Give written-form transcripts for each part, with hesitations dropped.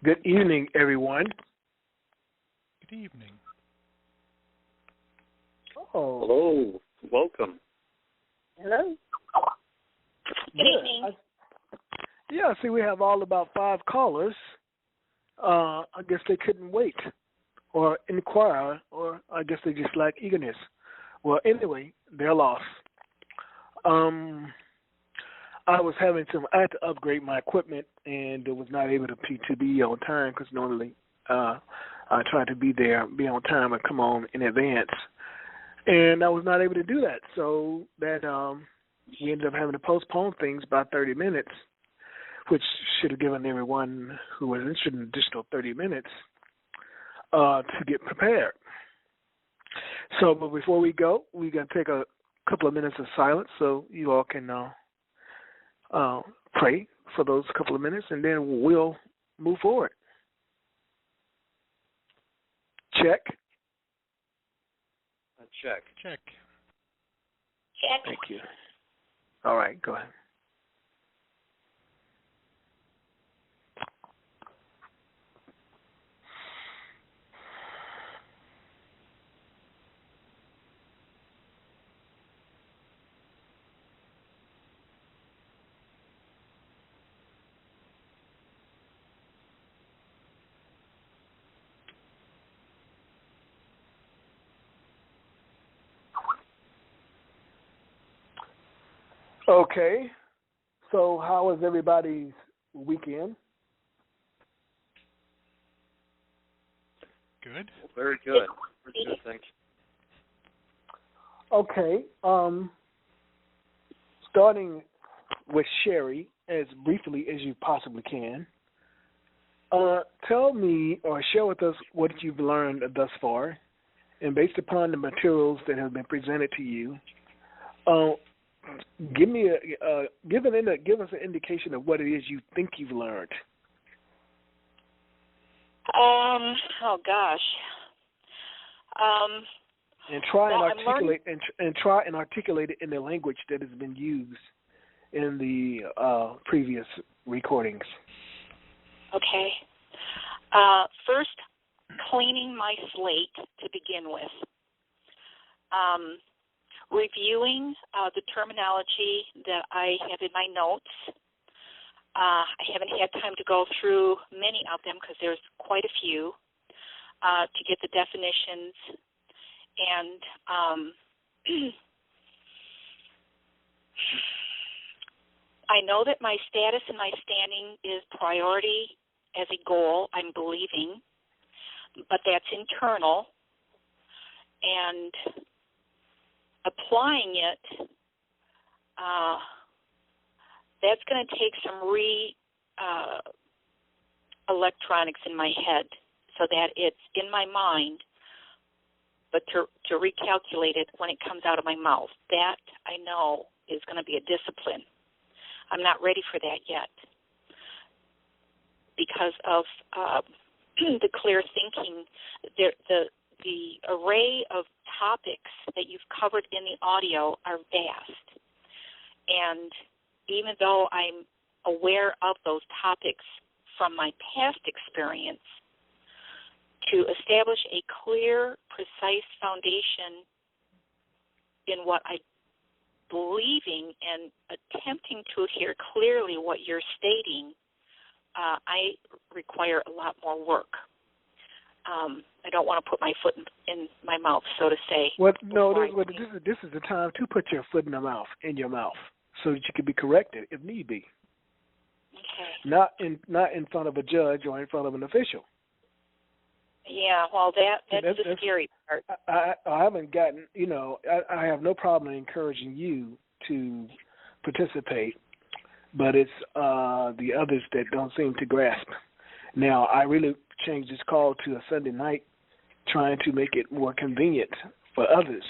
Good evening, everyone. Good evening. Oh, Hello. Welcome. Hello. Good evening. Yeah, see, we have all about five callers. I guess they couldn't wait or inquire, or I guess they just lack eagerness. Well, anyway, they're lost. Um, I had to upgrade my equipment and was not able to be on time because normally I try to be on time and come on in advance. And I was not able to do that, so that we ended up having to postpone things by 30 minutes, which should have given everyone who was interested an additional 30 minutes to get prepared. So, but before we go, we're going to take a couple of minutes of silence so you all can pray for those couple of minutes, and then we'll move forward. Check. Check. Check. Check. Thank you. All right, go ahead. Okay, so how was everybody's weekend? Good. Very good. Very good, thanks. Okay, starting with Sherry, as briefly as you possibly can, tell me or share with us what you've learned thus far, and based upon the materials that have been presented to you, give us an indication of what it is you think you've learned. Oh gosh. And try well, and articulate it in the language that has been used in the previous recordings. Okay. First, cleaning my slate to begin with. Reviewing the terminology that I have in my notes. I haven't had time to go through many of them because there's quite a few to get the definitions. And I know that my status and my standing is priority as a goal, I'm believing, but that's internal. And applying it, that's going to take some electronics in my head so that it's in my mind, but to recalculate it when it comes out of my mouth, that I know is going to be a discipline. I'm not ready for that yet because of the clear thinking, the array of topics that you've covered in the audio are vast. And even though I'm aware of those topics from my past experience, to establish a clear, precise foundation in what I'm believing and attempting to hear clearly what you're stating, I require a lot more work. I don't want to put my foot in my mouth, so to say. Well, no, this is the time to put your foot in your mouth, so that you can be corrected if need be. Okay. Not in front of a judge or in front of an official. Yeah, well, that's the scary part. I haven't gotten, I have no problem encouraging you to participate, but it's the others that don't seem to grasp. Now, I really changed this call to a Sunday night, trying to make it more convenient for others,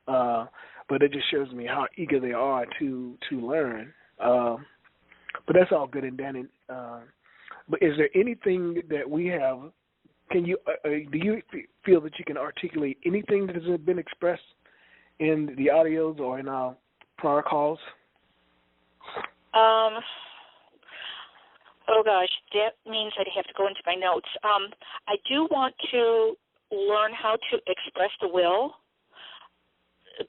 but it just shows me how eager they are to learn. But that's all good and dandy. But is there anything that we have? Do you feel that you can articulate anything that has been expressed in the audios or in our prior calls? Oh gosh, that means I'd have to go into my notes. I do want to learn how to express the will,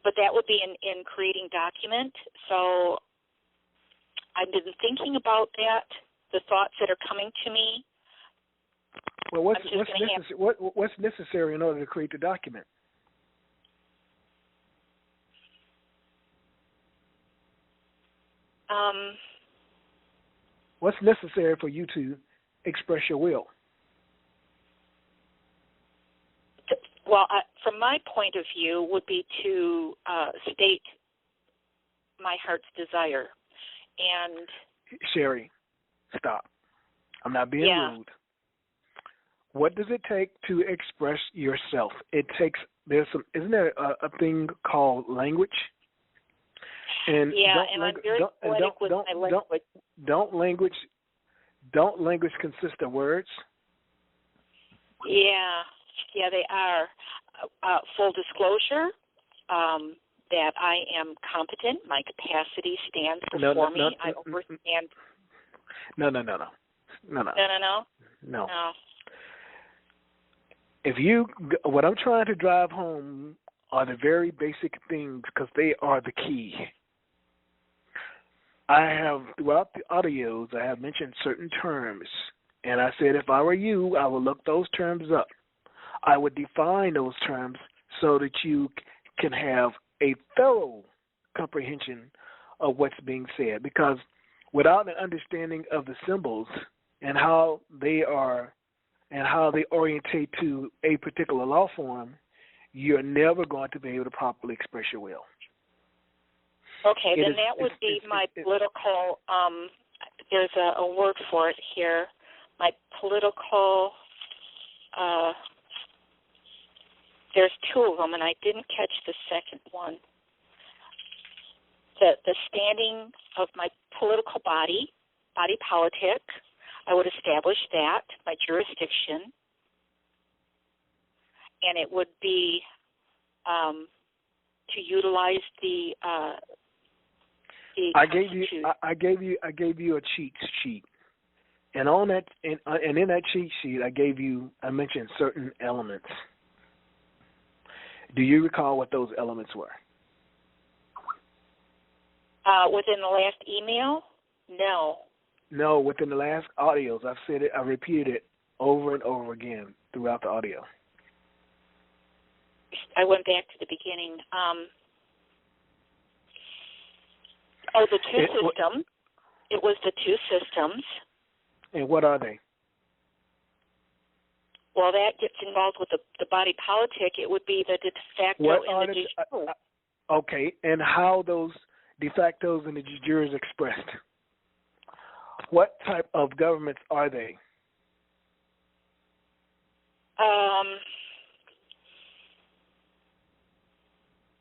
but that would be in creating document. So I've been thinking about that, the thoughts that are coming to me. Well, what's necessary in order to create the document? What's necessary for you to express your will? Well, from my point of view, would be to state my heart's desire. And Sherry, stop. I'm not being rude. What does it take to express yourself? Isn't there a thing called language? And I'm very poetic with my language. Don't language consist of words? Yeah, they are. Full disclosure, that I am competent. My capacity stands before me. I understand. No. What I'm trying to drive home are the very basic things, because they are the key. I have, throughout the audios, I have mentioned certain terms, and I said if I were you, I would look those terms up. I would define those terms so that you can have a thorough comprehension of what's being said, because without an understanding of the symbols and how they are and how they orientate to a particular law form, you're never going to be able to properly express your will. Okay, then that would be my political, there's a word for it here, my political, there's two of them, and I didn't catch the second one. The standing of my political body politic, I would establish that, my jurisdiction, and it would be to utilize the I gave you a cheat sheet, and on that and in that cheat sheet I mentioned certain elements. Do you recall what those elements were? Within the last email? No. No, within the last audios. I've said it. I repeated it over and over again throughout the audio. I went back to the beginning. The two systems. It was the two systems. And what are they? Well, that gets involved with the body politic. It would be the de facto and the de jure. Okay, and how those de factos and the de jures expressed? What type of governments are they?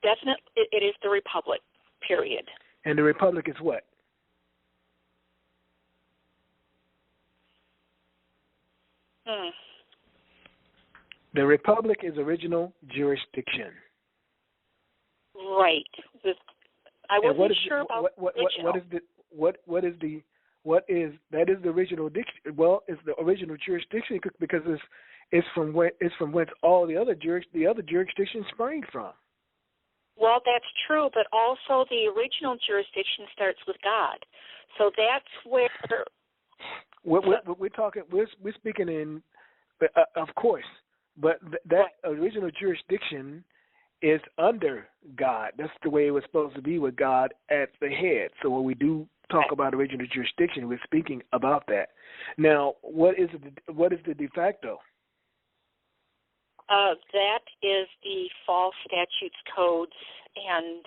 Definitely, it is the republic, period. And the republic is what? The republic is original jurisdiction. Right. I wasn't sure about that is the original well, it's the original jurisdiction because it's from whence all the other jurisdictions sprang from. Well, that's true, but also the original jurisdiction starts with God. So that's where we're speaking in, of course, but that original jurisdiction is under God. That's the way it was supposed to be, with God at the head. So when we do talk about original jurisdiction, we're speaking about that. Now, what is the de facto? That is the false statutes, codes, and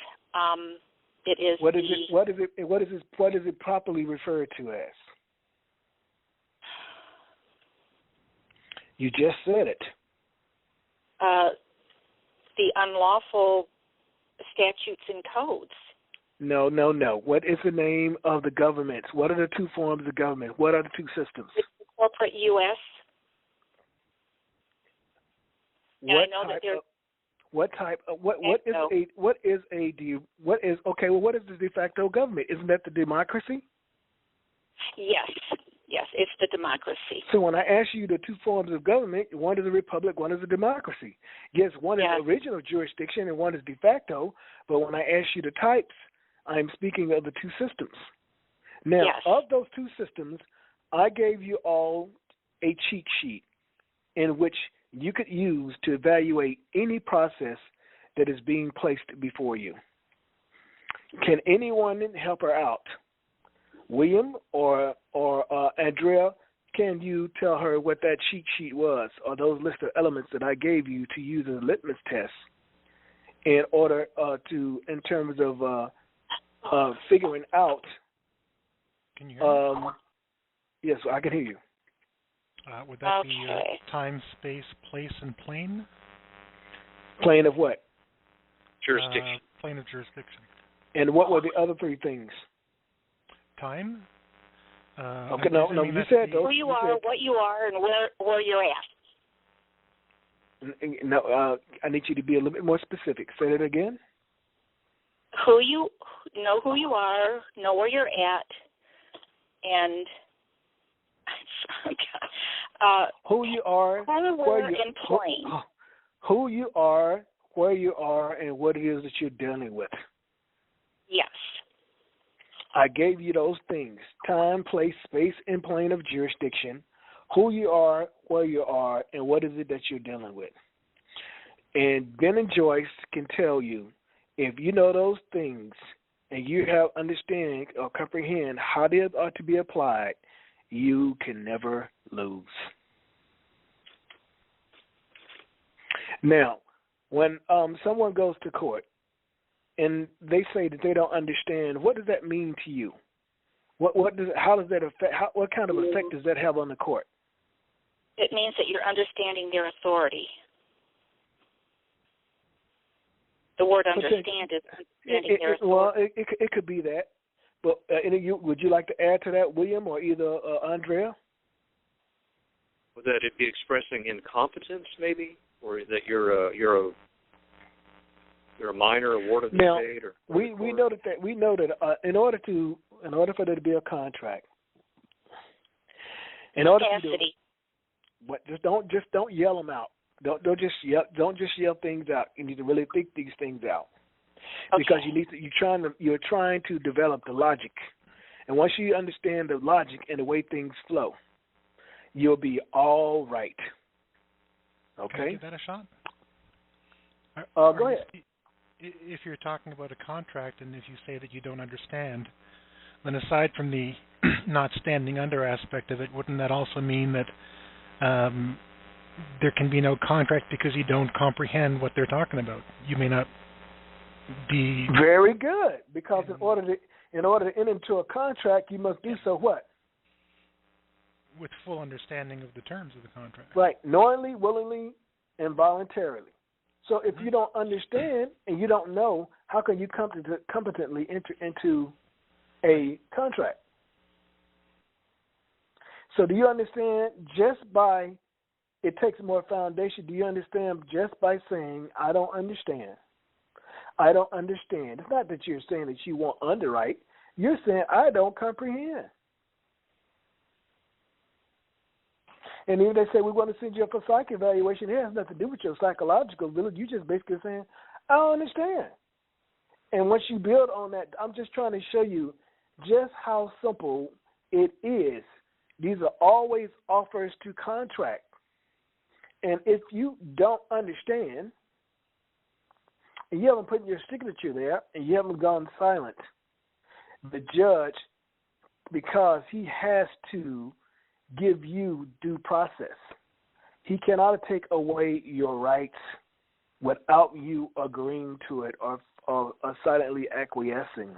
it is. What is it properly referred to as? You just said it. The unlawful statutes and codes. No. What is the name of the government? What are the two forms of government? What are the two systems? It's the corporate U.S. What is the de facto government? Isn't that the democracy? Yes. Yes, it's the democracy. So when I ask you the two forms of government, one is a republic, one is a democracy. Yes, one is original jurisdiction and one is de facto, but when I ask you the types, I'm speaking of the two systems. Now, of those two systems, I gave you all a cheat sheet in which you could use to evaluate any process that is being placed before you. Can anyone help her out? William or Andrea, can you tell her what that cheat sheet was, or those list of elements that I gave you to use as a litmus test in order in terms of figuring out? Can you hear me? Yes, I can hear you. Would that be time, space, place, and plane? Plane of what? Jurisdiction. Plane of jurisdiction. And what were the other three things? Time. Okay, no, you said those. Who you are, what you are, and where you're at. No, I need you to be a little bit more specific. Say that again. Who you are, know where you're at, and who you are, where in plane. Who you are, where you are, and what it is that you're dealing with. Yes. I gave you those things: time, place, space, and plane of jurisdiction, who you are, where you are, and what is it that you're dealing with. And Ben and Joyce can tell you, if you know those things and you have understanding or comprehend how they are to be applied, you can never lose. Now, when someone goes to court, and they say that they don't understand, what does that mean to you? How does that affect? What kind of effect does that have on the court? It means that you're understanding their authority. The word understand is understanding their authority. Well, it could be that. But would you like to add to that, William, or either Andrea? Would that it be expressing incompetence, maybe, or that you're a minor, a ward of the state, or we know that in order for there to be a contract, in order to do it, but just don't yell them out. Don't just yell things out. You need to really think these things out, because you're trying to develop the logic, and once you understand the logic and the way things flow, you'll be all right. Okay. Can I give that a shot? Go ahead. If you're talking about a contract and if you say that you don't understand, then aside from the not standing under aspect of it, wouldn't that also mean that there can be no contract because you don't comprehend what they're talking about? You may not be... Very good, because in order to enter into a contract, you must do so what? With full understanding of the terms of the contract. Right, knowingly, willingly, and voluntarily. So if you don't understand and you don't know, how can you competently enter into a contract? So do you understand it takes more foundation. Do you understand just by saying, I don't understand? I don't understand. It's not that you're saying that you won't underwrite. You're saying, I don't comprehend. And even they say, we want to send you up for psych evaluation. It has nothing to do with your psychological ability. You're just basically saying, I don't understand. And once you build on that, I'm just trying to show you just how simple it is. These are always offers to contract. And if you don't understand, and you haven't put your signature there, and you haven't gone silent, the judge, because he has to give you due process, he cannot take away your rights without you agreeing to it or silently acquiescing.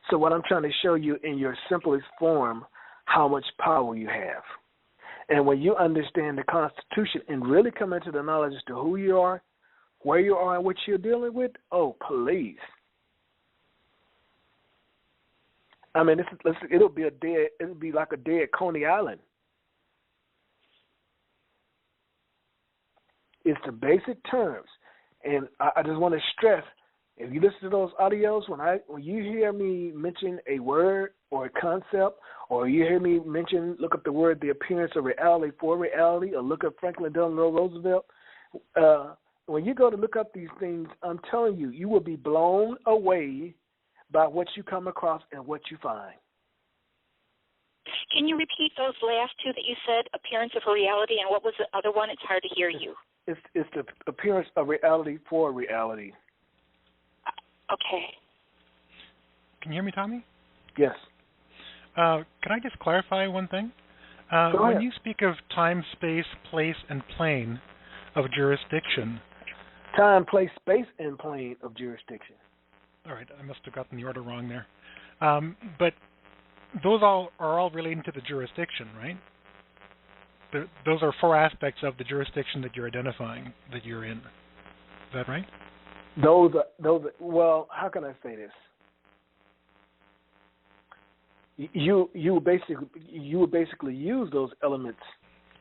So what I'm trying to show you in your simplest form, how much power you have. And when you understand the Constitution and really come into the knowledge as to who you are, where you are, and what you're dealing with, oh, please. I mean, it'll be like a dead Coney Island. It's the basic terms. And I just want to stress If you listen to those audios, when you hear me mention a word or a concept, or you hear me look up the word the appearance of reality for reality, or look up Franklin Delano Roosevelt, when you go to look up these things, I'm telling you, you will be blown away by what you come across and what you find. Can you repeat those last two that you said, appearance of reality, and what was the other one? It's hard to hear you. It's the appearance of reality for reality. Okay. Can you hear me, Tommy? Yes. Can I just clarify one thing? Go when ahead. you speak of time, space, place, and plane of jurisdiction. Time, place, space, and plane of jurisdiction. All right, I must have gotten the order wrong there. But those are all relating to the jurisdiction, right? Those are four aspects of the jurisdiction that you're identifying that you're in. Is that right? Those are, well, how can I say this? You would basically use those elements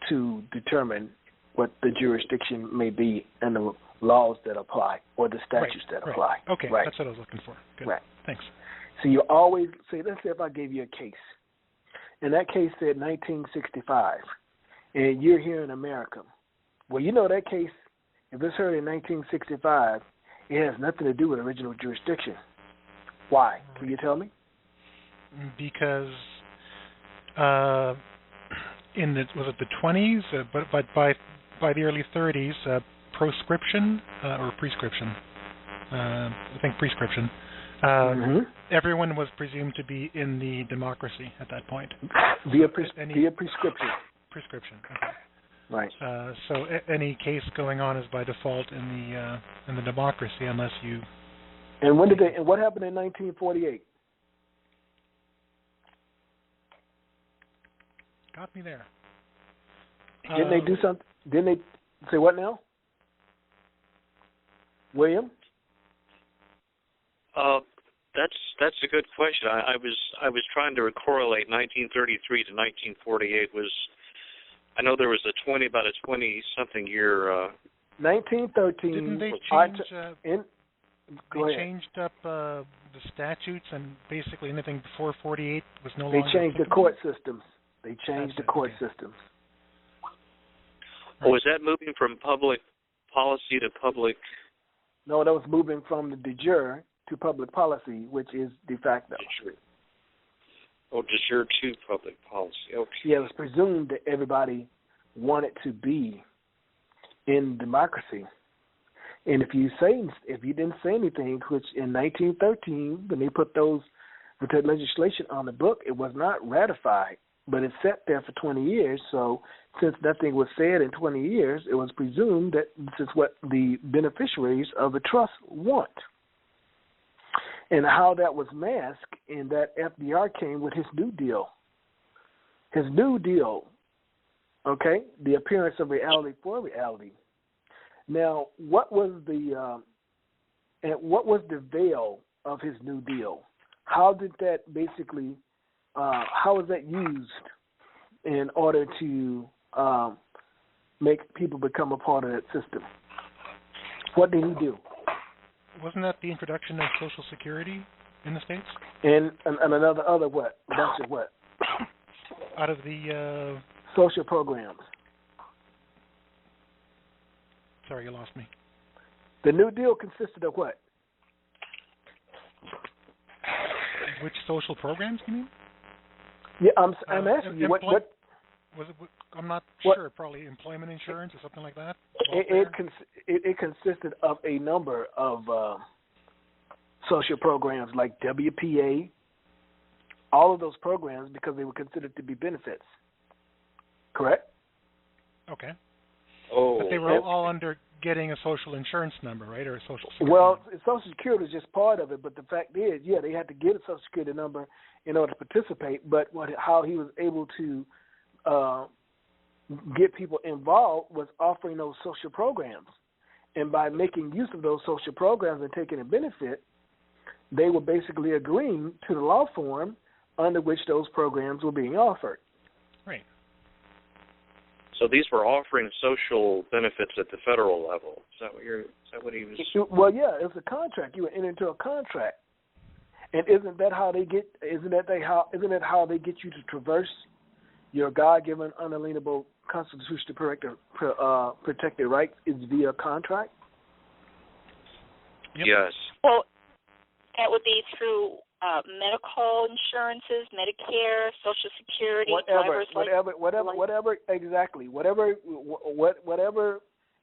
to determine what the jurisdiction may be and the laws that apply or the statutes that apply. Okay, right. That's what I was looking for. Good. Right. Thanks. So you always say, let's say if I gave you a case, and that case said 1965, and you're here in America. Well, you know that case, if it's heard in 1965, it has nothing to do with original jurisdiction. Why? Can you tell me? Because in the 20s, but by the early 30s, prescription, I think prescription. Everyone was presumed to be in the democracy at that point. Via prescription. Prescription. Okay. Right. So any case going on is by default in the democracy, unless you. And when did they? And what happened in 1948? Got me there. Didn't they do something? Didn't they say what now? William? That's a good question. I was trying to correlate 1933 to 1948. I know there was about a 20-something year. 1913. Didn't they change? Go ahead. Changed up the statutes, and basically anything before 48 was no longer. They changed the court systems. Systems. Oh, was that moving from public policy to public? No, that was moving from the de jure to public policy, which is de facto. De jure. Oh, de jure to public policy. Okay. Yeah, it was presumed that everybody wanted to be in democracy. And if you didn't say anything, which in 1913, when they put the legislation on the book, it was not ratified, but it sat there for 20 years. So since nothing was said in 20 years, it was presumed that this is what the beneficiaries of the trust want. And how that was masked in that FDR came with his New Deal. His New Deal, okay, the appearance of reality for reality. Now, what was the veil of his New Deal? How did that basically? How was that used in order to make people become a part of that system? What did he do? Wasn't that the introduction of Social Security in the States? And another what? A bunch of what? Out of the social programs. Sorry, you lost me. The New Deal consisted of what? Which social programs, you mean? Yeah, I'm asking you what was it? I'm not sure. Probably employment insurance or something like that. It consisted of a number of social programs like WPA. All of those programs because they were considered to be benefits. Correct? Okay. Oh. But they were all under getting a social insurance number, right, or a social security Well, number. Social Security is just part of it, but the fact is, yeah, they had to get a Social Security number in order to participate, but how he was able to get people involved was offering those social programs. And by making use of those social programs and taking a benefit, they were basically agreeing to the law form under which those programs were being offered. Right. So these were offering social benefits at the federal level. Is that what he was? Well, yeah, it's a contract. You were entering into a contract, and isn't that how they get you to traverse your God-given, unalienable, constitutionally protected rights is via contract? Yep. Yes. Well, that would be through medical insurances, Medicare, Social Security, driver's license. Whatever, exactly. Whatever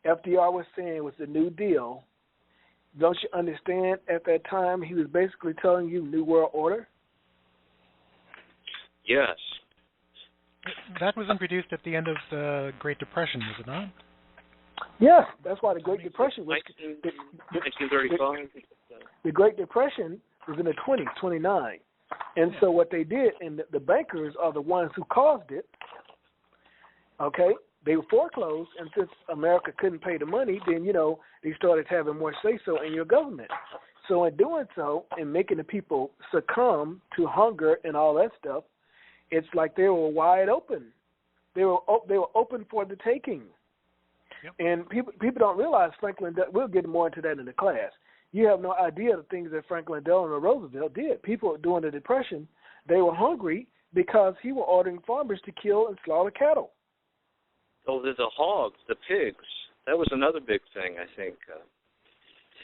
FDR was saying was the New Deal. Don't you understand? At that time, he was basically telling you New World Order. Yes. That was introduced at the end of the Great Depression, was it not? Yes, that's why the Great Depression was. 1935. The Great Depression was in the 20s, 29. And so what they did, and the bankers are the ones who caused it, okay? They were foreclosed, and since America couldn't pay the money, then, they started having more say-so in your government. So in doing so, and making the people succumb to hunger and all that stuff, it's like they were wide open. They were open for the taking. Yep. And people don't realize we'll get more into that in the class. You have no idea the things that Franklin Delano Roosevelt did. People during the Depression, they were hungry because he was ordering farmers to kill and slaughter cattle. Oh, the hogs, the pigs. That was another big thing, I think.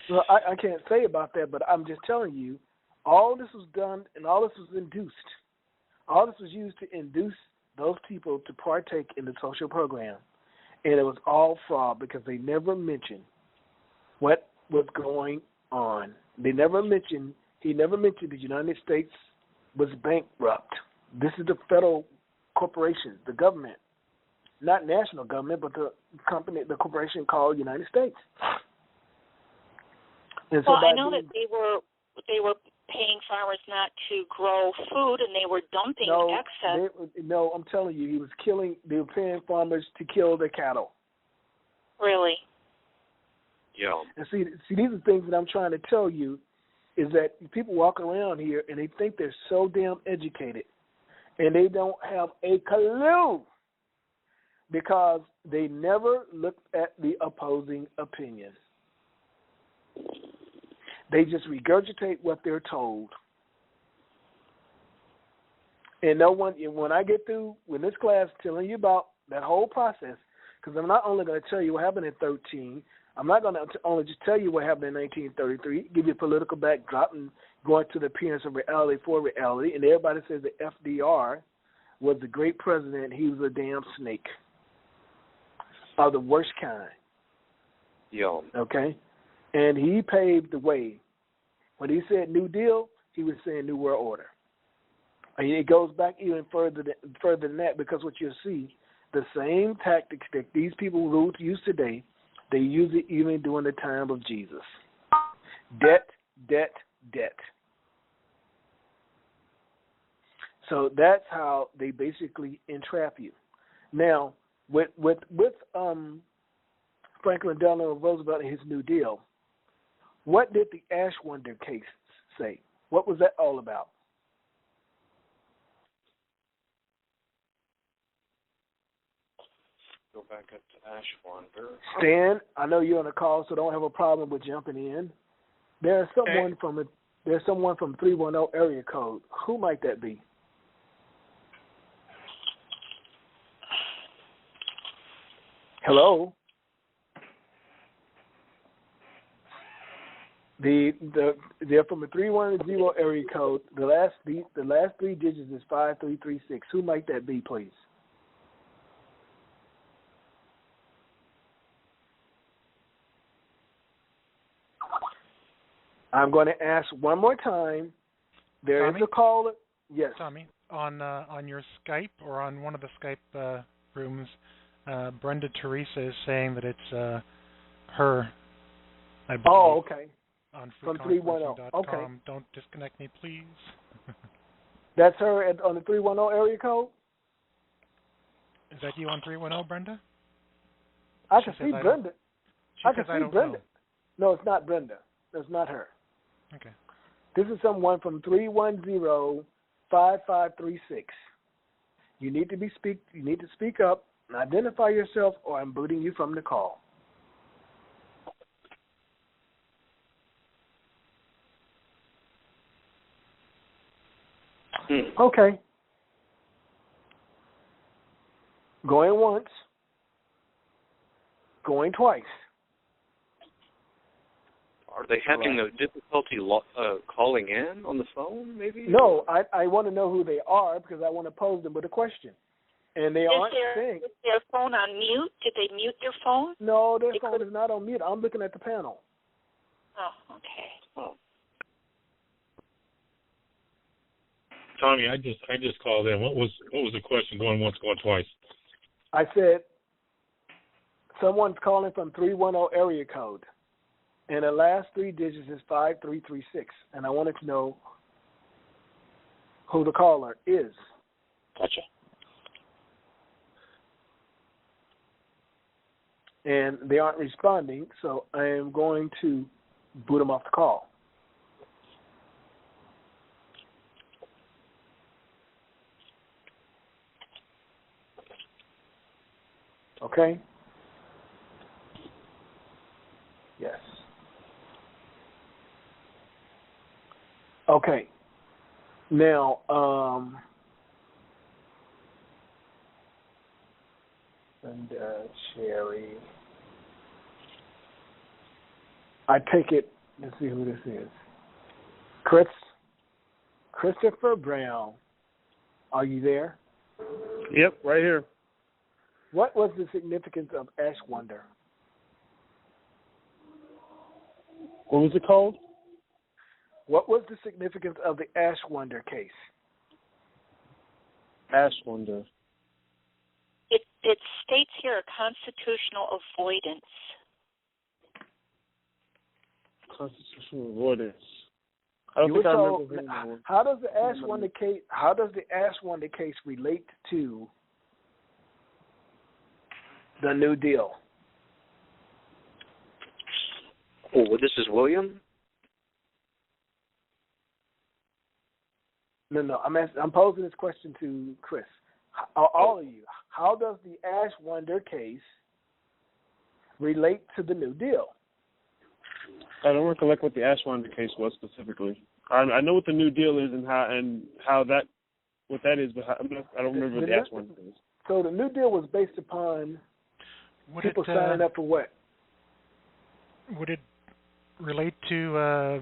Well, I can't say about that, but I'm just telling you, all this was done and all this was induced. All this was used to induce those people to partake in the social program. And it was all fraud because they never mentioned what was going on. He never mentioned the United States was bankrupt. This is the federal corporation, the government. Not national government, but the corporation called United States. And so I know that they were paying farmers not to grow food, and they were dumping excess. No, I'm telling you, they were paying farmers to kill their cattle. Really? Yeah. And see, these are things that I'm trying to tell you, is that people walk around here and they think they're so damn educated, and they don't have a clue because they never looked at the opposing opinion. They just regurgitate what they're told. And no one, when I get through with this class telling you about that whole process, because I'm not only going to tell you what happened in 13, I'm not going to only just tell you what happened in 1933, give you a political backdrop and go into the appearance of reality for reality, and everybody says that FDR was a great president, he was a damn snake of the worst kind. Yeah. Okay? And he paved the way. When he said New Deal, he was saying New World Order. And it goes back even further than that, because what you'll see, the same tactics that these people use today, they use it even during the time of Jesus. Debt, debt, debt. So that's how they basically entrap you. Now, with Franklin Delano Roosevelt and his New Deal, what did the Ash Wonder case say? What was that all about? Go back up to Ash Wonder. Stan, I know you're on the call, so don't have a problem with jumping in. There's someone from 310 area code. Who might that be? Hello. They're from the 310 area code. The last three digits is 5336. Who might that be, please? I'm going to ask one more time. There Tommy? is a caller. Yes. Tommy, on your Skype or on one of the Skype rooms, Brenda Teresa is saying that it's her. I believe. Oh, okay. On from 310. Okay. Don't disconnect me, please. That's her on the 310 area code? Is that you on 310, Brenda? I can see Brenda. I can see Brenda. No, it's not Brenda. That's not her. Okay. This is someone from 310-5536. You need to speak up Identify yourself, or I'm booting you from the call. Okay. Going once. Going twice. Are they having a difficulty calling in on the phone, maybe? No, I want to know who they are because I want to pose them with a question. And they aren't saying. Is their phone on mute? Did they mute their phone? No, their phone is not on mute. I'm looking at the panel. Oh, okay. Oh. Tommy, I just called in. What was the question? Going once, going twice. I said someone's calling from 310 area code, and the last 3 digits is 5336, and I wanted to know who the caller is. Gotcha. And they aren't responding, so I am going to boot them off the call. Okay? Yes. Okay. Now, and Sherry. I take it, let's see who this is. Christopher Brown. Are you there? Yep, right here. What was the significance of Ash Wonder? What was it called? What was the significance of the Ash Wonder case? Ash Wonder. It states here a constitutional avoidance. Constitutional avoidance. I don't think I remember hearing that one. How does the Ash Wonder case relate to the New Deal? Oh, well, this is William? No. I'm posing this question to Chris. All of you. How does the Ash Wonder case relate to the New Deal? I don't recollect what the Ash Wonder case was specifically. I know what the New Deal is and how that what that is, but I don't remember what the Ash Wonder is. So the New Deal was based upon people signing up for what? Would it relate to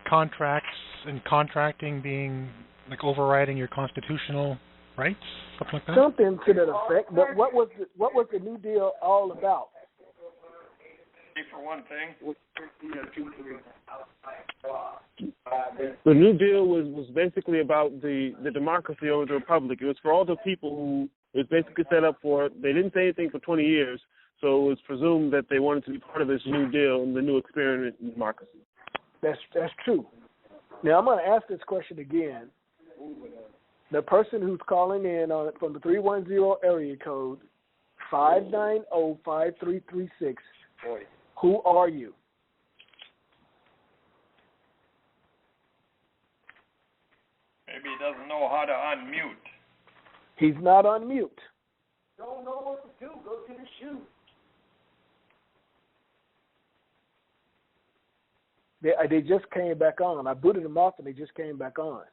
contracts and contracting being like overriding your constitutional rights, something like that? Something to that effect. But what was the New Deal all about? For one thing, the New Deal was basically about the democracy over the republic. It was for all the people who it was basically set up for. They didn't say anything for 20 years, so it was presumed that they wanted to be part of this New Deal and the new experiment in democracy. That's true. Now I'm going to ask this question again. The person who's calling in on from the 310 area code 590-5336. Who are you? maybe he doesn't know how to unmute. He's not on mute. Don't know what to do. Go to the shoe. They just came back on. I booted them off and they just came back on.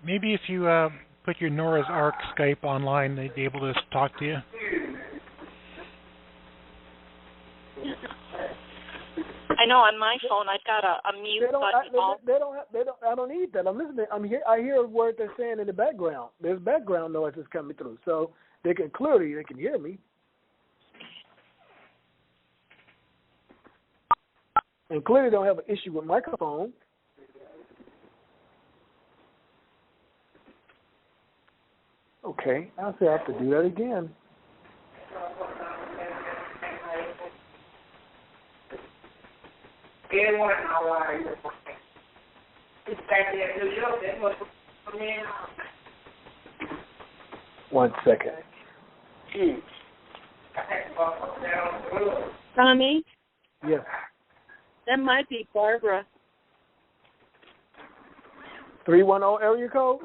Maybe if you put your Nora's Ark Skype online, they'd be able to talk to you. I know on my phone I've got a mute button. I don't need that. I'm listening. I hear what they're saying in the background. There's background noises coming through, so they can hear me. And clearly don't have an issue with microphone. Okay, I'll say I have to do that again. One second. Tommy? Yes. That might be Barbara. 310 area code?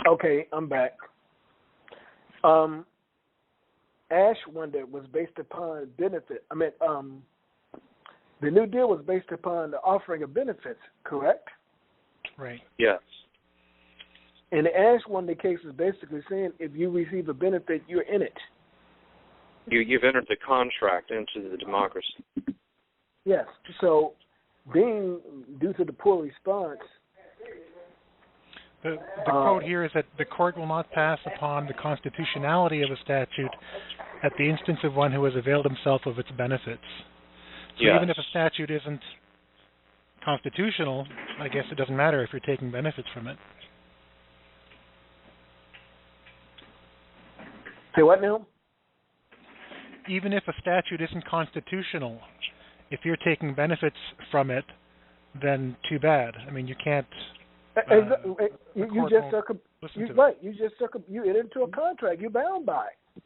Okay, I'm back. Ash Wonder was based upon benefit. The New Deal was based upon the offering of benefits, correct? Right. Yes. And the Ash Wonder case is basically saying if you receive a benefit, you're in it. You've entered the contract into the democracy. Yes. So, being due to the poor response. The quote here is that the court will not pass upon the constitutionality of a statute at the instance of one who has availed himself of its benefits. So yes. even if a statute isn't constitutional, I guess it doesn't matter if you're taking benefits from it. Say what now? Even if a statute isn't constitutional, if you're taking benefits from it, then too bad. I mean, you can't. You enter into a contract. You're bound by it.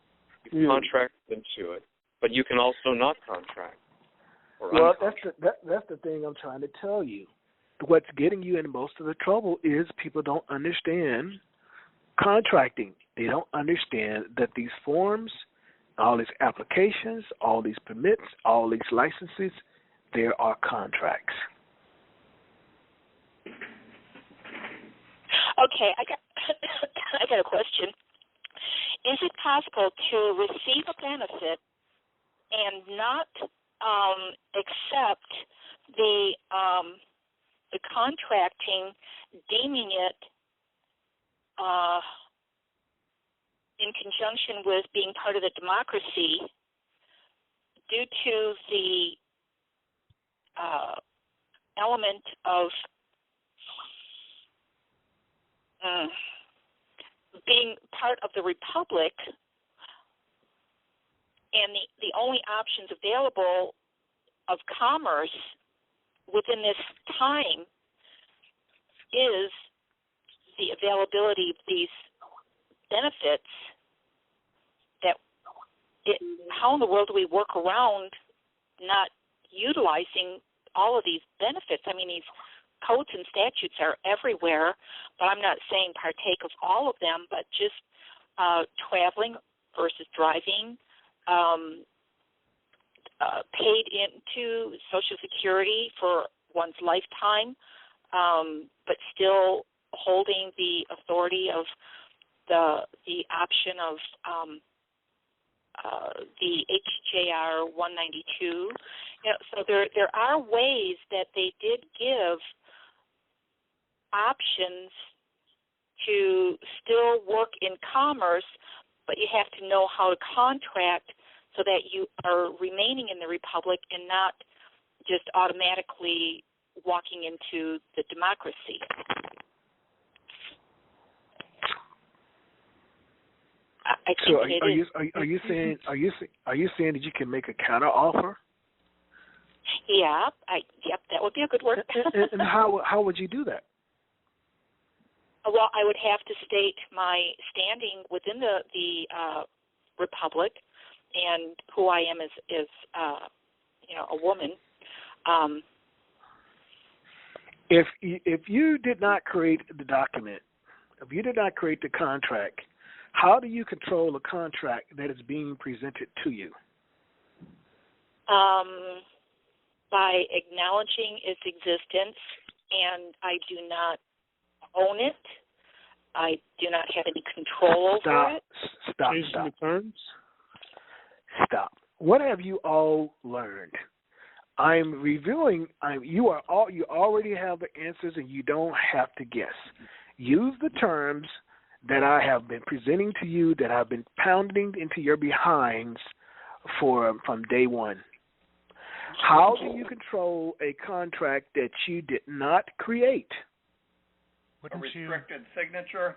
You contract into it, but you can also not contract. Well, that's the thing I'm trying to tell you. What's getting you in most of the trouble is people don't understand contracting. They don't understand that these forms, all these applications, all these permits, all these licenses, there are contracts. Okay, I got a question. Is it possible to receive a benefit and not accept the contracting, deeming it in conjunction with being part of the democracy due to the element of being part of the republic, and the only options available of commerce within this time is the availability of these benefits. How in the world do we work around not utilizing all of these benefits? I mean, these codes and statutes are everywhere, but I'm not saying partake of all of them, but just traveling versus driving, paid into Social Security for one's lifetime, but still holding the authority of the option of the HJR 192. So there are ways that they did give options to still work in commerce, but you have to know how to contract so that you are remaining in the republic and not just automatically walking into the democracy. So are you saying that you can make a counter offer? Yeah, yep, that would be a good word. and how would you do that? Well, I would have to state my standing within the republic and who I am as a woman. If you did not create the document, if you did not create the contract, how do you control a contract that is being presented to you? By acknowledging its existence, and I do not own it. I do not have any control over it. Stop. Stop. What have you all learned I'm reviewing. You already have the answers, and you don't have to guess. Use the terms that I have been presenting to you, that I've been pounding into your behinds from day one. How do you control a contract that you did not create? A restricted signature?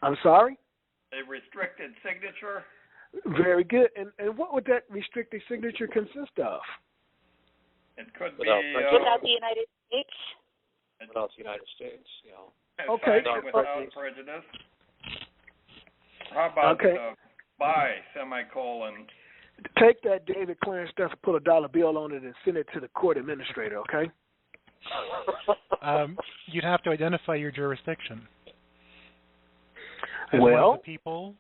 I'm sorry? A restricted signature? Very good. And what would that restricted signature consist of? It could be... without the United States? Without the United States, you know. Okay. Without prejudice. How about by, semicolon? Take that David Clarence stuff, put a dollar bill on it, and send it to the court administrator, okay? You'd have to identify your jurisdiction. Well, one of the people.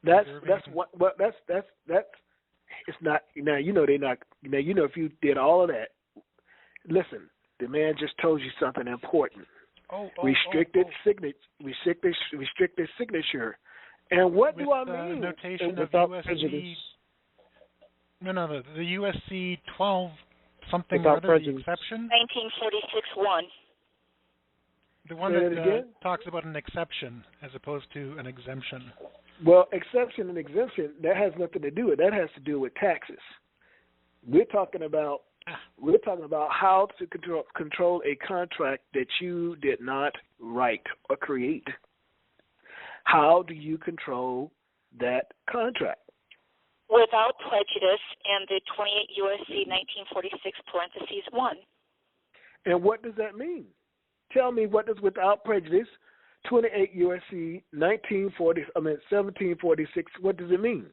That's it's not. Now you know they're not. Now you know if you did all of that. Listen, the man just told you something important. Restricted signature. And what with, do I mean? Notation of without USC. prejudice. No, the USC 12 something Without or other, prejudice. the exception. 1946-1. The one that talks about an exception as opposed to an exemption. Well, exception and exemption, that has nothing to do with it. That has to do with taxes. We're talking about how to control a contract that you did not write or create. How do you control that contract? Without prejudice and the 28 U.S.C. 1946 parentheses 1. And what does that mean? Tell me what does without prejudice, 28 U.S.C. 1746, what does it mean?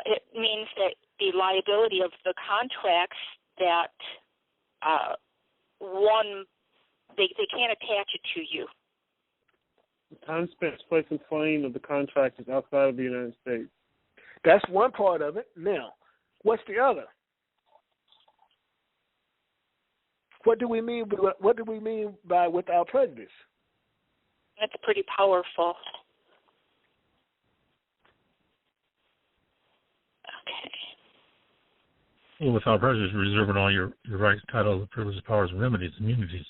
It means that the liability of the contracts that they can't attach it to you. The time spent placing claim of the contract is outside of the United States. That's one part of it. Now, what's the other? What do we mean by without prejudice? That's pretty powerful. Okay. Well, without prejudice, reserving all your rights, titles, privileges, powers, remedies, immunities,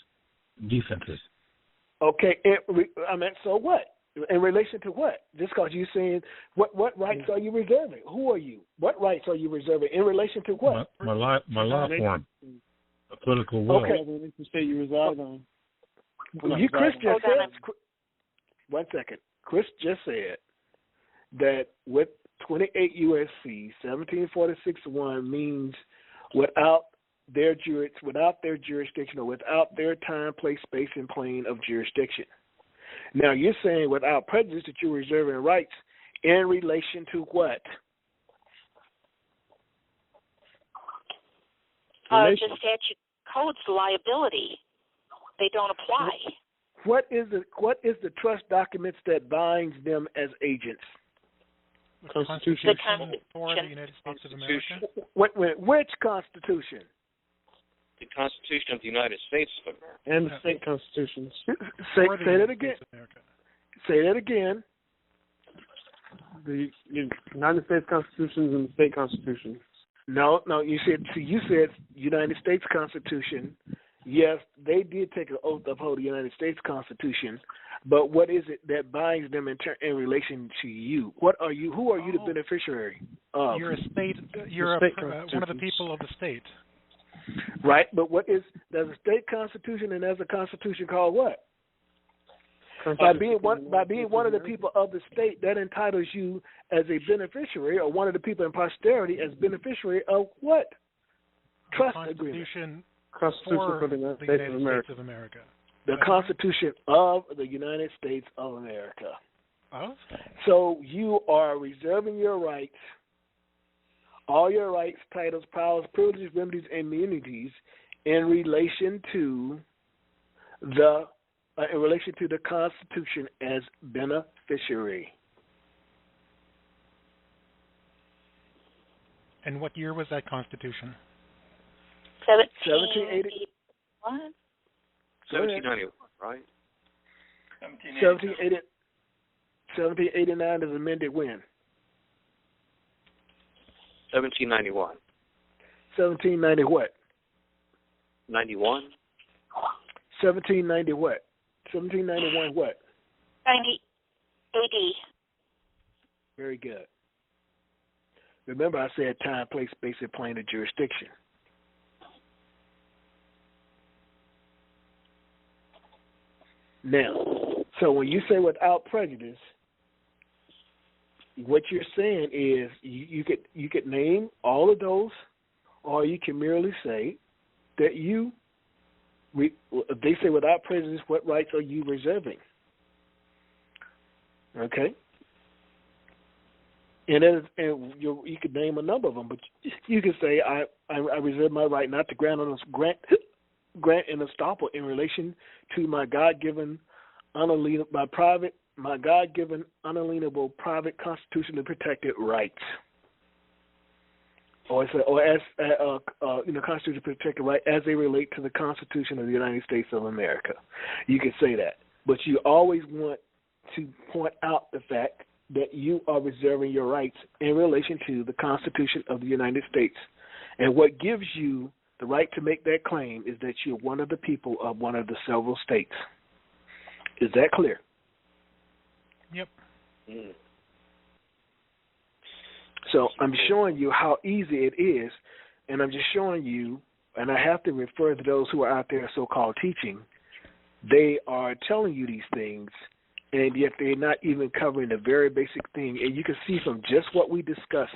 defenses. Okay, so what? In relation to what? Just because you're saying, what rights are you reserving? Who are you? What rights are you reserving in relation to what? My law form, a political will. Okay. The state you reside on. Chris just said. One second. Chris just said that with 28 U.S.C. 1746-1 means without their jurisdiction or without their time, place, space, and plane of jurisdiction. Now, you're saying without prejudice that you're reserving rights in relation to what? The statute codes liability. They don't apply. What is the trust documents that binds them as agents? The Constitution for the United States of America. Which Constitution? The Constitution of the United States of America. And the state constitutions. Say that again. Say that again. The United States constitutions and the state constitutions. No. You said United States Constitution. Yes, they did take an oath to uphold the United States Constitution, but what is it that binds them in relation to you? What are you? Who are you the beneficiary of? You're a state. You're one of the people of the state. Right, but there's a state constitution and there's a constitution called what? By being one of the people of the state, that entitles you as a beneficiary or one of the people in posterity as beneficiary of what? Trust agreement. Constitution for the United States of America. The Constitution of the United States of America. Oh. So you are reserving your rights, all your rights, titles, powers, privileges, remedies, and immunities in relation to the Constitution as beneficiary. And what year was that Constitution? 1781. 1791, right? 1789 is amended when? 1791. 1790 what? 91. 1790 what? 1791 what? 90 AD. Very good. Remember I said time, place, space, and plane of jurisdiction. Now, so when you say without prejudice, what you're saying is you could name all of those, or you can merely say that they say without prejudice, what rights are you reserving? Okay. And you could name a number of them, but you could say I reserve my right not to grant an estoppel in relation to my God-given unalienable private constitutionally protected rights, or as constitutionally protected right as they relate to the Constitution of the United States of America. You can say that, but you always want to point out the fact that you are reserving your rights in relation to the Constitution of the United States. And what gives you the right to make that claim is that you're one of the people of one of the several states. Is that clear? Yep. Mm. So I'm showing you how easy it is, and I'm just showing you, and I have to refer to those who are out there so-called teaching. They are telling you these things, and yet they're not even covering the very basic thing. And you can see from just what we discussed,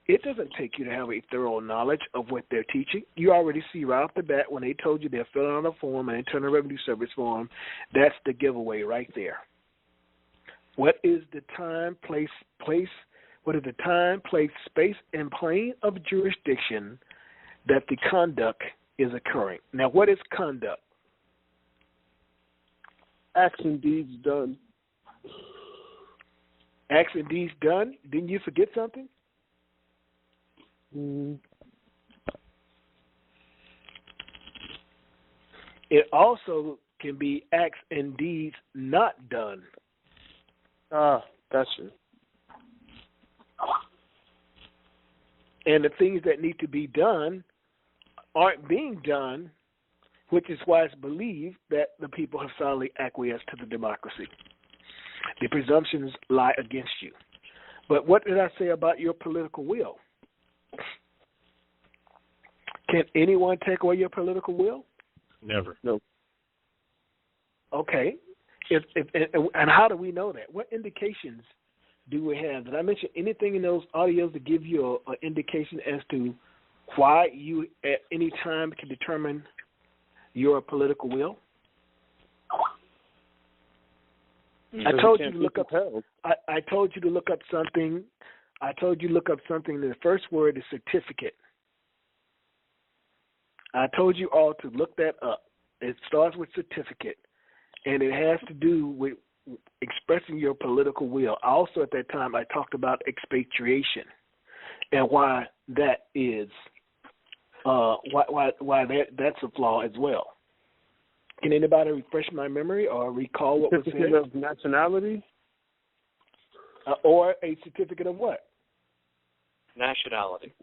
it doesn't take you to have a thorough knowledge of what they're teaching. You already see right off the bat when they told you they're filling out a form, an Internal Revenue Service form, that's the giveaway right there. What is the time, place, what is the time, place, space, and plane of jurisdiction that the conduct is occurring? Now, what is conduct? Acts and deeds done. Acts and deeds done? Didn't you forget something? It also can be acts and deeds not done. Gotcha. And the things that need to be done aren't being done, which is why it's believed that the people have solidly acquiesced to the democracy. The presumptions lie against you. But what did I say about your political will? Can anyone take away your political will? Never. No. Okay. And how do we know that? What indications do we have? Did I mention anything in those audios to give you an indication as to why you at any time can determine your political will? I told you to look up. I told you to look up something. I told you to look up something. The first word is certificate. I told you all to look that up. It starts with certificate, and it has to do with expressing your political will. Also, at that time, I talked about expatriation and why that is why that's a flaw as well. Can anybody refresh my memory or recall what was said? Certificate of nationality? Or a certificate of what? Nationality.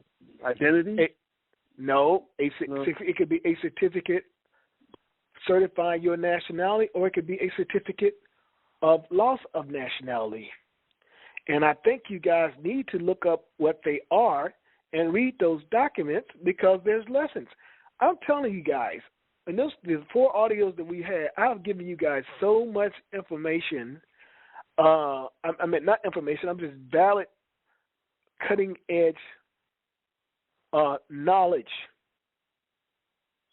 Identity? It could be a certificate certifying your nationality, or it could be a certificate of loss of nationality. And I think you guys need to look up what they are and read those documents because there's lessons. I'm telling you guys, in these 4 audios that we had, I've given you guys so much information. I mean, not information, I'm just valid, cutting-edge knowledge.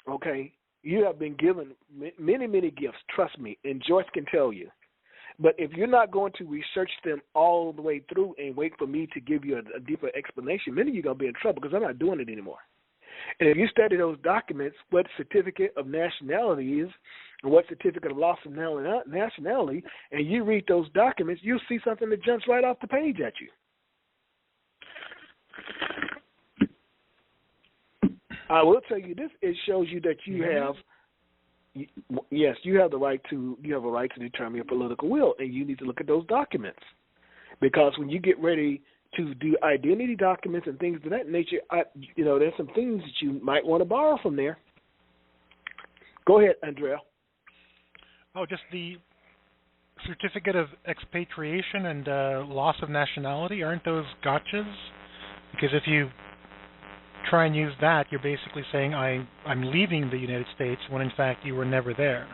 Okay? You have been given many, many gifts, trust me, and Joyce can tell you. But if you're not going to research them all the way through and wait for me to give you a deeper explanation, many of you are going to be in trouble because I'm not doing it anymore. And if you study those documents, what certificate of nationality is and what certificate of loss of nationality, and you read those documents, you'll see something that jumps right off the page at you. I will tell you this: it shows you that you have, yes, you have a right to determine your political will, and you need to look at those documents, because when you get ready to do identity documents and things of that nature, there's some things that you might want to borrow from there. Go ahead, Andrea. Oh, just the certificate of expatriation and loss of nationality, aren't those gotchas? Because if you try and use that, you're basically saying I'm leaving the United States when in fact you were never there.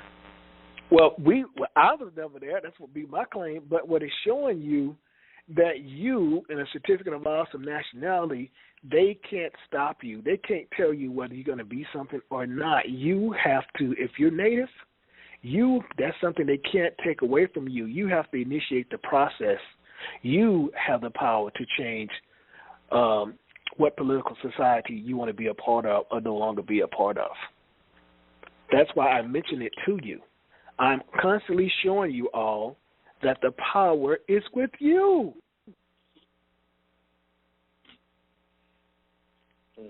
Well, I was never there. That's what would be my claim. But what it's showing you that you, in a certificate of loss of nationality, they can't stop you. They can't tell you whether you're going to be something or not. You have to, if you're native, that's something they can't take away from you. You have to initiate the process. You have the power to change what political society you want to be a part of or no longer be a part of. That's why I mention it to you. I'm constantly showing you all that the power is with you.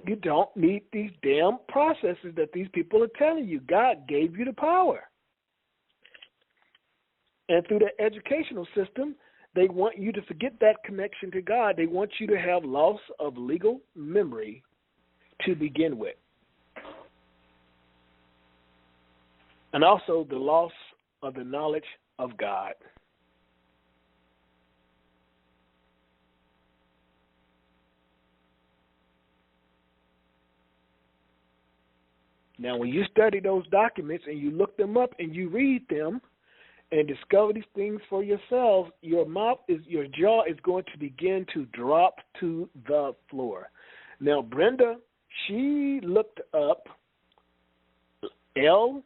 You don't need these damn processes that these people are telling you. God gave you the power. And through the educational system, they want you to forget that connection to God. They want you to have loss of legal memory to begin with. And also the loss of the knowledge of God. Now, when you study those documents and you look them up and you read them and discover these things for yourselves, your jaw is going to begin to drop to the floor. Now, Brenda, she looked up LIEN.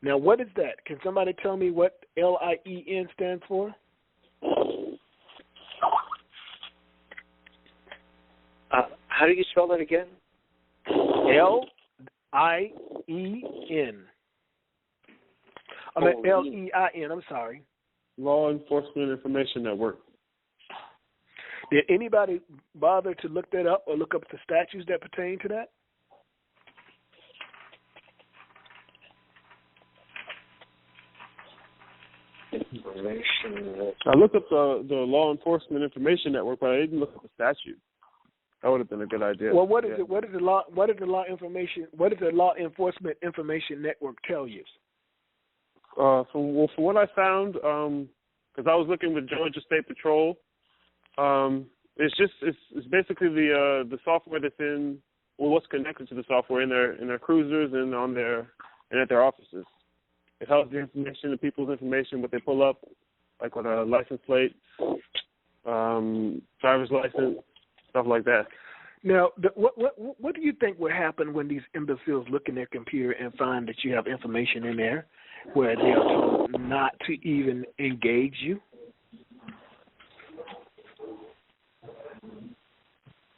Now, what is that? Can somebody tell me what LIEN stands for? How do you spell that again? LIEN. I mean, LEIN, I'm sorry. Law Enforcement Information Network. Did anybody bother to look that up or look up the statutes that pertain to that? I looked up the Law Enforcement Information Network, but I didn't look up the statute. That would have been a good idea. Well, what is it? What does the Law Enforcement Information Network tell you? From what I found, because I was looking with Georgia State Patrol, it's basically the software that's in, well, what's connected to the software in their cruisers and at their offices. It has the information, the people's information, what they pull up, like with a license plate, driver's license, stuff like that. Now, what do you think would happen when these imbeciles look in their computer and find that you have information in there where they are told not to even engage you?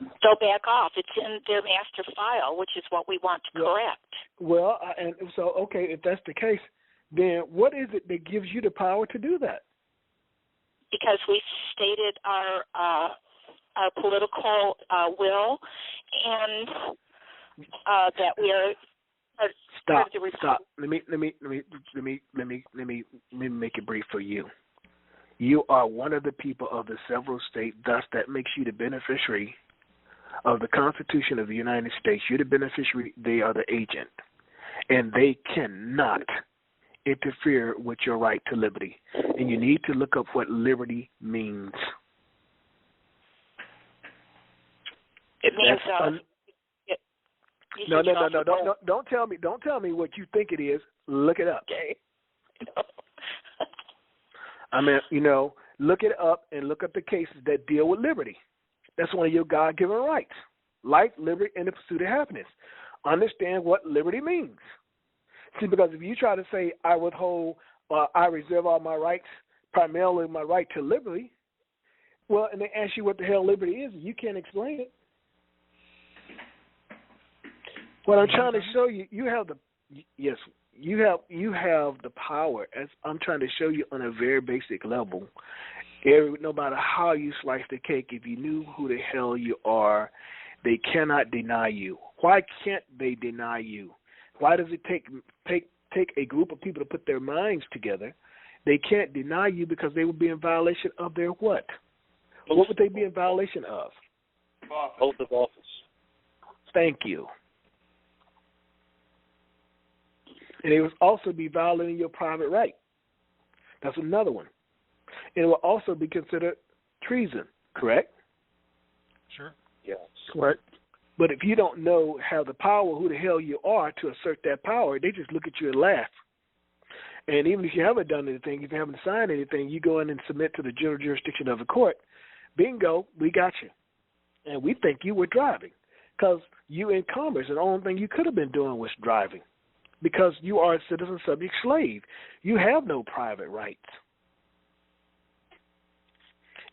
They'll back off. It's in their master file, which is what we want to correct. Well, and so, okay, if that's the case, then what is it that gives you the power to do that? Because we stated our political will, and that we are. Stop. Let me make it brief for you. You are one of the people of the several states, thus that makes you the beneficiary of the Constitution of the United States. You're the beneficiary, they are the agent. And they cannot interfere with your right to liberty. And you need to look up what liberty means. It means no. Don't tell me what you think it is. Look it up. Okay. I mean, look it up and look up the cases that deal with liberty. That's one of your God-given rights. Life, liberty, and the pursuit of happiness. Understand what liberty means. See, because if you try to say, I withhold, I reserve all my rights, primarily my right to liberty, well, and they ask you what the hell liberty is, you can't explain it. What I'm trying to show you, you have the power. As I'm trying to show you on a very basic level. No matter how you slice the cake, if you knew who the hell you are, they cannot deny you. Why can't they deny you? Why does it take a group of people to put their minds together they can't deny you because they would be in violation of their what? What would they be in violation of? Oath of office. Thank you. And it would also be violating your private right. That's another one. And it will also be considered treason, correct? Sure. Yes. Correct. But if you don't know, have the power, who the hell you are to assert that power, they just look at you and laugh. And even if you haven't done anything, if you haven't signed anything, you go in and submit to the general jurisdiction of the court. Bingo, we got you. And we think you were driving because you in commerce, and the only thing you could have been doing was driving because you are a citizen subject slave. You have no private rights.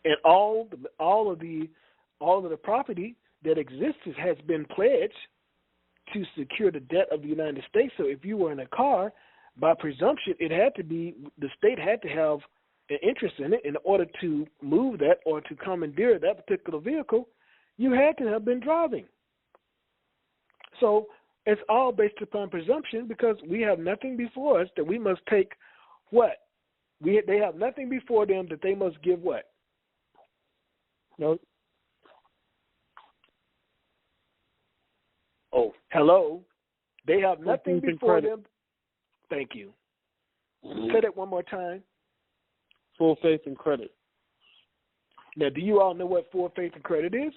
And all of the property that exists has been pledged to secure the debt of the United States. So if you were in a car, by presumption, it had to be, the state had to have an interest in it in order to move that or to commandeer that particular vehicle. You had to have been driving. So it's all based upon presumption because we have nothing before us that we must take what? They have nothing before them that they must give what? No. Oh. Hello? They have nothing before them. Thank you. Say that one more time. Full faith and credit. Now, do you all know what full faith and credit is?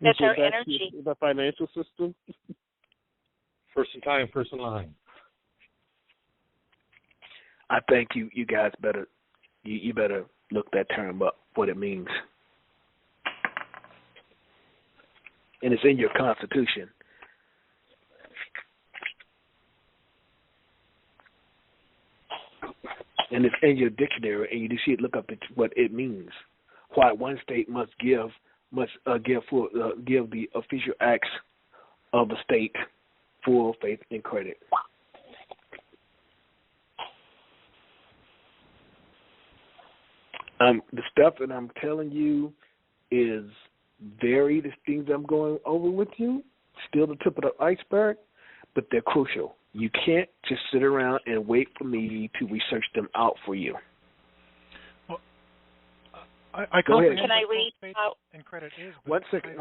That's our energy. The financial system. First in time, first in line. I think you guys better you better look that term up, what it means. And it's in your Constitution. And it's in your dictionary, and you see it. Look up what it means. Why one state must give the official acts of the state full faith and credit. The stuff that I'm telling you is the things I'm going over with you, still the tip of the iceberg, but they're crucial. You can't just sit around and wait for me to research them out for you. Well, I comprehend Can I read out? And credit is. One second,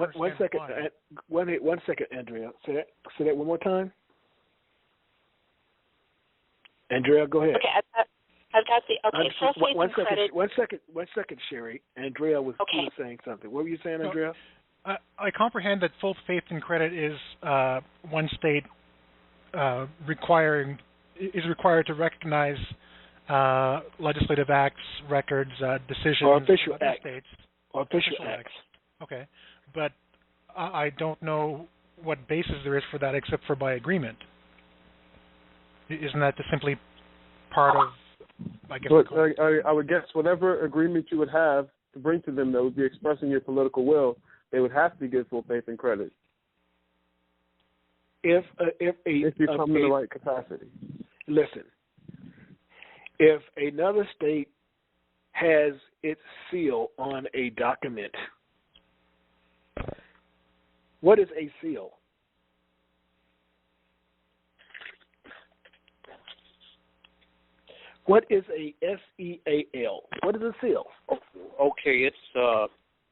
Andrea. Say that one more time. Andrea, go ahead. Okay, I've got the full faith and credit. One second, Sherry. Andrea was saying something. What were you saying, Andrea? I comprehend that full faith and credit is one state required to recognize legislative acts, records, decisions or official of other acts. states. Or official acts. Okay, but I don't know what basis there is for that except for by agreement. Isn't that just simply part of? I guess. I would guess whatever agreement you would have to bring to them that would be expressing your political will, they would have to give full faith and credit. If you come in the right capacity. Listen, if another state has its seal on a document, what is a seal? What is a SEAL? What is a seal? Okay, it's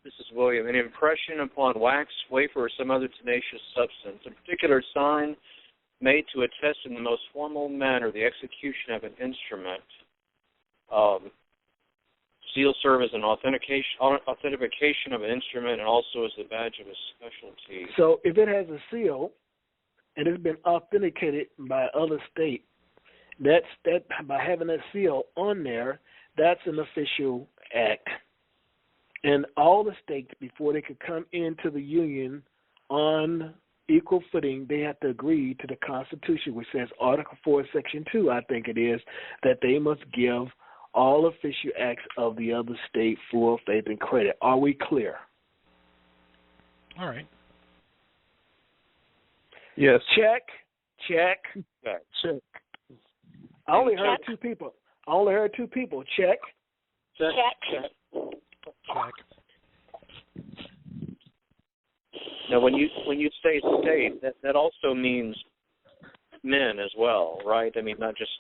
this is William. An impression upon wax, wafer, or some other tenacious substance. A particular sign made to attest in the most formal manner the execution of an instrument. Seal serve as an authentication of an instrument and also as the badge of a specialty. So if it has a seal and it's been authenticated by other state, that by having that seal on there, that's an official act. And all the states, before they could come into the Union on equal footing, they have to agree to the Constitution, which says Article 4, Section 2, I think it is, that they must give all official acts of the other state full faith and credit. Are we clear? All right. Yes. Check. I only heard Check. two people. Check. Check. Now, when you say state, that also means men as well, right? I mean, not just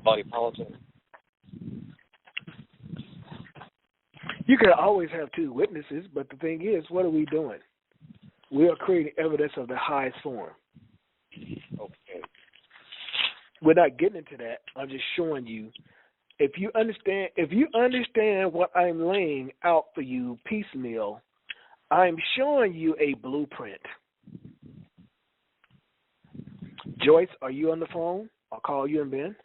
body politic. You can always have two witnesses, but the thing is, what are we doing? We are creating evidence of the highest form. Okay. We're not getting into that. I'm just showing you. If you understand what I'm laying out for you piecemeal, I'm showing you a blueprint. Joyce, are you on the phone? I'll call you and Ben.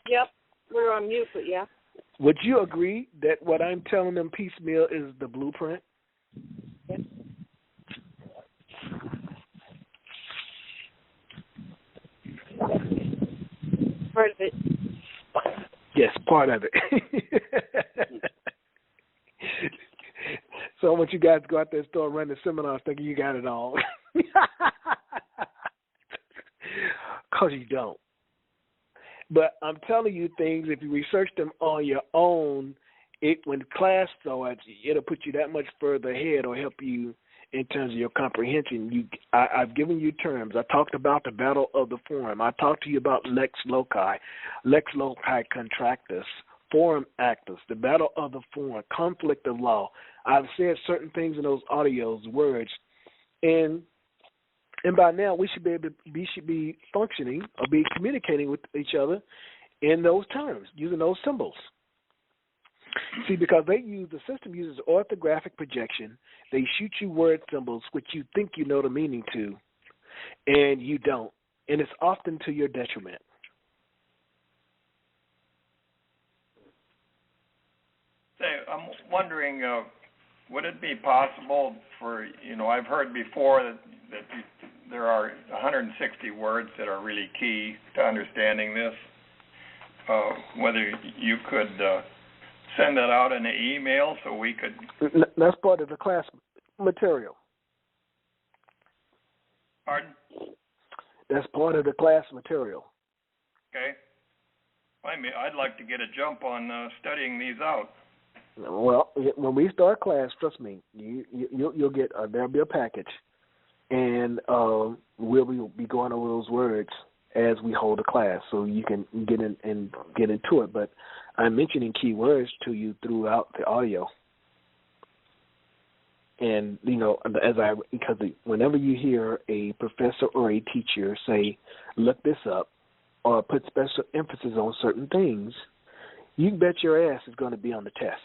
Yep, we're on mute, but yeah. Would you agree that what I'm telling them piecemeal is the blueprint? Yes. Part of it. Yes, part of it. So I want you guys to go out there and start running seminars thinking you got it all. Because you don't. But I'm telling you things, if you research them on your own, when class starts, it'll put you that much further ahead or help you in terms of your comprehension. I've given you terms. I talked about the battle of the forum. I talked to you about lex loci contractus, forum actus, the battle of the forum, conflict of law. I've said certain things in those audios, words, and by now we should be functioning or be communicating with each other in those terms, using those symbols. See, because the system uses orthographic projection, they shoot you word symbols which you think you know the meaning to, and you don't, and it's often to your detriment. Say, I'm wondering, would it be possible for, I've heard before that there are 160 words that are really key to understanding this. Whether you could send that out in an email so we could... That's part of the class material. Pardon? That's part of the class material. Okay. I mean, I'd like to get a jump on studying these out. Well, when we start class, trust me, you'll get there'll be a package, and we'll be going over those words as we hold a class, so you can get in and get into it. But I'm mentioning key words to you throughout the audio, and because whenever you hear a professor or a teacher say, "Look this up," or put special emphasis on certain things, you can bet your ass is going to be on the test.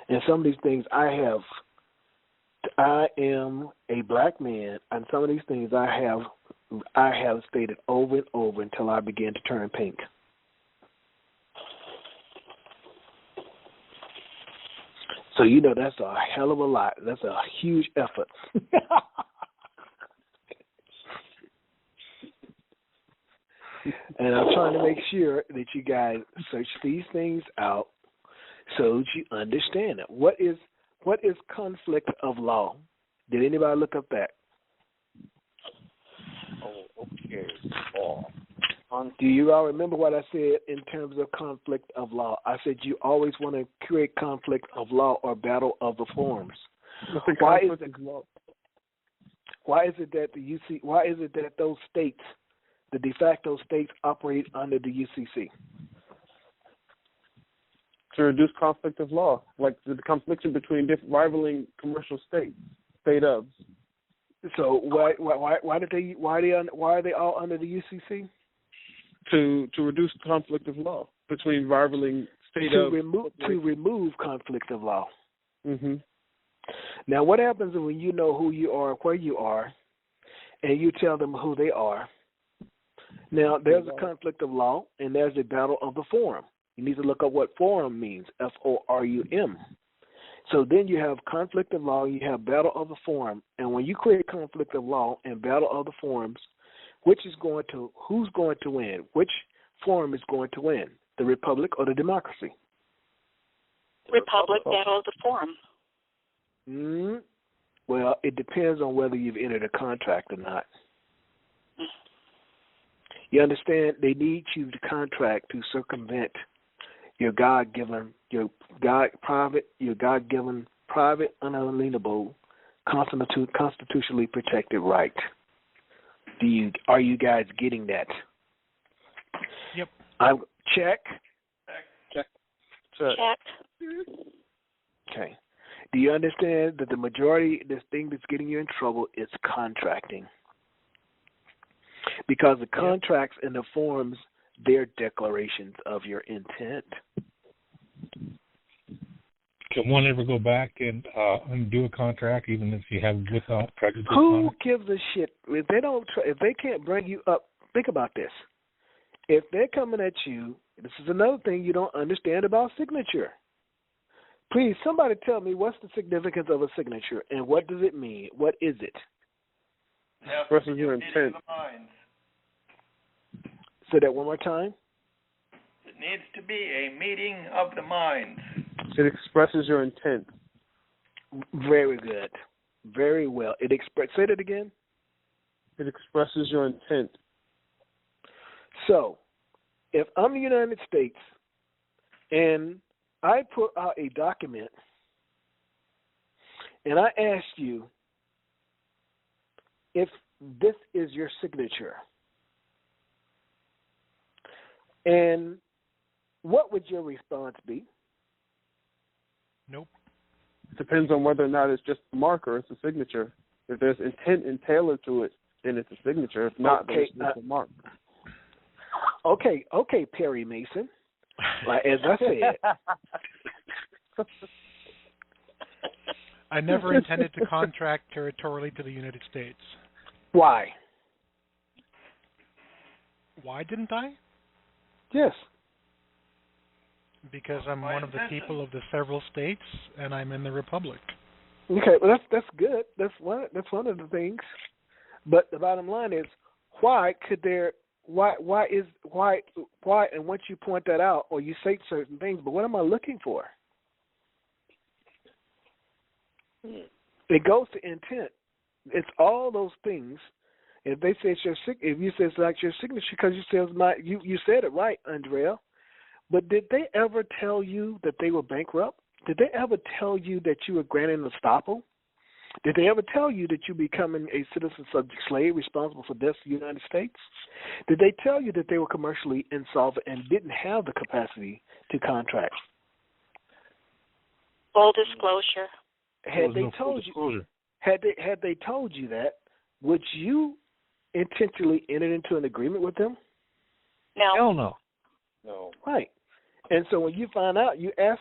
And some of these things I am a black man, and some of these things I have stated over and over until I began to turn pink. So that's a hell of a lot. That's a huge effort. And I'm trying to make sure that you guys search these things out so that you understand it. What is conflict of law? Did anybody look up that? Oh, okay. Law. Do you all remember what I said in terms of conflict of law? I said you always want to create conflict of law or battle of the forms. Why is it that those states, the de facto states, operate under the UCC? To reduce conflict of law, like the confliction between different rivaling commercial states, state ofs. So why are they all under the UCC? To reduce conflict of law between rivaling state ofs. To remove conflict of law. Mm-hmm. Now, what happens when you know who you are, where you are, and you tell them who they are? Now, there's a conflict of law, and there's a battle of the forum. You need to look up what forum means, F-O-R-U-M. So then you have conflict of law, you have battle of the forum, and when you create conflict of law and battle of the forums, who's going to win? Which forum is going to win, the republic or the democracy? Republic, battle of the forum. Well, it depends on whether you've entered a contract or not. You understand? They need you to contract to circumvent your God-given private, unalienable, constitutionally protected right. Are you guys getting that? Yep. Check. Check. Okay. Do you understand that the majority, this thing that's getting you in trouble is contracting? Because the contracts and the forms, they're declarations of your intent. Can one ever go back and undo a contract, even if you have without prejudice? Who gives a shit if they don't? If they can't bring you up, think about this. If they're coming at you, this is another thing you don't understand about signature. Please, somebody tell me what's the significance of a signature and what does it mean? What is it? Expresses your intent. Say that one more time. It needs to be a meeting of the minds. It expresses your intent. Very good. Very well. Say that again. It expresses your intent. So, if I'm the United States and I put out a document and I ask you if this is your signature, and what would your response be? Nope. It depends on whether or not it's just a marker, it's a signature. If there's intent and tailored to it, then it's a signature. If not, then it's just a mark. Okay, Perry Mason. Like, as I said. I never intended to contract territorially to the United States. Why? Why didn't I? Yes. Because I'm one of the people of the several states, and I'm in the Republic. Okay, well that's good. That's one of the things. But the bottom line is, why and once you point that out or you say certain things, but what am I looking for? It goes to intent. It's all those things. If they say it's if you say it's like your signature because you said you said it right, Andrea. But did they ever tell you that they were bankrupt? Did they ever tell you that you were granted an estoppel? Did they ever tell you that you're becoming a citizen subject slave responsible for deaths in the United States? Did they tell you that they were commercially insolvent and didn't have the capacity to contract? Full disclosure. Had they told you that, would you intentionally enter into an agreement with them? No. Hell no. No. Right. And so when you find out, you can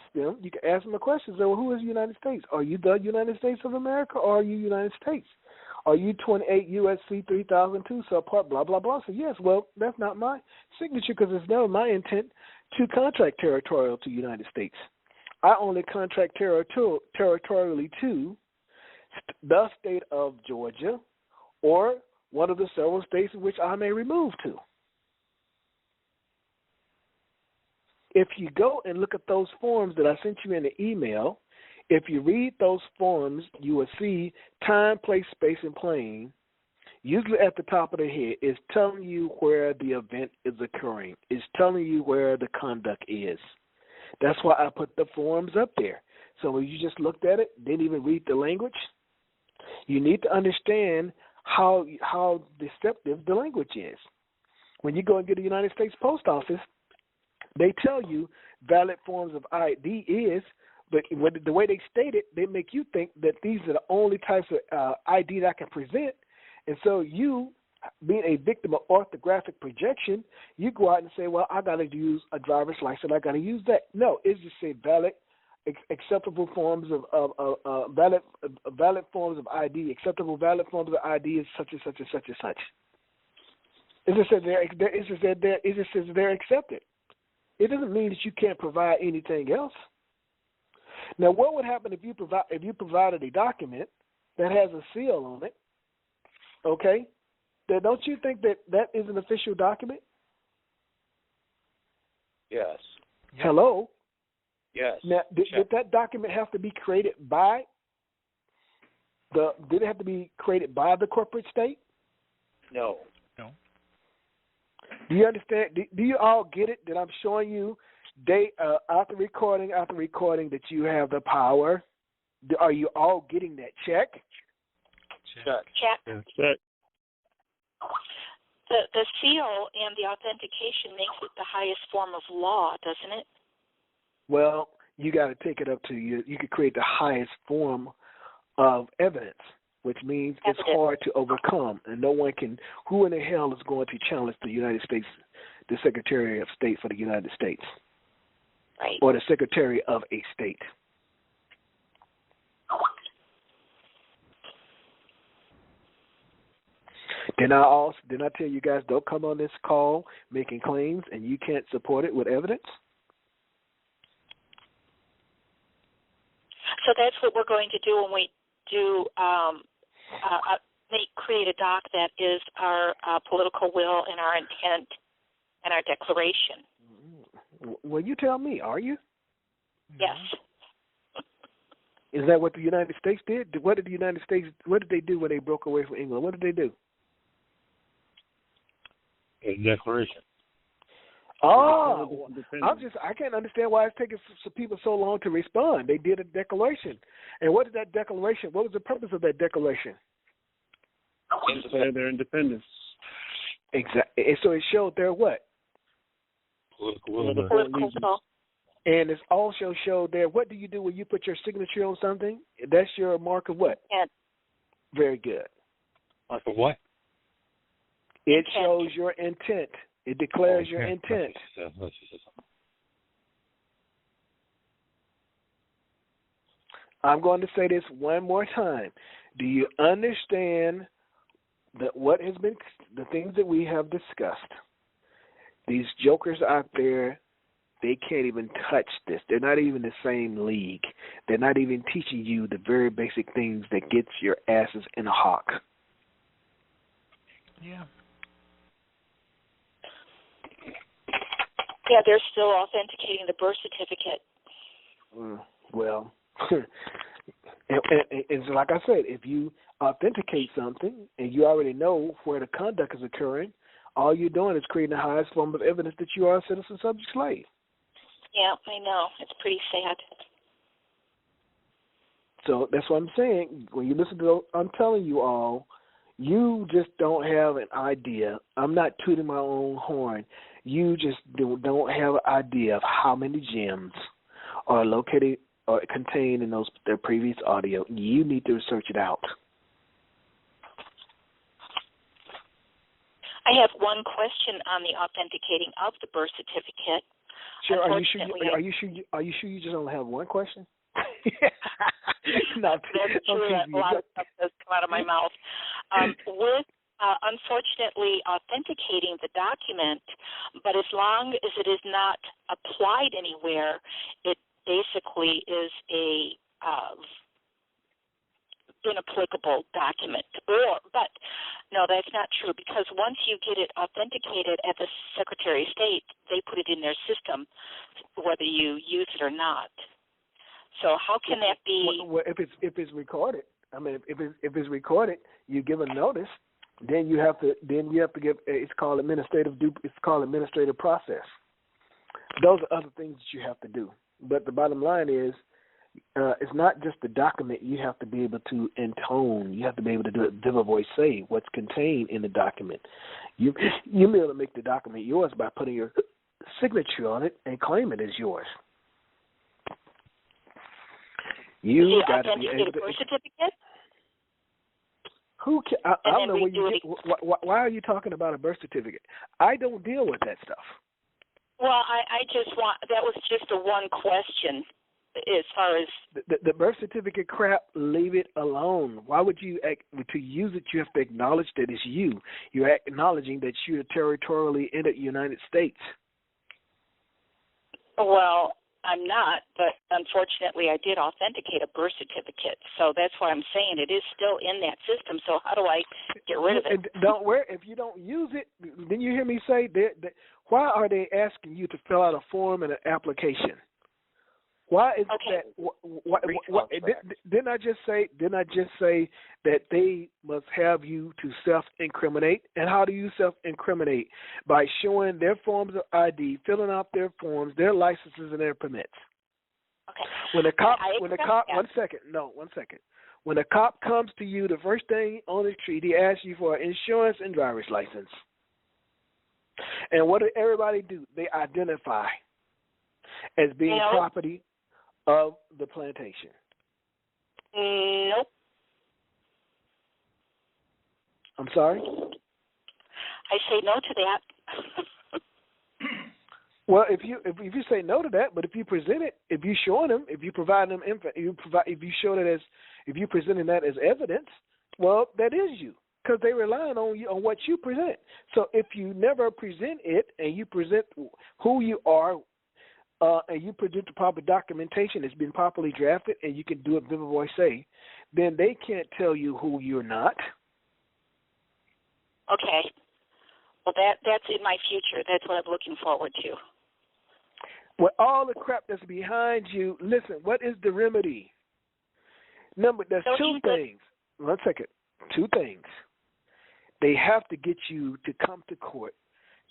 ask them a question. Say, well, who is the United States? Are you the United States of America or are you United States? Are you 28 U.S.C. 3002 subpart blah, blah, blah? So, yes, well, that's not my signature because it's never my intent to contract territorial to the United States. I only contract territorially to the state of Georgia or one of the several states in which I may remove to. If you go and look at those forms that I sent you in the email, if you read those forms, you will see time, place, space, and plane. Usually at the top of the head is telling you where the event is occurring. It's telling you where the conduct is. That's why I put the forms up there. So when you just looked at it, didn't even read the language, you need to understand how deceptive the language is. When you go and get a United States Post Office, they tell you valid forms of ID is, but the way they state it, they make you think that these are the only types of ID that I can present. And so you, being a victim of orthographic projection, you go out and say, well, I got to use a driver's license. I got to use that. No, it's just say valid, acceptable forms of valid forms of ID. Acceptable valid forms of ID is such and such and such and such. It just says they're accepted. It doesn't mean that you can't provide anything else. Now, what would happen if you provided a document that has a seal on it? Okay, then don't you think that is an official document? Yes. Hello. Yes. Now, did that document have to be created by Did it have to be created by the corporate state? No. Do you understand? Do you all get it that I'm showing you after recording that you have the power Are you all getting that check? Check. Yeah, check. The seal and the authentication makes it the highest form of law, doesn't it? Well, you got to take it up to you. You could create the highest form of evidence, which means it's hard to overcome, and no one can. Who in the hell is going to challenge the United States, the Secretary of State for the United States, right, or the Secretary of a state? Didn't I tell you guys don't come on this call making claims and you can't support it with evidence? So that's what we're going to do when we do create a doc that is our political will and our intent and our declaration. Well, you tell me, are you? Yes. Is that what the United States did? What did they do when they broke away from England? What did they do? A declaration. Oh, I can't understand why it's taking some people so long to respond. They did a declaration. And what was the purpose of that declaration? Declare their independence. Exactly. And so it showed their what? Political will. And it also showed there, what do you do when you put your signature on something? That's your mark of what? Intent. Very good. Mark of what? It shows your intent. It declares your intent. I'm going to say this one more time. Do you understand that what has been the things that we have discussed? These jokers out there, they can't even touch this. They're not even the same league. They're not even teaching you the very basic things that gets your asses in a hawk. Yeah. Yeah, they're still authenticating the birth certificate. Well, and so like I said, if you authenticate something and you already know where the conduct is occurring, all you're doing is creating the highest form of evidence that you are a citizen, subject, slave. Yeah, I know. It's pretty sad. So that's what I'm saying. When you listen to, I'm telling you all, you just don't have an idea. I'm not tooting my own horn. You just don't have an idea of how many gems are located or contained in their previous audio. You need to research it out. I have one question on the authenticating of the birth certificate. Sure. Are you sure you just only have one question? No, that's true. A lot of stuff does come out of my mouth. With unfortunately authenticating the document, but as long as it is not applied anywhere, it basically is a inapplicable document. But no, that's not true, because once you get it authenticated at the Secretary of State, they put it in their system, whether you use it or not. So how can that be? Well, if it's recorded, I mean, if it's recorded, you give a notice. Then you have to give. It's called administrative process. Those are other things that you have to do. But the bottom line is, it's not just the document. You have to be able to intone. You have to be able to do it viva voce, say what's contained in the document. You be able to make the document yours by putting your signature on it and claim it as yours. You got to be able to. Birth certificate? I don't know where you get. Why are you talking about a birth certificate? I don't deal with that stuff. Well, I just want, that was just a one question as far as the birth certificate crap. Leave it alone. Why would you to use it? You have to acknowledge that it's you. You're acknowledging that you're territorially in the United States. Well, I'm not, but unfortunately I did authenticate a birth certificate, so that's why I'm saying it is still in that system, so how do I get rid of it? And don't worry, if you don't use it, then you hear me say, why are they asking you to fill out a form and an application? Why is that? Didn't I just say that they must have you to self-incriminate? And how do you self-incriminate? By showing their forms of ID, filling out their forms, their licenses, and their permits. Okay. When a cop, I accept that. 1 second. When a cop comes to you, the first thing on the street, he asks you for insurance and driver's license. And what do everybody do? They identify as being property of the plantation. Nope. I'm sorry? I say no to that. Well, if you say no to that, but if you present it, if you showing them, if you provide them, if you show that as, if you presenting that as evidence, well, that is you, because they relying on you, on what you present. So if you never present it and you present who you are, and you present the proper documentation, it's been properly drafted, and you can do it viva voce, then they can't tell you who you're not. Okay. Well, that's in my future. That's what I'm looking forward to. With all the crap that's behind you, listen, what is the remedy? There's two things. 1 second. Two things. They have to get you to come to court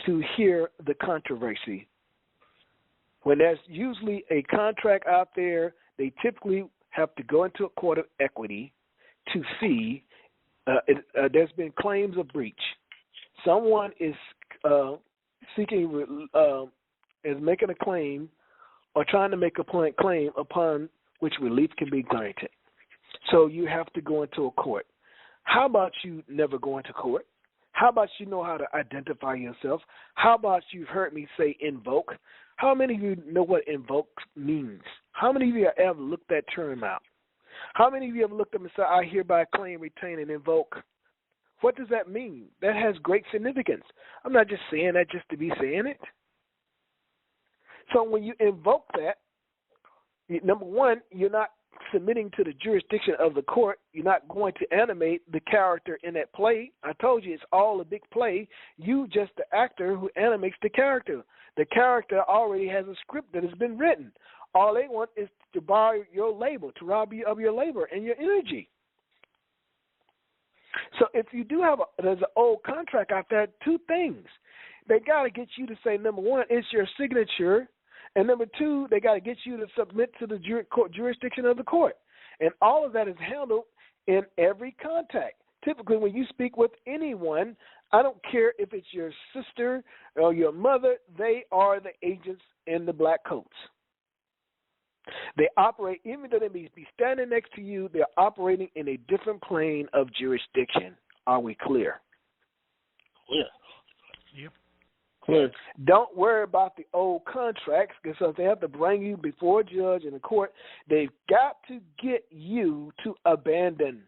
to hear the controversy. When there's usually a contract out there, they typically have to go into a court of equity to see there's been claims of breach. Someone is is making a claim or trying to make a claim upon which relief can be granted. So you have to go into a court. How about you never go into court? How about you know how to identify yourself? How about you've heard me say invoke? How many of you know what invoke means? How many of you have ever looked that term out? How many of you have looked up and said, I hereby claim, retain, and invoke? What does that mean? That has great significance. I'm not just saying that just to be saying it. So when you invoke that, number one, you're not submitting to the jurisdiction of the court. You're not going to animate the character in that play. I told you it's all a big play. You just the actor who animates the character. The character already has a script that has been written. All they want is to borrow your labor, to rob you of your labor and your energy. So if you do have there's an old contract out there, two things. They got to get you to say, number one, it's your signature. And number two, they got to get you to submit to the jurisdiction of the court. And all of that is handled in every contact. Typically, when you speak with anyone, I don't care if it's your sister or your mother, they are the agents in the black coats. They operate, even though they may be standing next to you, they're operating in a different plane of jurisdiction. Are we clear? Clear. Yep. Clear. Don't worry about the old contracts, because if they have to bring you before a judge in a court, they've got to get you to abandon.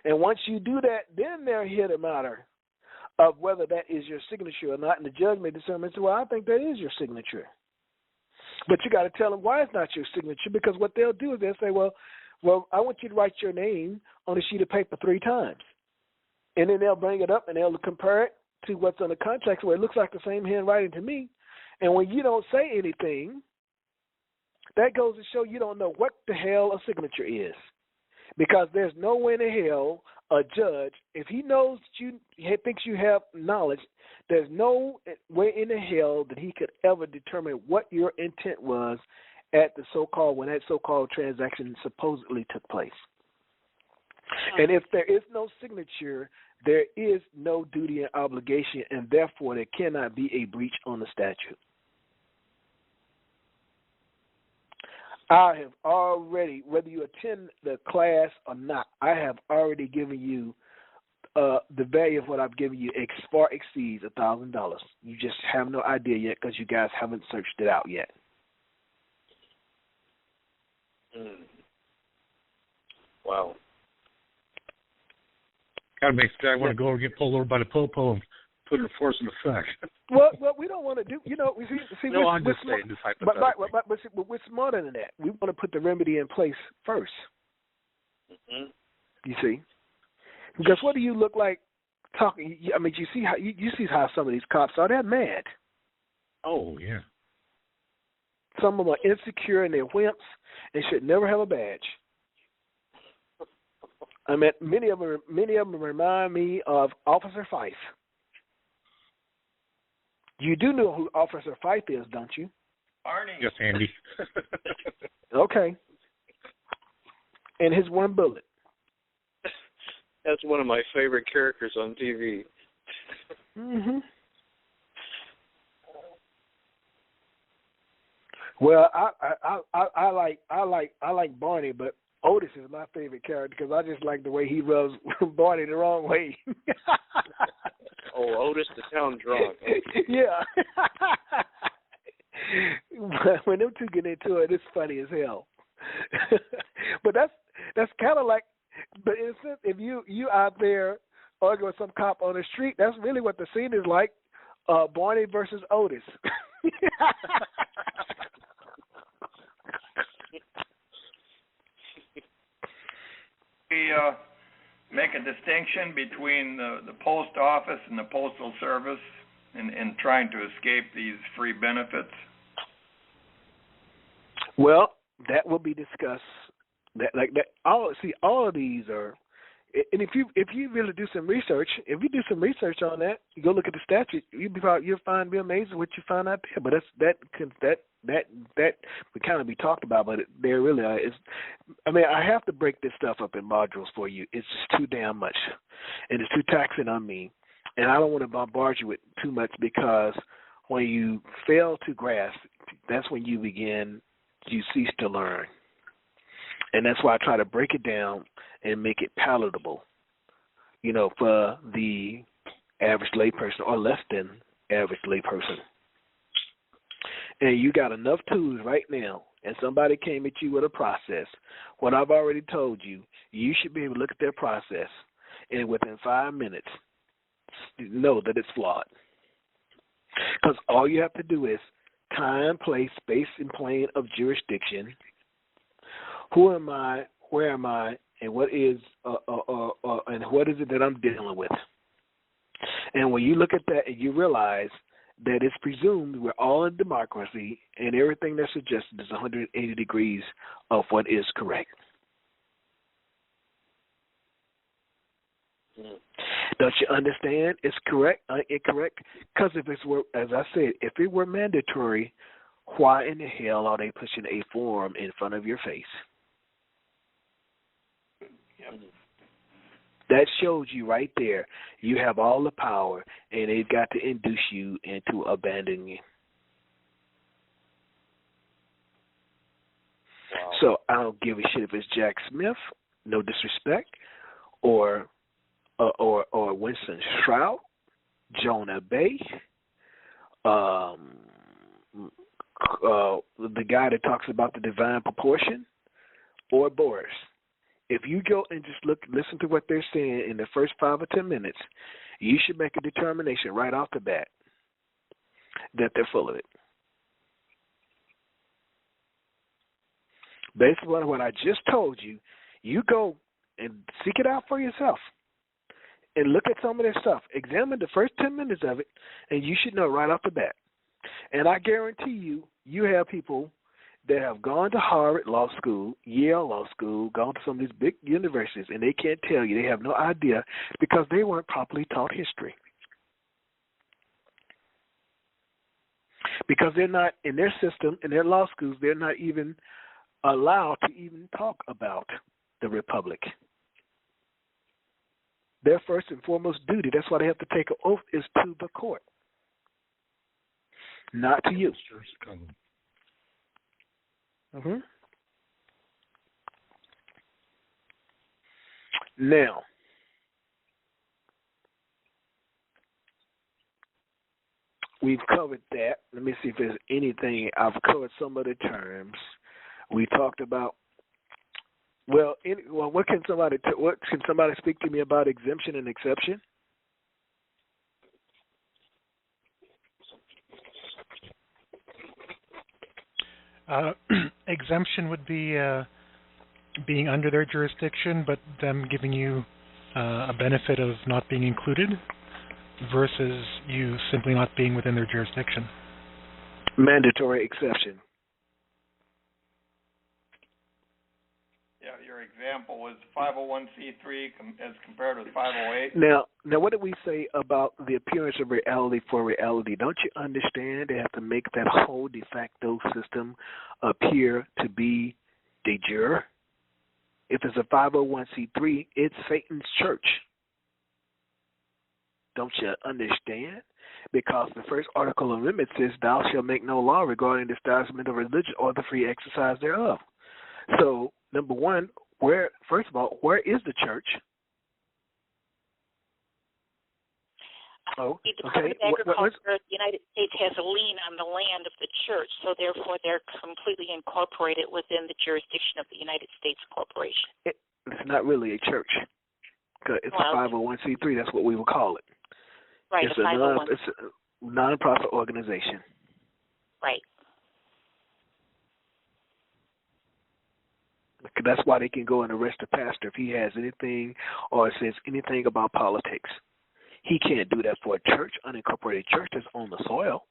And once you do that, then they'll hear the matter of whether that is your signature or not, and the judge may determine, well, I think that is your signature. But you got to tell them why it's not your signature, because what they'll do is they'll say, well, I want you to write your name on a sheet of paper 3 times. And then they'll bring it up and they'll compare it to what's on the contract where it looks like the same handwriting to me. And when you don't say anything, that goes to show you don't know what the hell a signature is. Because there's no way in hell a judge, if he knows that he thinks you have knowledge, there's no way in the hell that he could ever determine what your intent was at the so-called, when that so-called transaction supposedly took place. And if there is no signature, there is no duty and obligation, and therefore there cannot be a breach on the statute. I have already, whether you attend the class or not, I have already given you the value of what I've given you far exceeds $1,000. You just have no idea yet because you guys haven't searched it out yet. Wow. Kind of makes the guy want to go and get pulled over by the popo and put her force in effect. Well, we don't want to do. You know, see. No, I'm just saying this hypothetically. But we're smarter than that. We want to put the remedy in place first. Mm-hmm. You see, because what do you look like talking? I mean, you see how some of these cops are. They're mad. Oh yeah. Some of them are insecure and they're wimps and should never have a badge. I mean, many of them remind me of Officer Fife. You do know who Officer Fife is, don't you? Arnie. Yes, Andy. Okay. And his one bullet. That's one of my favorite characters on TV. Mhm. Well, I like Barney, but Otis is my favorite character because I just like the way he rubs Barney the wrong way. Oh, Otis the town drunk. Yeah. When them two get into it, it's funny as hell. But that's kind of like, but in a sense, if you out there arguing with some cop on the street, that's really what the scene is like. Barney versus Otis. We make a distinction between the post office and the postal service in trying to escape these free benefits. Well, that will be discussed. All of these are, and if you really do some research, if you do some research on that, you go look at the statute, you'll find real amazing what you find out there. But that would kind of be talked about, but there really is. I mean, I have to break this stuff up in modules for you. It's just too damn much, and it's too taxing on me, and I don't want to bombard you with too much because when you fail to grasp, that's when you cease to learn. And that's why I try to break it down and make it palatable, for the average layperson or less than average layperson. And you got enough tools right now, and somebody came at you with a process. What I've already told you, you should be able to look at their process and within 5 minutes know that it's flawed. Because all you have to do is time, place, space, and plane of jurisdiction. Who am I? Where am I? And what is it that I'm dealing with? And when you look at that and you realize that it's presumed we're all in democracy and everything that's suggested is 180 degrees of what is correct. Don't you understand? It's correct, incorrect? Because as I said, if it were mandatory, why in the hell are they pushing a form in front of your face? Yep. That shows you right there. You have all the power, and they've got to induce you into abandoning you. Wow. So I don't give a shit if it's Jack Smith, no disrespect, or Winston Shroud, Jonah Bay, the guy that talks about the divine proportion, or Boris. If you go and just listen to what they're saying in the first 5 or 10 minutes, you should make a determination right off the bat that they're full of it. Based on what I just told you, you go and seek it out for yourself and look at some of their stuff. Examine the first 10 minutes of it, and you should know right off the bat. And I guarantee you have people that have gone to Harvard Law School, Yale Law School, gone to some of these big universities, and they can't tell you. They have no idea because they weren't properly taught history. Because they're not, in their system, in their law schools, they're not even allowed to even talk about the Republic. Their first and foremost duty, that's why they have to take an oath, is to the court, not to you. Mm-hmm. Now, we've covered that. Let me see if there's anything. I've covered some of the terms. We talked about. What can somebody speak to me about exemption and exception? Exemption would be being under their jurisdiction, but them giving you a benefit of not being included, versus you simply not being within their jurisdiction. Mandatory exception. Yeah, you're exempt example, was 501c3 as compared with 508. Now, what did we say about the appearance of reality for reality? Don't you understand they have to make that whole de facto system appear to be de jure? If it's a 501c3, it's Satan's church. Don't you understand? Because the first article of amendment says, "Thou shalt make no law regarding the establishment of religion or the free exercise thereof." So, number one, first of all, where is the church? Oh, the Department of Agriculture of the United States has a lien on the land of the church, so therefore they're completely incorporated within the jurisdiction of the United States Corporation. It's not really a church. It's a 501c3. That's what we would call it. Right, it's a non-profit organization. Right. That's why they can go and arrest a pastor if he has anything or says anything about politics. He can't do that for a church, unincorporated church that's on the soil.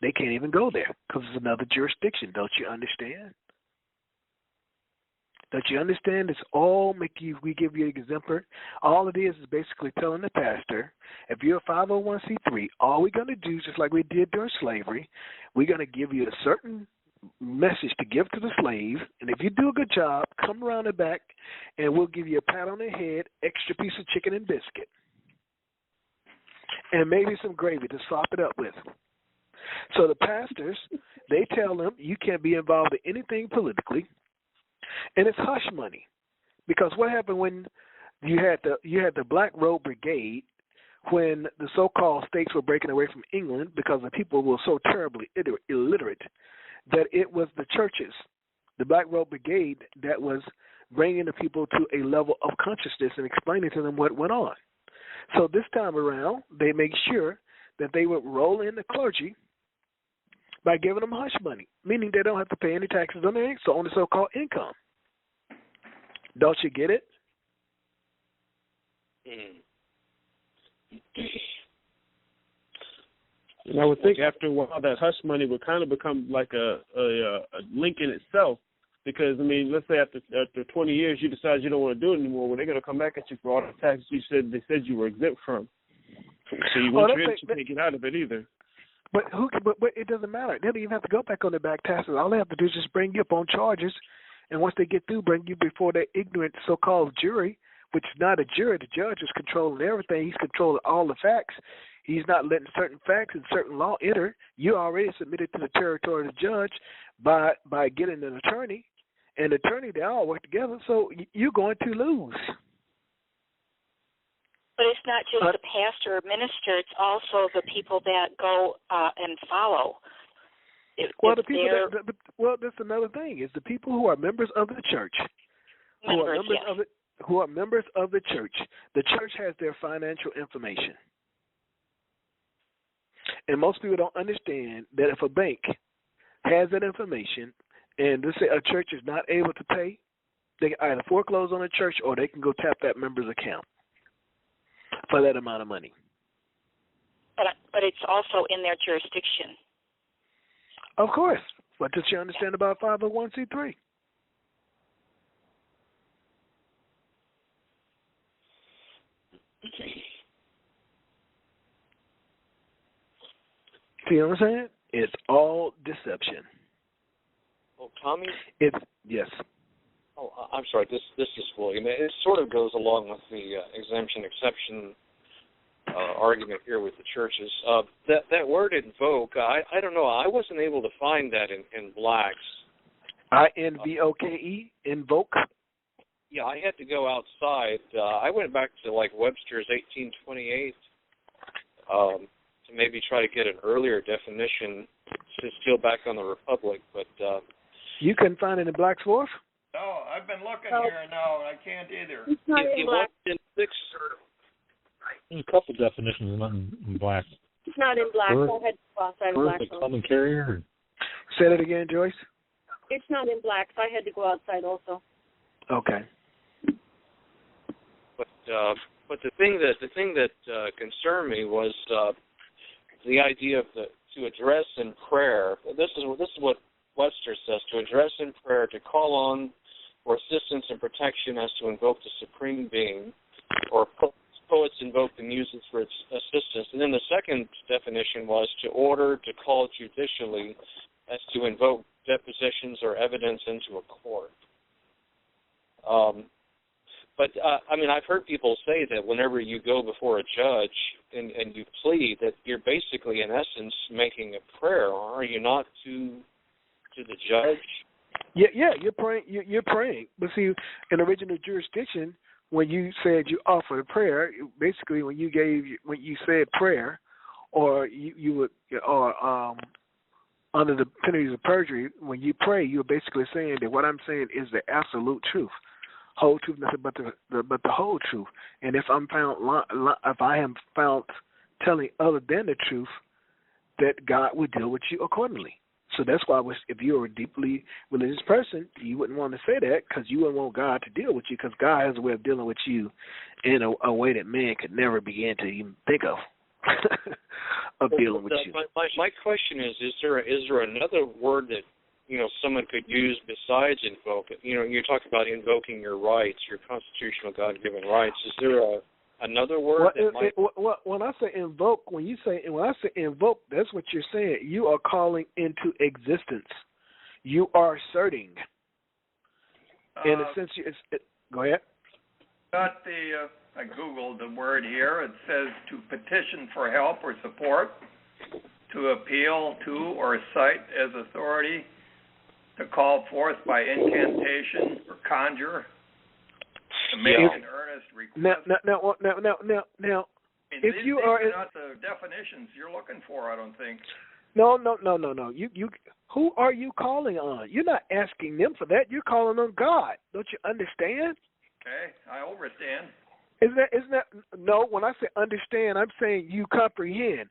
They can't even go there because it's another jurisdiction. Don't you understand? Don't you understand? It's all we give you an exemplar. All it is basically telling the pastor, if you're a 501c3, all we're going to do, just like we did during slavery, we're going to give you a certain message to give to the slave, and if you do a good job, come around the back, and we'll give you a pat on the head, extra piece of chicken and biscuit, and maybe some gravy to sop it up with. So the pastors, they tell them you can't be involved in anything politically, and it's hush money, because what happened when you had the Black Robe Brigade, when the so-called states were breaking away from England because the people were so terribly illiterate that it was the churches, the Black Robe Brigade, that was bringing the people to a level of consciousness and explaining to them what went on. So this time around, they make sure that they would roll in the clergy by giving them hush money, meaning they don't have to pay any taxes on the so-called income. Don't you get it? And I would think after a while that hush money would kind of become like a link in itself, because I mean, let's say after 20 years you decide you don't want to do it anymore, well, they're going to come back at you for all the taxes they said you were exempt from. So you can't get out of it either. But it doesn't matter. They don't even have to go back on their back taxes. All they have to do is just bring you up on charges, and once they get through, bring you before their ignorant so-called jury, which is not a jury. The judge is controlling everything. He's controlling all the facts. He's not letting certain facts and certain law enter. You already submitted to the territory of the judge by getting an attorney, and the attorney, they all work together, so you're going to lose. But it's not just the pastor or minister, it's also the people that go and follow. That's another thing, is the people who are members of the church, who are members of the church. The church has their financial information. And most people don't understand that if a bank has that information and let's say a church is not able to pay, they can either foreclose on a church or they can go tap that member's account for that amount of money. But it's also in their jurisdiction. Of course. What does you understand about 501c3? See what I'm saying? It's all deception. Oh, Tommy? Yes. Oh, I'm sorry. This is William. It sort of goes along with the exemption-exception argument here with the churches. That word invoke, I don't know. I wasn't able to find that in Black's. INVOKE, invoke? Yeah, I had to go outside. I went back to like Webster's 1828 to maybe try to get an earlier definition to steal back on the Republic, but you couldn't find it in Black's Wharf? No, I've been looking here now, and I can't either. It's not in Black. There's a couple definitions not in Black. It's not in Black. I had to go outside of Black. The common carrier. Say that again, Joyce. It's not in Black, so I had to go outside also. Okay. But the thing that concerned me was the idea of to address in prayer. This is what Webster says: to address in prayer, to call on for assistance and protection as to invoke the Supreme Being, or poets invoke the muses for its assistance. And then the second definition was to order, to call judicially, as to invoke depositions or evidence into a court. But I've heard people say that whenever you go before a judge and you plead, that you're basically, in essence, making a prayer, are you not, to the judge? Yeah, you're praying. You're praying. But see, in original jurisdiction, when you said you offered a prayer, basically when you said prayer, or you would, or under the penalties of perjury, when you pray, you're basically saying that what I'm saying is the absolute truth, whole truth, nothing but the whole truth. And if I am found telling other than the truth, that God would deal with you accordingly. So that's why, if you're a deeply religious person, you wouldn't want to say that, because you wouldn't want God to deal with you, because God has a way of dealing with you in a way that man could never begin to even think of dealing with you. My question is there another word that someone could use besides invoke? You talk about invoking your rights, your constitutional God-given rights. Is there another word when I say invoke, when I say invoke, that's what you're saying. You are calling into existence. You are asserting. In a sense, go ahead. I Googled the word here. It says to petition for help or support, to appeal to or cite as authority, to call forth by incantation or conjure, to make an earnest request. Now, if these are not the definitions you're looking for, I don't think. No. You. Who are you calling on? You're not asking them for that. You're calling on God. Don't you understand? Okay, I understand. Isn't that no? When I say understand, I'm saying you comprehend.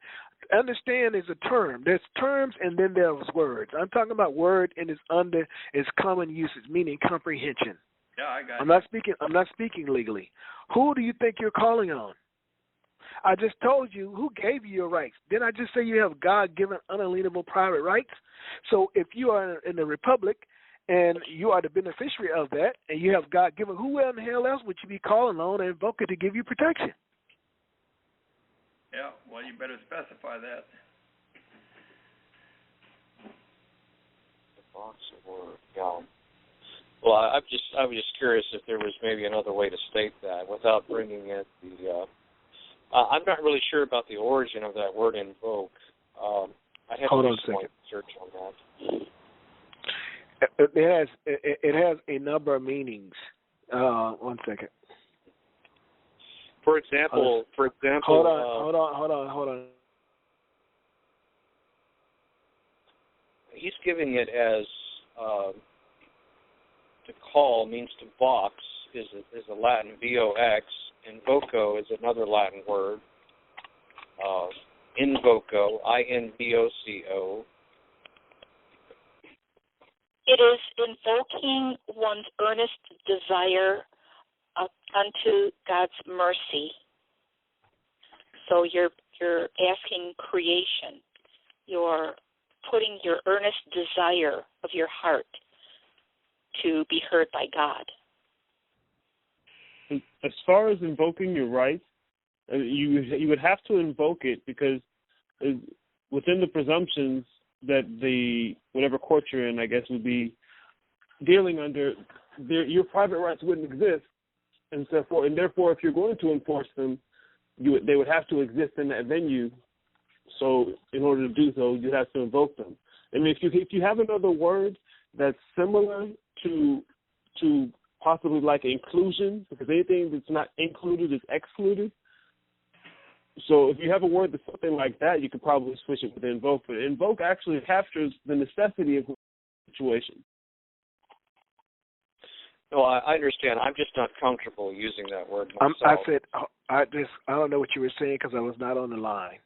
Understand is a term. There's terms and then there's words. I'm talking about word and its common usage, meaning comprehension. Yeah, I got it. I'm not speaking legally. Who do you think you're calling on? I just told you who gave you your rights. Didn't I just say you have God-given unalienable private rights? So if you are in the republic and you are the beneficiary of that, and you have God-given, who in the hell else would you be calling on and invoking to give you protection? Yeah, well, you better specify that. Yeah. Well, I was just curious if there was maybe another way to state that without bringing in the. I'm not really sure about the origin of that word invoke. I have to do some research on that. It has a number of meanings. 1 second. For example. Hold on. He's giving it as to call means to box is a Latin vox. Invoco is another Latin word. Invoco, invoco. It is invoking one's earnest desire unto God's mercy. So you're asking creation. You're putting your earnest desire of your heart to be heard by God. As far as invoking your rights, you would have to invoke it because within the presumptions that whatever court you're in, I guess, would be dealing under, your private rights wouldn't exist, and therefore, if you're going to enforce them, they would have to exist in that venue. So, in order to do so, you have to invoke them. I mean, if you have another word that's similar to possibly like inclusion, because anything that's not included is excluded. So if you have a word that's something like that, you could probably switch it with invoke. But invoke actually captures the necessity of the situation. No, I understand. I'm just not comfortable using that word myself. I don't know what you were saying because I was not on the line.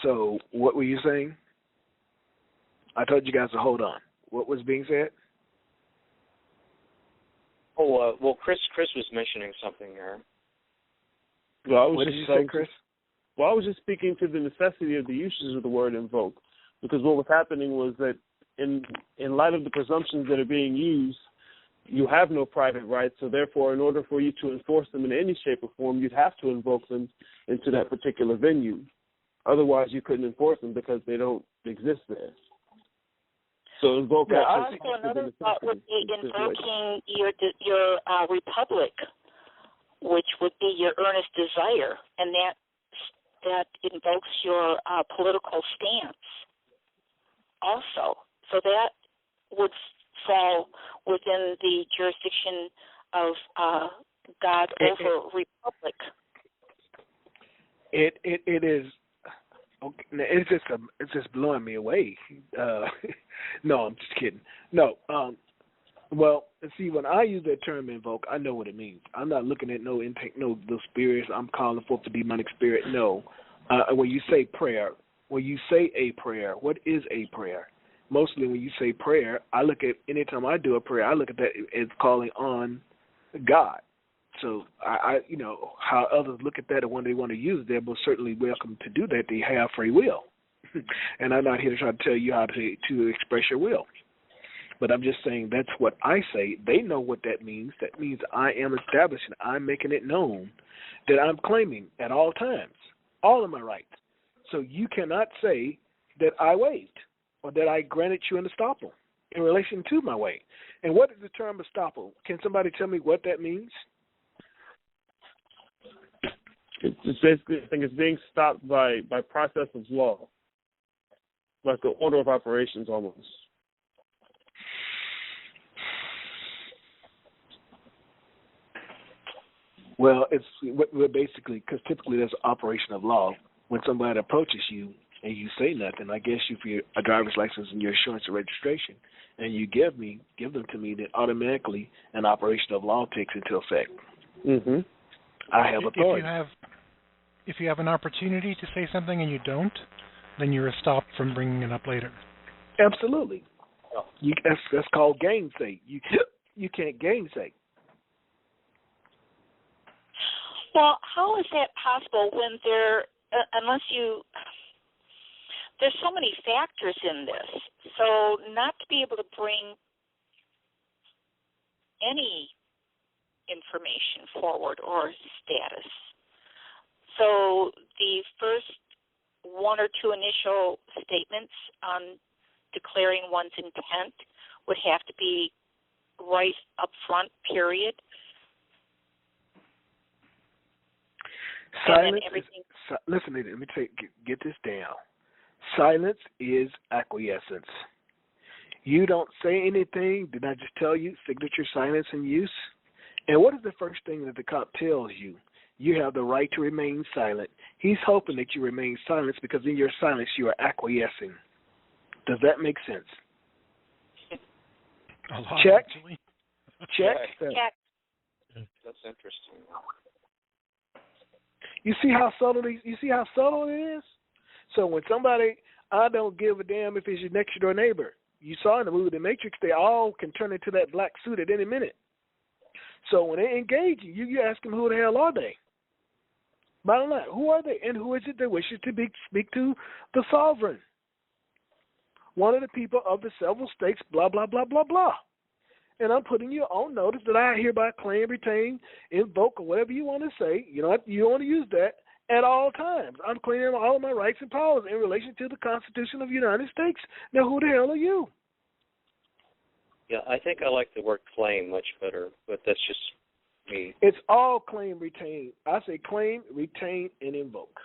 So what were you saying? I told you guys to hold on. What was being said? Oh, well, Chris was mentioning something there. Well, what did you say, Chris? Well, I was just speaking to the necessity of the usage of the word invoke, because what was happening was that in light of the presumptions that are being used, you have no private rights, so therefore in order for you to enforce them in any shape or form, you'd have to invoke them into that particular venue. Otherwise, you couldn't enforce them because they don't exist there. So invoke also another thought would be invoking your republic, which would be your earnest desire, and that invokes your political stance also. So that would fall within the jurisdiction of God over republic. It is. Okay, it's just blowing me away. No, I'm just kidding. No, well, see, when I use that term invoke, I know what it means. I'm not looking at no spirits. I'm calling forth the demonic spirit. No, when you say prayer, when you say a prayer, what is a prayer? Mostly when you say prayer, I look at, anytime I do a prayer, I look at that as calling on God. So I how others look at that and when they want to use it, they're most certainly welcome to do that. They have free will. And I'm not here to try to tell you how to express your will. But I'm just saying that's what I say. They know what that means. That means I am establishing, I'm making it known that I'm claiming at all times all of my rights. So you cannot say that I waived or that I granted you an estoppel in relation to my way. And what is the term estoppel? Can somebody tell me what that means? It's basically, I think it's being stopped by process of law, like the order of operations almost. Well, we're basically, because typically there's an operation of law. When somebody approaches you and you say nothing, I guess you for your a driver's license and your insurance or registration, and you give them to me, then automatically an operation of law takes into effect. Mm-hmm. I have authority. If you have an opportunity to say something and you don't, then you're stopped from bringing it up later. Absolutely. That's called gainsay. You can't gainsay. Well, how is that possible when there's so many factors in this. So not to be able to bring any information forward or status. So the first one or two initial statements on declaring one's intent would have to be right up front, period. Silence. Listen, let me get this down. Silence is acquiescence. You don't say anything. Did I just tell you signature, silence, and use? And what is the first thing that the cop tells you? You have the right to remain silent. He's hoping that you remain silent because in your silence you are acquiescing. Does that make sense? A lot, check. Actually. Check. Check. That's interesting. You see how subtle it is? So when somebody, I don't give a damn if it's your next door neighbor. You saw in the movie The Matrix, they all can turn into that black suit at any minute. So when they engage you ask them who the hell are they? Bottom line, who are they and who is it that wishes to speak to the sovereign? One of the people of the several states, blah, blah, blah, blah, blah. And I'm putting you on notice that I hereby claim, retain, invoke, or whatever you want to say. You don't want to use that at all times. I'm claiming all of my rights and powers in relation to the Constitution of the United States. Now, who the hell are you? Yeah, I think I like the word claim much better, but that's just me. It's all claim, retain. I say claim, retain, and invoke.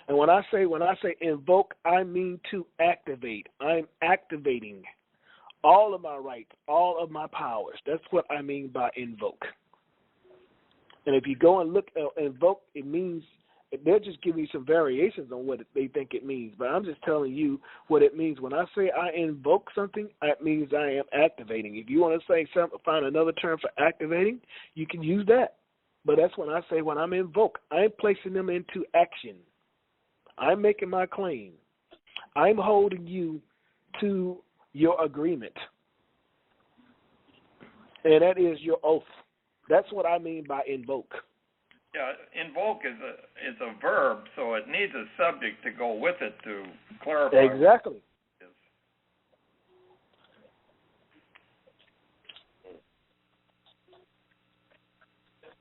And when I say invoke, I mean to activate. I'm activating all of my rights, all of my powers. That's what I mean by invoke. And if you go and look at invoke, it means, they'll just give you some variations on what they think it means. But I'm just telling you what it means. When I say I invoke something, that means I am activating. If you want to say something, find another term for activating, you can use that. But that's when I say when I'm invoke, I'm placing them into action. I'm making my claim. I'm holding you to your agreement. And that is your oath. That's what I mean by invoke. Yeah, invoke is a verb, so it needs a subject to go with it to clarify. Exactly.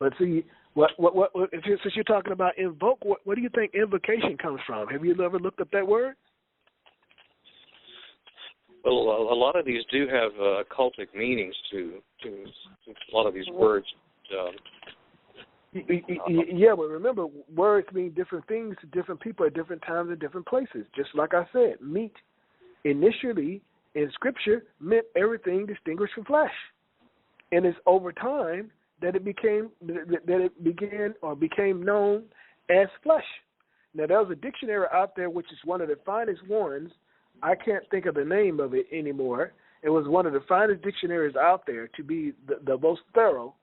But see, since you're talking about invoke, what do you think invocation comes from? Have you ever looked up that word? Well, a lot of these do have occultic meanings to a lot of these words. Yeah, but remember, words mean different things to different people at different times and different places. Just like I said, meat initially in Scripture meant everything distinguished from flesh, and it's over time that it became known as flesh. Now, there was a dictionary out there which is one of the finest ones. I can't think of the name of it anymore. It was one of the finest dictionaries out there to be the most thorough,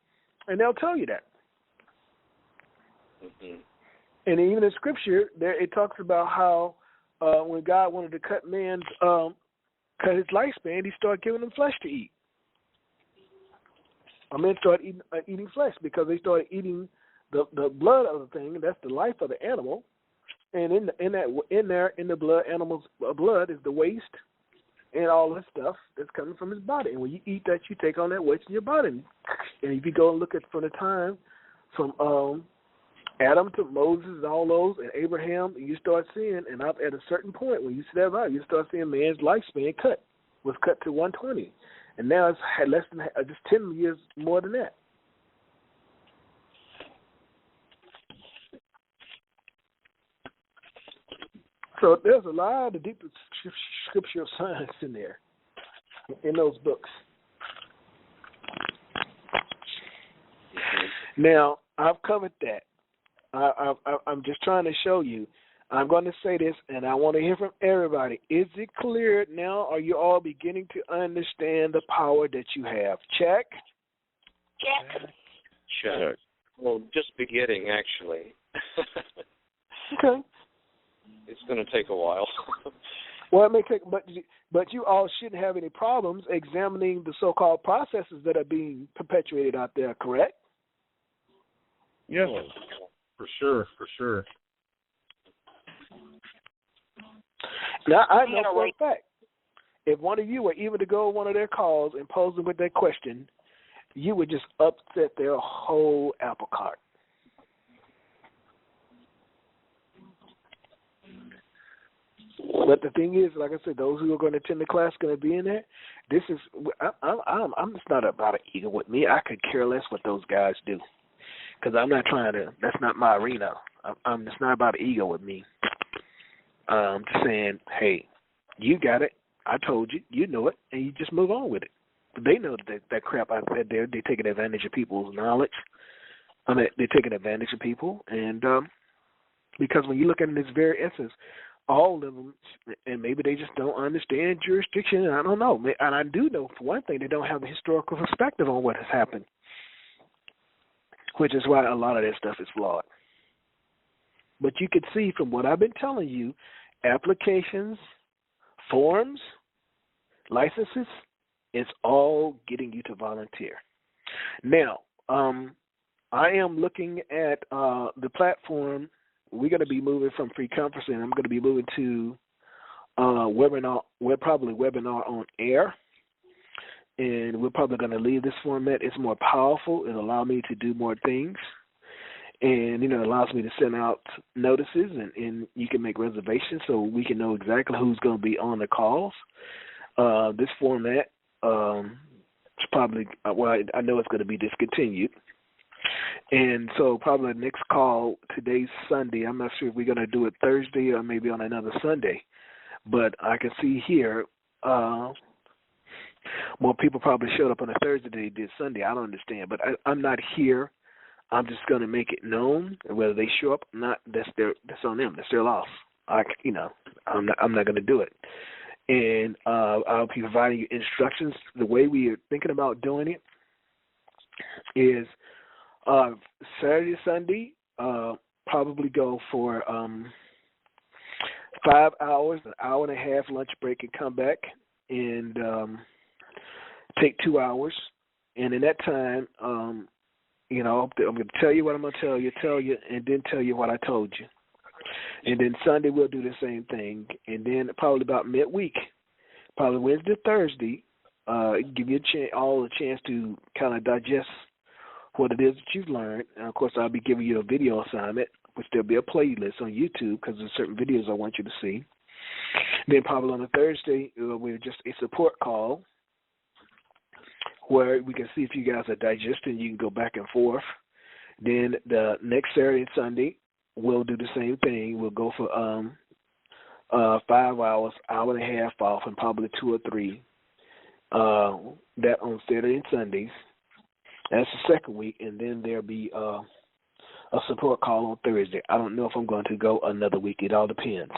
and they'll tell you that. Mm-hmm. And even in Scripture, there it talks about how when God wanted to cut cut his lifespan, he started giving them flesh to eat. Men started eating flesh because they started eating the blood of the thing. That's the life of the animal, and in the blood, animal's blood is the waste and all this stuff that's coming from his body. And when you eat that, you take on that waste in your body. And if you go and look at from the time from Adam to Moses and all those, and Abraham, you start seeing, and at a certain point when you see that out, you start seeing man's lifespan was cut to 120, and now it's had less than just 10 years more than that. So there's a lot of deep scriptural science in there, in those books. Now, I've covered that. I'm just trying to show you. I'm going to say this, and I want to hear from everybody. Is it clear now? Are you all beginning to understand the power that you have? Check. Check. Well, just beginning, actually. Okay. It's going to take a while. Well, it may take, but you all shouldn't have any problems examining the so-called processes that are being perpetuated out there, correct? Yes, for sure. Now, I know for a fact, if one of you were even to go on one of their calls and pose them with that question, you would just upset their whole apple cart. But the thing is, like I said, those who are going to attend the class are going to be in there. This is, I'm just not about an ego with me. I could care less what those guys do, because I'm not trying to. That's not my arena. It's not about ego with me. Just saying, hey, you got it. I told you. You know it, and you just move on with it. But they know that crap I said there. They're taking advantage of people's knowledge. I mean, they're taking advantage of people, and because when you look at it in its very essence, all of them, and maybe they just don't understand jurisdiction, and I don't know. And I do know, for one thing, they don't have a historical perspective on what has happened, which is why a lot of that stuff is flawed. But you can see from what I've been telling you, applications, forms, licenses, it's all getting you to volunteer. Now, I am looking at the platform. We're going to be moving from free conferencing. I'm going to be moving to webinar. We're probably webinar on air, and we're probably going to leave this format. It's more powerful. It'll allow me to do more things, and it allows me to send out notices, and you can make reservations so we can know exactly who's going to be on the calls. This format is probably I know it's going to be discontinued. And so probably the next call, today's Sunday. I'm not sure if we're going to do it Thursday or maybe on another Sunday. But I can see here more people probably showed up on a Thursday than they did Sunday. I don't understand. But I'm not here. I'm just going to make it known. Whether they show up or not, that's on them. That's their loss. I'm not going to do it. And I'll be providing you instructions. The way we are thinking about doing it is Saturday, Sunday, probably go for 5 hours, an hour and a half lunch break, and come back and take 2 hours. And in that time, I'm going to tell you what I'm going to tell you, and then tell you what I told you. And then Sunday we'll do the same thing. And then probably about midweek, probably Wednesday, Thursday, give you all a chance to kind of digest what it is that you've learned. And, of course, I'll be giving you a video assignment, which there'll be a playlist on YouTube because there's certain videos I want you to see. Then probably on a Thursday, we're just a support call where we can see if you guys are digesting. You can go back and forth. Then the next Saturday and Sunday, we'll do the same thing. We'll go for 5 hours, hour and a half off, and probably 2 or 3. That on Saturday and Sundays. That's the second week, and then there'll be a support call on Thursday. I don't know if I'm going to go another week. It all depends.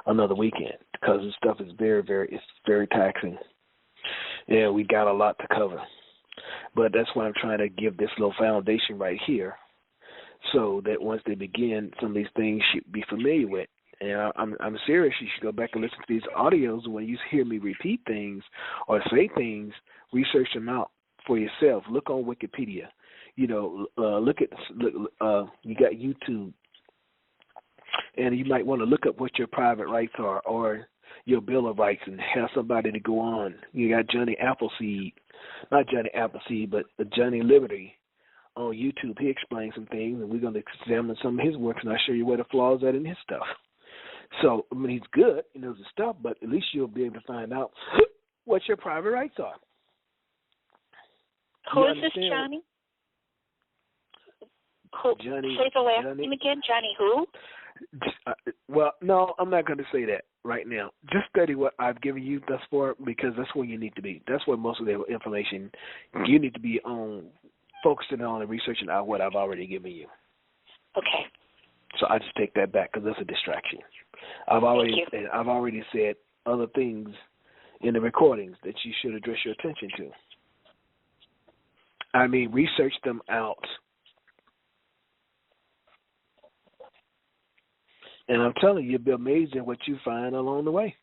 Another weekend, because this stuff is it's very taxing. And we got a lot to cover. But that's why I'm trying to give this little foundation right here so that once they begin, some of these things should be familiar with. And I'm serious. You should go back and listen to these audios. When you hear me repeat things or say things, research them out for yourself. Look on Wikipedia. You know, you got YouTube. And you might want to look up what your private rights are or your Bill of Rights and have somebody to go on. You got Johnny Appleseed, not Johnny Appleseed, but Johnny Liberty on YouTube. He explains some things, and we're going to examine some of his works, and I'll show you where the flaws are in his stuff. So, I mean, he's good, he knows his stuff, but at least you'll be able to find out what your private rights are. Who is this, Johnny? Johnny. Say the last name again. Johnny who? Well, no, I'm not going to say that right now. Just study what I've given you thus far because that's where you need to be. That's where most of the information you need to be on, focusing on and researching out what I've already given you. Okay. So I just take that back because that's a distraction. I've already said other things in the recordings that you should address your attention to. I mean, research them out. And I'm telling you, you'll be amazed at what you find along the way.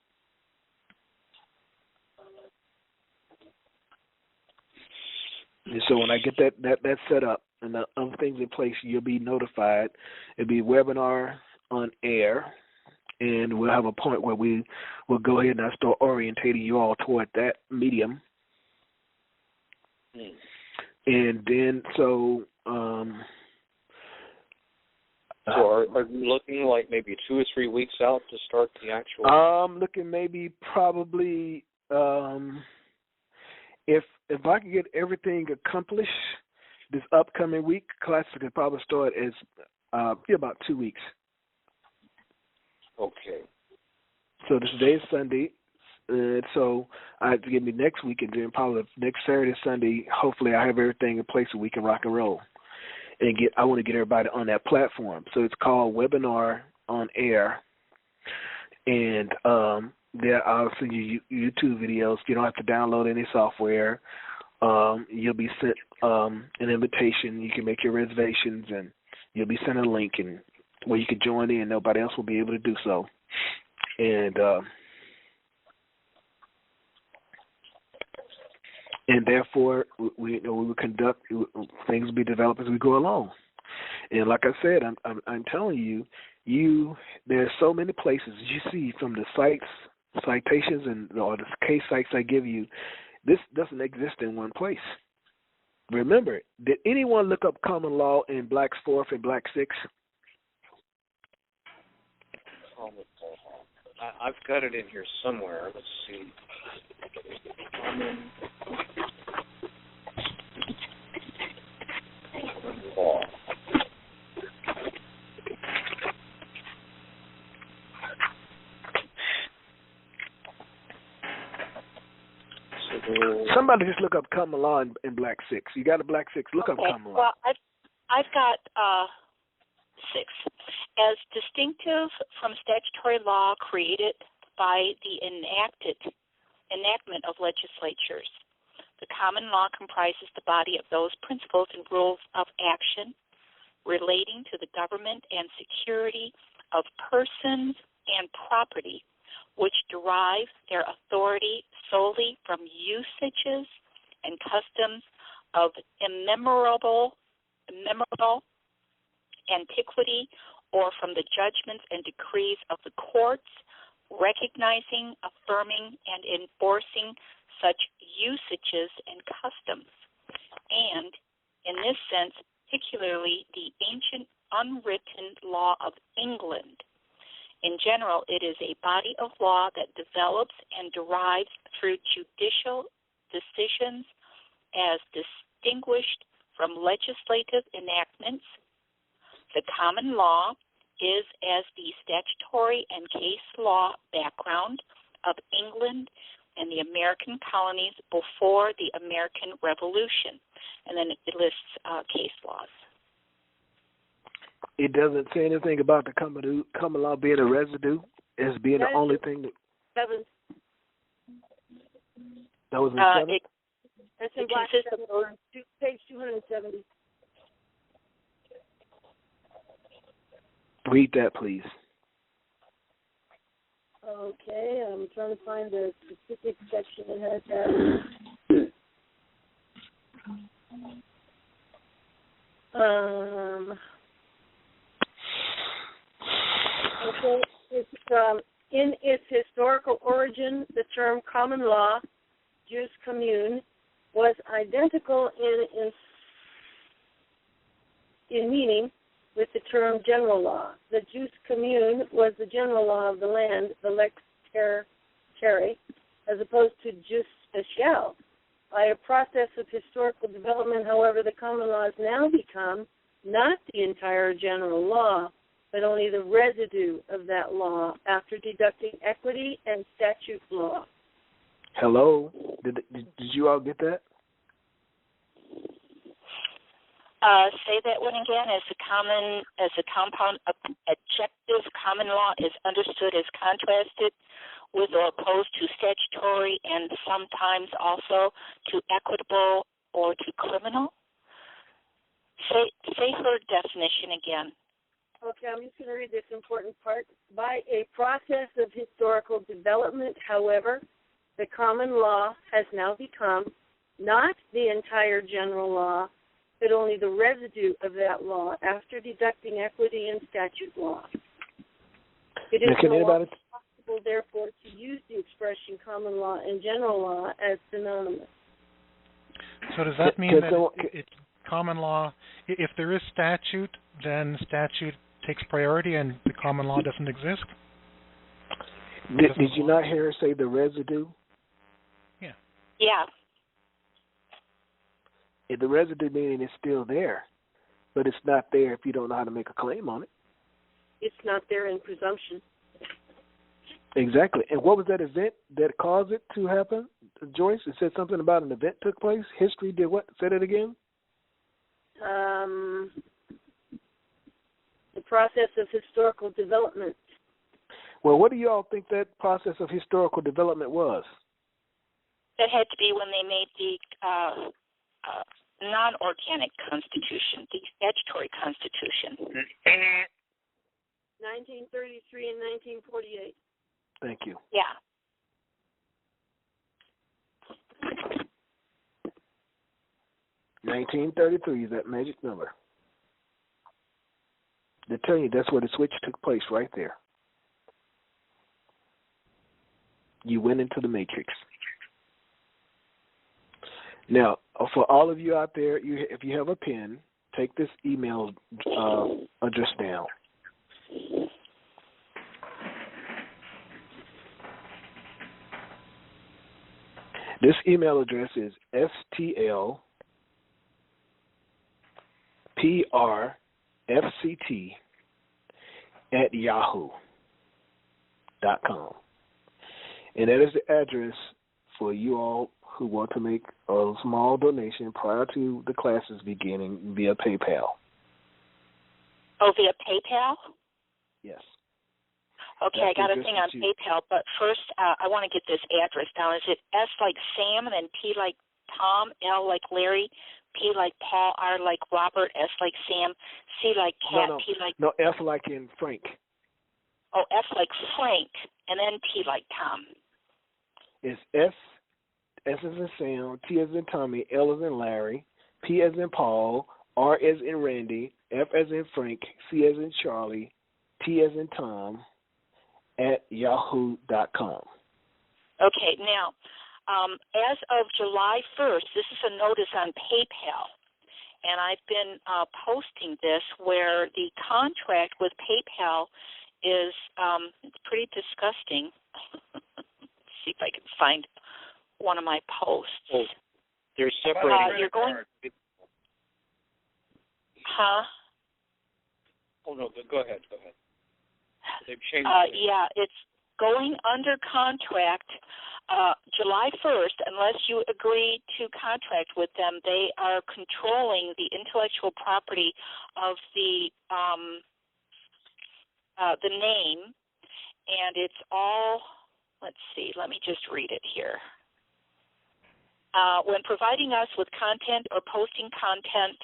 And so when I get that set up and the other things in place, you'll be notified. It'll be a webinar on air, and we'll have a point where we will go ahead and I'll start orientating you all toward that medium. And then so are you looking like maybe 2 or 3 weeks out to start the actual? I'm looking maybe probably if I can get everything accomplished this upcoming week, classes could probably start as about 2 weeks. Okay. So today is Sunday, so I have to give me next week, and then probably next Saturday, Sunday. Hopefully, I have everything in place so we can rock and roll. And I want to get everybody on that platform. So it's called Webinar on Air, and there I'll send you YouTube videos. You don't have to download any software. You'll be sent an invitation. You can make your reservations, and you'll be sent a link and where you can join in. Nobody else will be able to do so. And therefore, we will conduct things will be developed as we go along. And like I said, I'm telling you, there's so many places you see from the citations or the case sites I give you. This doesn't exist in one place. Remember, did anyone look up common law in Black's Fourth and Black Sixth? I've got it in here somewhere. Let's see. Law. Somebody just look up common law in Black Six. You got a Black Six? Look up common law. Well, I've got 6. As distinctive from statutory law created by the enactment of legislatures, the common law comprises the body of those principles and rules of action relating to the government and security of persons and property, which derive their authority solely from usages and customs of immemorable antiquity, or from the judgments and decrees of the courts, recognizing, affirming, and enforcing such usages and customs, and in this sense, particularly the ancient unwritten law of England. In general, it is a body of law that develops and derives through judicial decisions as distinguished from legislative enactments. The common law is as the statutory and case law background of England and the American colonies before the American Revolution. And then it lists case laws. It doesn't say anything about the common law being a residue as being the only thing that... 7. That was in 7? That's in Black 7, page 270. Read that, please. Okay, I'm trying to find the specific section that has that. Okay, it's, in its historical origin, the term common law, jus commune, was identical in meaning with the term general law. The jus commune was the general law of the land, the lex terrae, as opposed to jus speciale. By a process of historical development, however, the common law has now become not the entire general law, but only the residue of that law after deducting equity and statute law. Hello? Did you all get that? Say that one again. As a compound adjective, common law is understood as contrasted with or opposed to statutory and sometimes also to equitable or to criminal. Say her definition again. Okay, I'm just going to read this important part. By a process of historical development, however, the common law has now become not the entire general law, but only the residue of that law after deducting equity and statute law. It is no longer possible, therefore, to use the expression common law and general law as synonymous. So does that mean that it's common law, if there is statute, then statute takes priority and the common law doesn't exist? Did you not hear her say the residue? Yeah. Yeah. The residue meaning it's still there, but it's not there if you don't know how to make a claim on it. It's not there in presumption. Exactly. And what was that event that caused it to happen, Joyce? It said something about an event took place. History did what? Say that again. The process of historical development. Well, what do you all think that process of historical development was? That had to be when they made the non-organic constitution, the statutory constitution. 1933 and 1948. Thank you. Yeah. $1933 is that magic number. They tell you that's where the switch took place, right there. You went into the matrix. Now, for all of you out there, if you have a pen, take this email address down. This email address is stlprfct@yahoo.com. And that is the address for you all who want to make a small donation prior to the classes beginning via PayPal. Oh, via PayPal? Yes. Okay, I got a thing on PayPal, but first I want to get this address down. Is it S like Sam, and then T like Tom, L like Larry, P like Paul, R like Robert, S like Sam, C like Cat, No, P like... No, F like in Frank. Oh, F like Frank, and then T like Tom. It's S as in Sam, T as in Tommy, L as in Larry, P as in Paul, R as in Randy, F as in Frank, C as in Charlie, T as in Tom, @yahoo.com. Okay, now, as of July 1st, this is a notice on PayPal. and I've been posting this where the contract with PayPal is it's pretty disgusting. Let's see if I can find one of my posts. Oh, they're separating. You're going. Huh? Oh no, go ahead. They've changed. Yeah, it's going under contract July 1st. Unless you agree to contract with them, they are controlling the intellectual property of the name, and it's all. Let's see. Let me just read it here. When providing us with content or posting content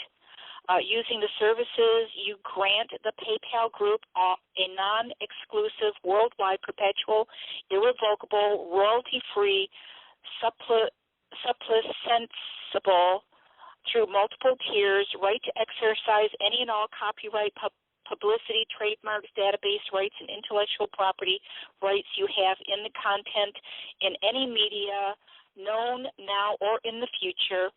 using the services, you grant the PayPal group a non-exclusive, worldwide, perpetual, irrevocable, royalty-free, supplicable through multiple tiers right to exercise any and all copyright, publicity, trademarks, database rights, and intellectual property rights you have in the content in any media known now or in the future,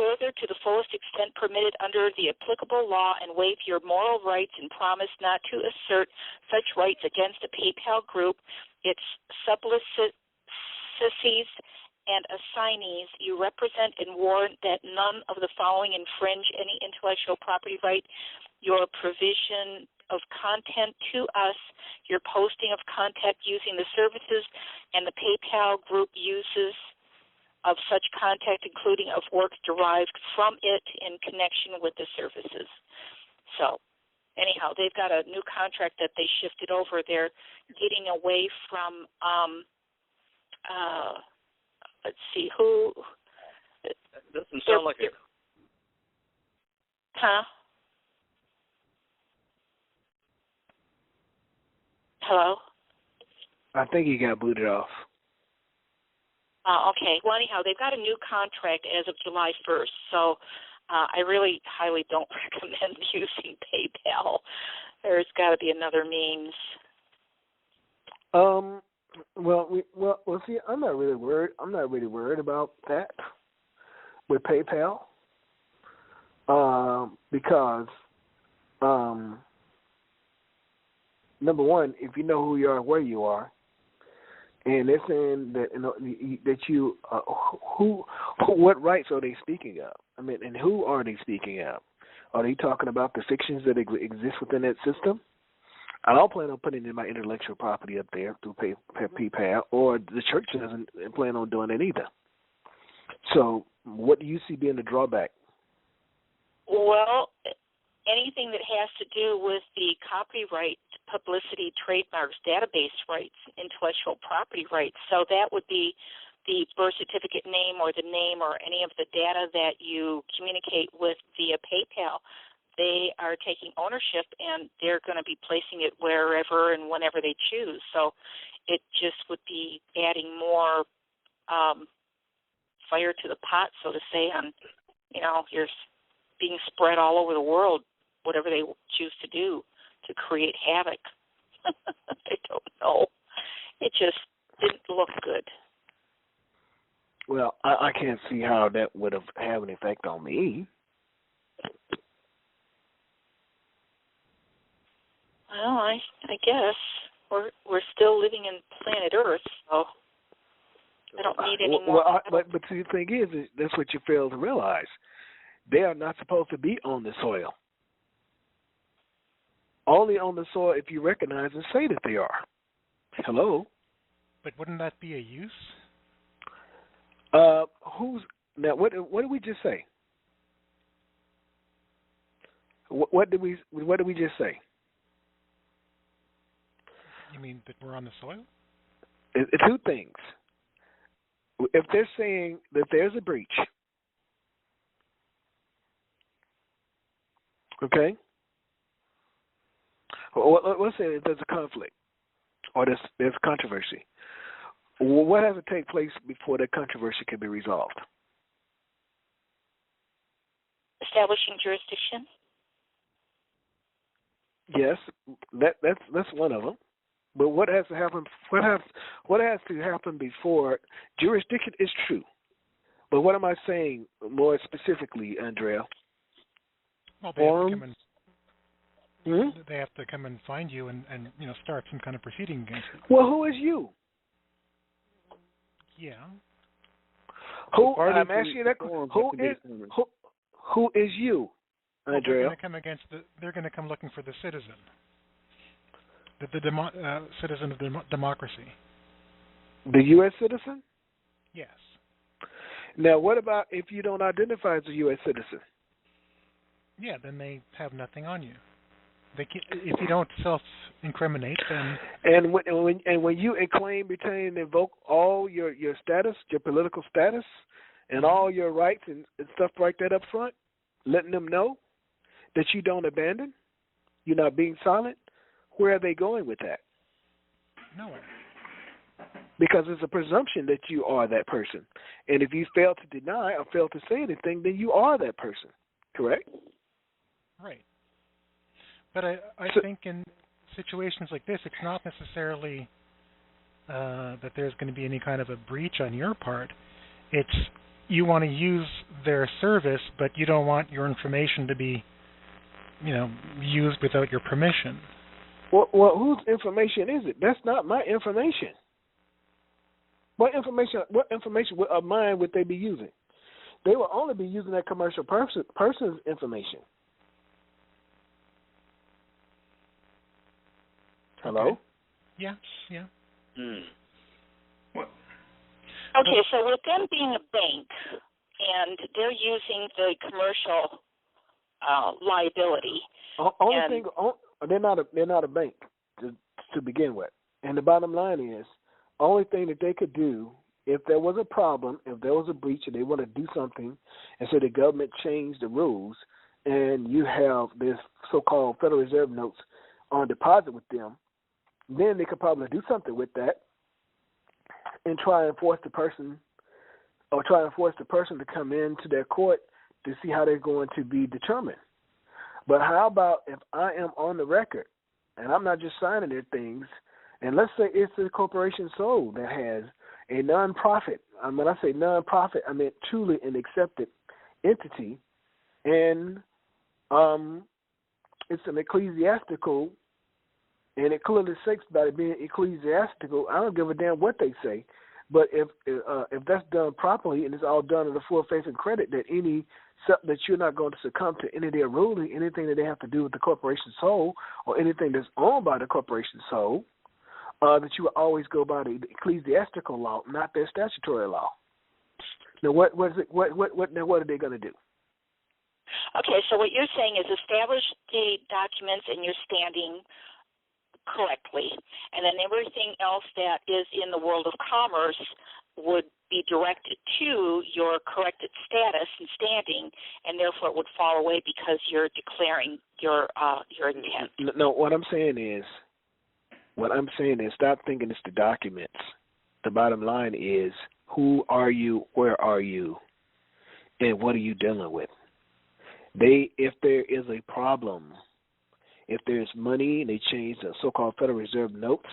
further to the fullest extent permitted under the applicable law, and waive your moral rights and promise not to assert such rights against a PayPal group, its sublicensees, and assignees you represent, and warrant that none of the following infringe any intellectual property right: your provision of content to us, your posting of content using the services, and the PayPal group uses of such content, including of works derived from it in connection with the services. So, anyhow, they've got a new contract that they shifted over. They're getting away from, let's see, who... That doesn't sound like it. Huh? Hello? I think he got booted off. Okay. Well, anyhow, they've got a new contract as of July 1st, so I really highly don't recommend using PayPal. There's got to be another means. Well. See, I'm not really worried about that with PayPal, because number one, if you know who you are, where you are. And they're saying that that you what rights are they speaking of? I mean, and who are they speaking of? Are they talking about the fictions that exist within that system? I don't plan on putting in my intellectual property up there through PayPal, or the church doesn't plan on doing it either. So, what do you see being the drawback? Well, anything that has to do with the copyright, publicity, trademarks, database rights, intellectual property rights. So that would be the birth certificate name or the name or any of the data that you communicate with via PayPal. They are taking ownership, and they're going to be placing it wherever and whenever they choose. So it just would be adding more fire to the pot, so to say, on, you're being spread all over the world, whatever they choose to do to create havoc. I don't know. It just didn't look good. Well, I can't see how that would have an effect on me. Well, I guess we're still living in planet Earth, so I don't need any more. But the thing is that's what you fail to realize. They are not supposed to be on the soil. Only on the soil if you recognize and say that they are. Hello? But wouldn't that be a use? Now? What did we just say? What did we just say? You mean that we're on the soil? Two things. If they're saying that there's a breach, okay? Let's say there's a conflict or there's controversy. What has to take place before that controversy can be resolved? Establishing jurisdiction. Yes, that's one of them. But what has to happen? What has to happen before jurisdiction is true? But what am I saying more specifically, Andrea? Well, form. they have to come and find you and start some kind of proceeding against you. Well, who is you? Yeah. I'm asking you that. Who is you, Andrea? Well, they're going to come looking for the citizen, the citizen of democracy. The U.S. citizen? Yes. Now, what about if you don't identify as a U.S. citizen? Yeah, then they have nothing on you. If you don't self-incriminate, then... And when you claim, retain, and invoke all your status, your political status, and all your rights and stuff like that up front, letting them know that you don't abandon, you're not being silent, where are they going with that? Nowhere. Because it's a presumption that you are that person. And if you fail to deny or fail to say anything, then you are that person. Correct? Right. But I think in situations like this, it's not necessarily that there's going to be any kind of a breach on your part. It's you want to use their service, but you don't want your information to be, used without your permission. Well, whose information is it? That's not my information. What information of mine would they be using? They will only be using that commercial person's information. Hello? Okay. Yeah. Okay, so with them being a bank and they're using the commercial liability. They're not a bank to begin with. And the bottom line is, only thing that they could do if there was a problem, if there was a breach, and they want to do something, and so the government changed the rules, and you have this so-called Federal Reserve notes on deposit with them, then they could probably do something with that and try and force the person to come into their court to see how they're going to be determined. But how about if I am on the record and I'm not just signing their things, and let's say it's a corporation soul that has a nonprofit. When I say nonprofit, I mean truly an accepted entity, and it's an ecclesiastical, and it clearly says about it being ecclesiastical. I don't give a damn what they say, but if that's done properly and it's all done in the full faith and credit that you're not going to succumb to any of their ruling, anything that they have to do with the corporation soul or anything that's owned by the corporation soul, that you will always go by the ecclesiastical law, not their statutory law. Now, what are they going to do? Okay, so what you're saying is establish the documents and your standing correctly, and then everything else that is in the world of commerce would be directed to your corrected status and standing, and therefore it would fall away because you're declaring your intent. No, what I'm saying is, stop thinking it's the documents. The bottom line is, who are you, where are you, and what are you dealing with? If there is a problem, if there's money and they change the so-called Federal Reserve notes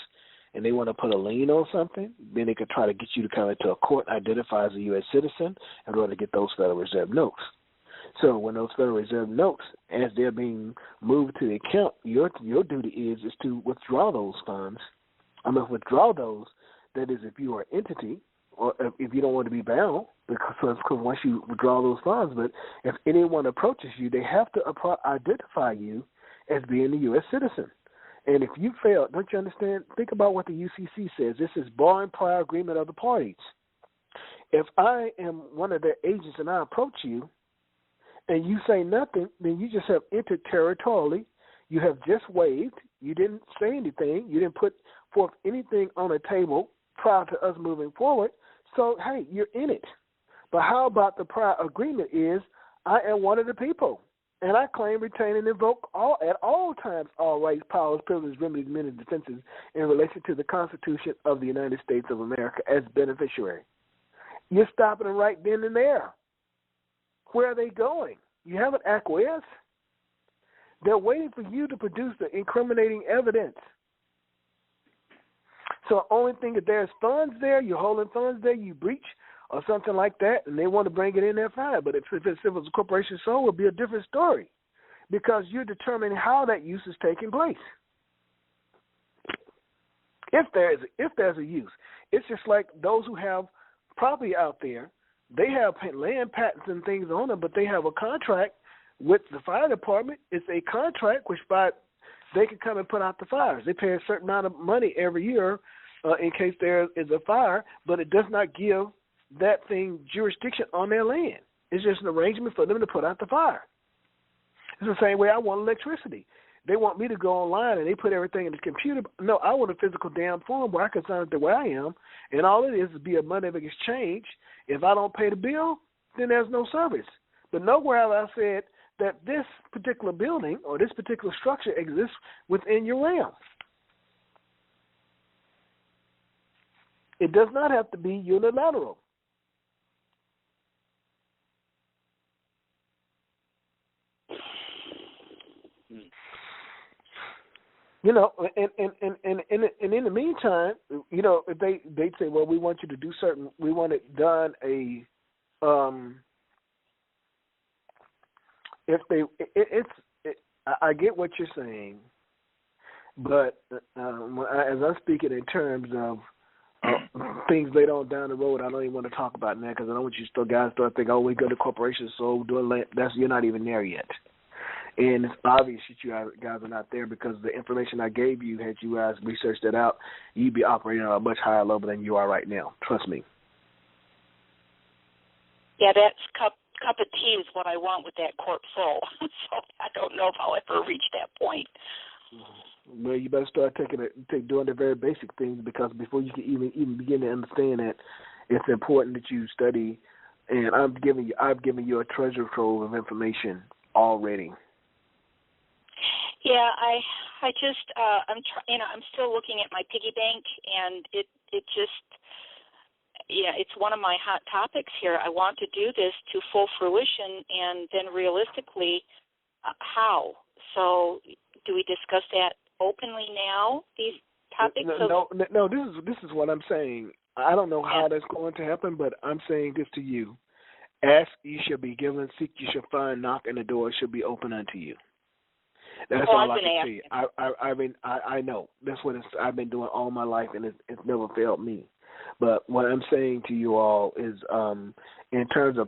and they want to put a lien on something, then they could try to get you to come into a court, identify as a U.S. citizen in order to get those Federal Reserve notes. So when those Federal Reserve notes, as they're being moved to the account, your duty is to withdraw those funds. Withdraw those. That is, if you are an entity or if you don't want to be bound, because once you withdraw those funds. But if anyone approaches you, they have to identify you as being a U.S. citizen. And if you fail, don't you understand? Think about what the UCC says. This is bar and prior agreement of the parties. If I am one of their agents and I approach you and you say nothing, then you just have entered territorially. You have just waived. You didn't say anything. You didn't put forth anything on the table prior to us moving forward. So, hey, you're in it. But how about the prior agreement is I am one of the people. And I claim, retain, and invoke at all times all rights, powers, privileges, remedies, men, and defenses in relation to the Constitution of the United States of America as beneficiary. You're stopping them right then and there. Where are they going? You haven't acquiesced. They're waiting for you to produce the incriminating evidence. So the only thing, if there's funds there, you're holding funds there, you breach or something like that, and they want to bring it in there, fine. But if it's a corporation soul, it would be a different story. because you're determining how that use is taking place. If there's a use, it's just like those who have property out there. They have land patents and things on them, but they have a contract with the fire department. It's a contract which they can come and put out the fires. They pay a certain amount of money every year in case there is a fire, but it does not give that thing jurisdiction on their land. It's just an arrangement for them to put out the fire. It's the same way I want electricity. They want me to go online and they put everything in the computer. No, I want a physical damn form where I can sign it the way I am, and all it is be a money exchange. If I don't pay the bill, then there's no service. But nowhere have I said that this particular building or this particular structure exists within your realm. It does not have to be unilateral. You know, and in the meantime, you know, if they'd say, well, we want you to do we want it done I get what you're saying, but as I'm speaking in terms of things later on down the road, I don't even want to talk about that because I don't want you guys start thinking, oh, we go to corporations, so you're not even there yet. And it's obvious that you guys are not there because the information I gave you, had you guys researched it out, you'd be operating at a much higher level than you are right now. Trust me. Yeah, that's cup of tea is what I want with that corp soul. So I don't know if I'll ever reach that point. Well, you better start doing the very basic things because before you can even begin to understand that, it's important that you study. And I've given you a treasure trove of information already. Yeah, I just I'm still looking at my piggy bank, and it just it's one of my hot topics here. I want to do this to full fruition, and then realistically, how? So, do we discuss that openly now? These topics? No. This is what I'm saying. I don't know how that's going to happen, but I'm saying this to you: ask, you shall be given; seek, you shall find; knock, and the door shall be open unto you. That's all I can say. I know. That's what I've been doing all my life, and it's never failed me. But what I'm saying to you all is, in terms of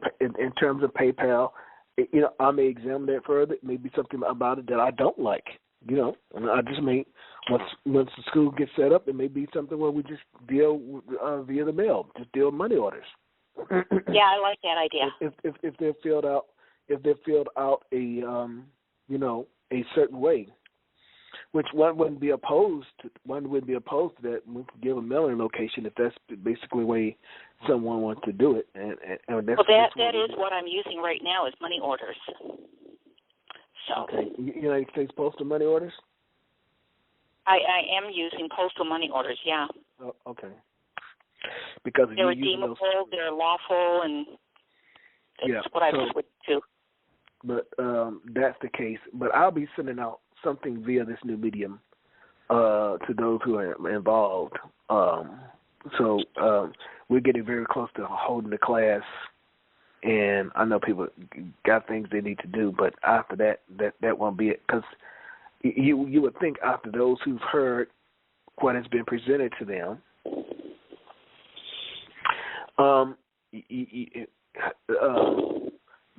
PayPal, you know, I may examine that further. It may be something about it that I don't like. You know, and I just may once the school gets set up, it may be something where we just deal via the mail, just deal money orders. Yeah, I like that idea. If they're filled out a certain way, which one wouldn't be opposed to that. We could give a mailing location if that's basically the way someone wants to do it. And that's, that is what I'm using right now is money orders. So okay, United States Postal money orders. I am using postal money orders. Yeah. Oh, okay. Because they're redeemable, they're lawful, and that's what I switched to. But that's the case. But I'll be sending out something via this new medium to those who are involved. So we're getting very close to holding the class, and I know people got things they need to do. But after that won't be it, because you would think after those who've heard what has been presented to them,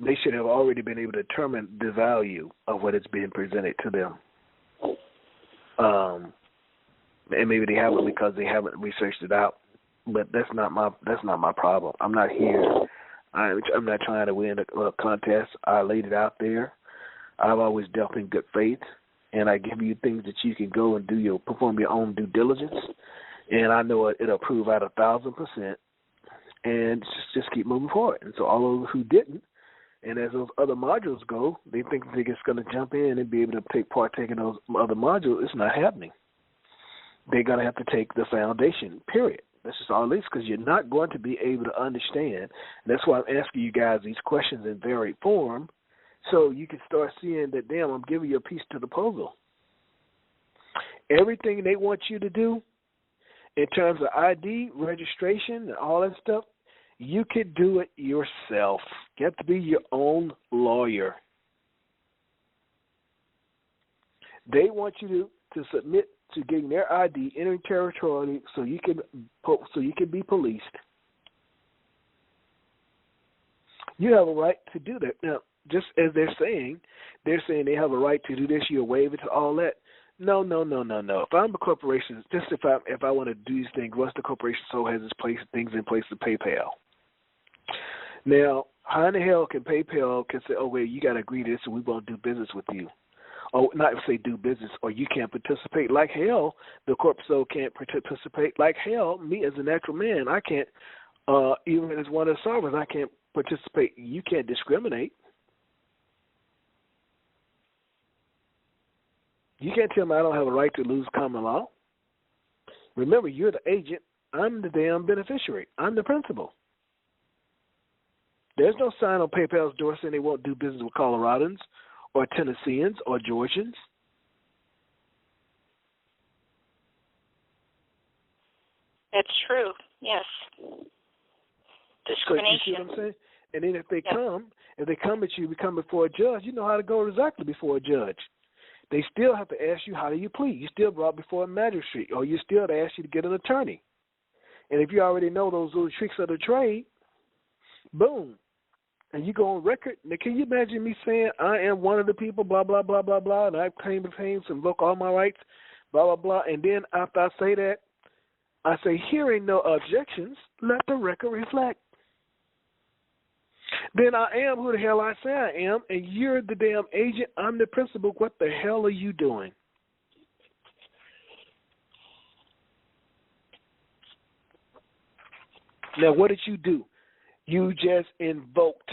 they should have already been able to determine the value of what is being presented to them. And maybe they haven't because they haven't researched it out. But that's not my problem. I'm not here. I'm not trying to win a contest. I laid it out there. I've always dealt in good faith, and I give you things that you can go and perform your own due diligence. And I know it'll prove out 1,000%. And just keep moving forward. And so all those who didn't, and as those other modules go, they think they're just going to jump in and be able to partake in those other modules. It's not happening. They're going to have to take the foundation, period. That's just all it is, because you're not going to be able to understand. And that's why I'm asking you guys these questions in varied form, so you can start seeing that, damn, I'm giving you a piece to the puzzle. Everything they want you to do in terms of ID, registration, and all that stuff, you could do it yourself. You have to be your own lawyer. They want you to submit to getting their ID, entering territorially, so you can be policed. You have a right to do that. Now, just as they're saying they have a right to do this. You're waiver to all that. No. If I'm a corporation, just if I want to do these things, once the corporation so has things in place to PayPal. Now, how in the hell can PayPal say, oh wait, you got to agree to this, and we won't do business with you? Or not say do business, or you can't participate. Like hell, the corp so can't participate. Like hell, me as a natural man, I can't. Even as one of the servers, I can't participate. You can't discriminate. You can't tell me I don't have a right to lose common law. Remember, you're the agent. I'm the damn beneficiary. I'm the principal. There's no sign on PayPal's door saying they won't do business with Coloradans or Tennesseans or Georgians. That's true. Yes. Discrimination. So you see what I'm saying? And then if they come at you, we come before a judge, you know how to go exactly before a judge. They still have to ask you, how do you plead? You still brought before a magistrate, or you still ask you to get an attorney. And if you already know those little tricks of the trade, boom. And you go on record. Now, can you imagine me saying, I am one of the people, blah, blah, blah, blah, blah, and I claim the claims, invoke all my rights, blah, blah, blah. And then after I say that, I say, hearing no objections, let the record reflect. Then I am who the hell I say I am, and you're the damn agent. I'm the principal. What the hell are you doing? Now, what did you do? You just invoked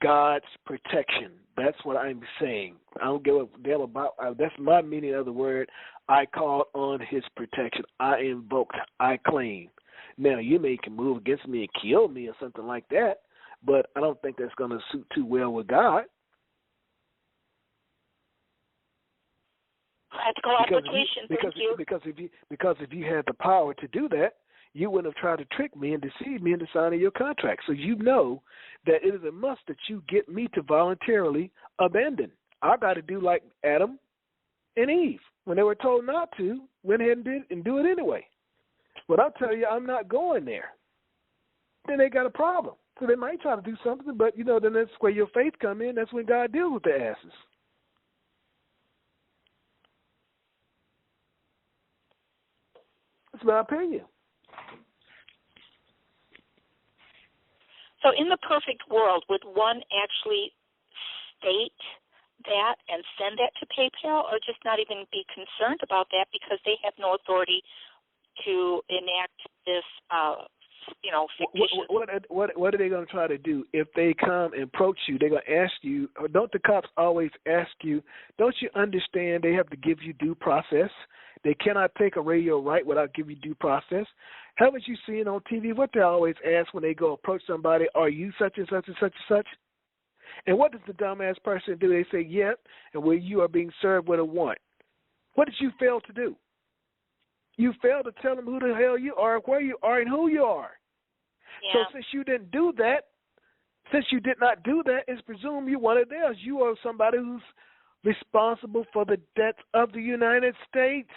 God's protection. That's what I'm saying. I don't give a damn about. That's my meaning of the word. I called on His protection. I invoked. I claim. Now, you may can move against me and kill me or something like that, but I don't think that's going to suit too well with God. Practical application. Because if you had the power to do that, you wouldn't have tried to trick me and deceive me into signing your contract. So you know that it is a must that you get me to voluntarily abandon. I got to do like Adam and Eve. When they were told not to, went ahead and did and do it anyway. But I'll tell you, I'm not going there. Then they got a problem. So they might try to do something, but, then that's where your faith come in. That's when God deals with the asses. That's my opinion. So in the perfect world, would one actually state that and send that to PayPal, or just not even be concerned about that because they have no authority to enact this, fictitious? What are they going to try to do? If they come and approach you, they're going to ask you, or don't the cops always ask you, don't you understand they have to give you due process? They cannot take a radio right without giving you due process. Haven't you seen on TV what they always ask when they go approach somebody, are you such and such and such and such? And what does the dumbass person do? They say, yep, and where you are being served with a warrant. What did you fail to do? You failed to tell them who the hell you are, where you are, and who you are. Yeah. So since you did not do that, it's presumed you're one of theirs. You are somebody who's responsible for the debts of the United States.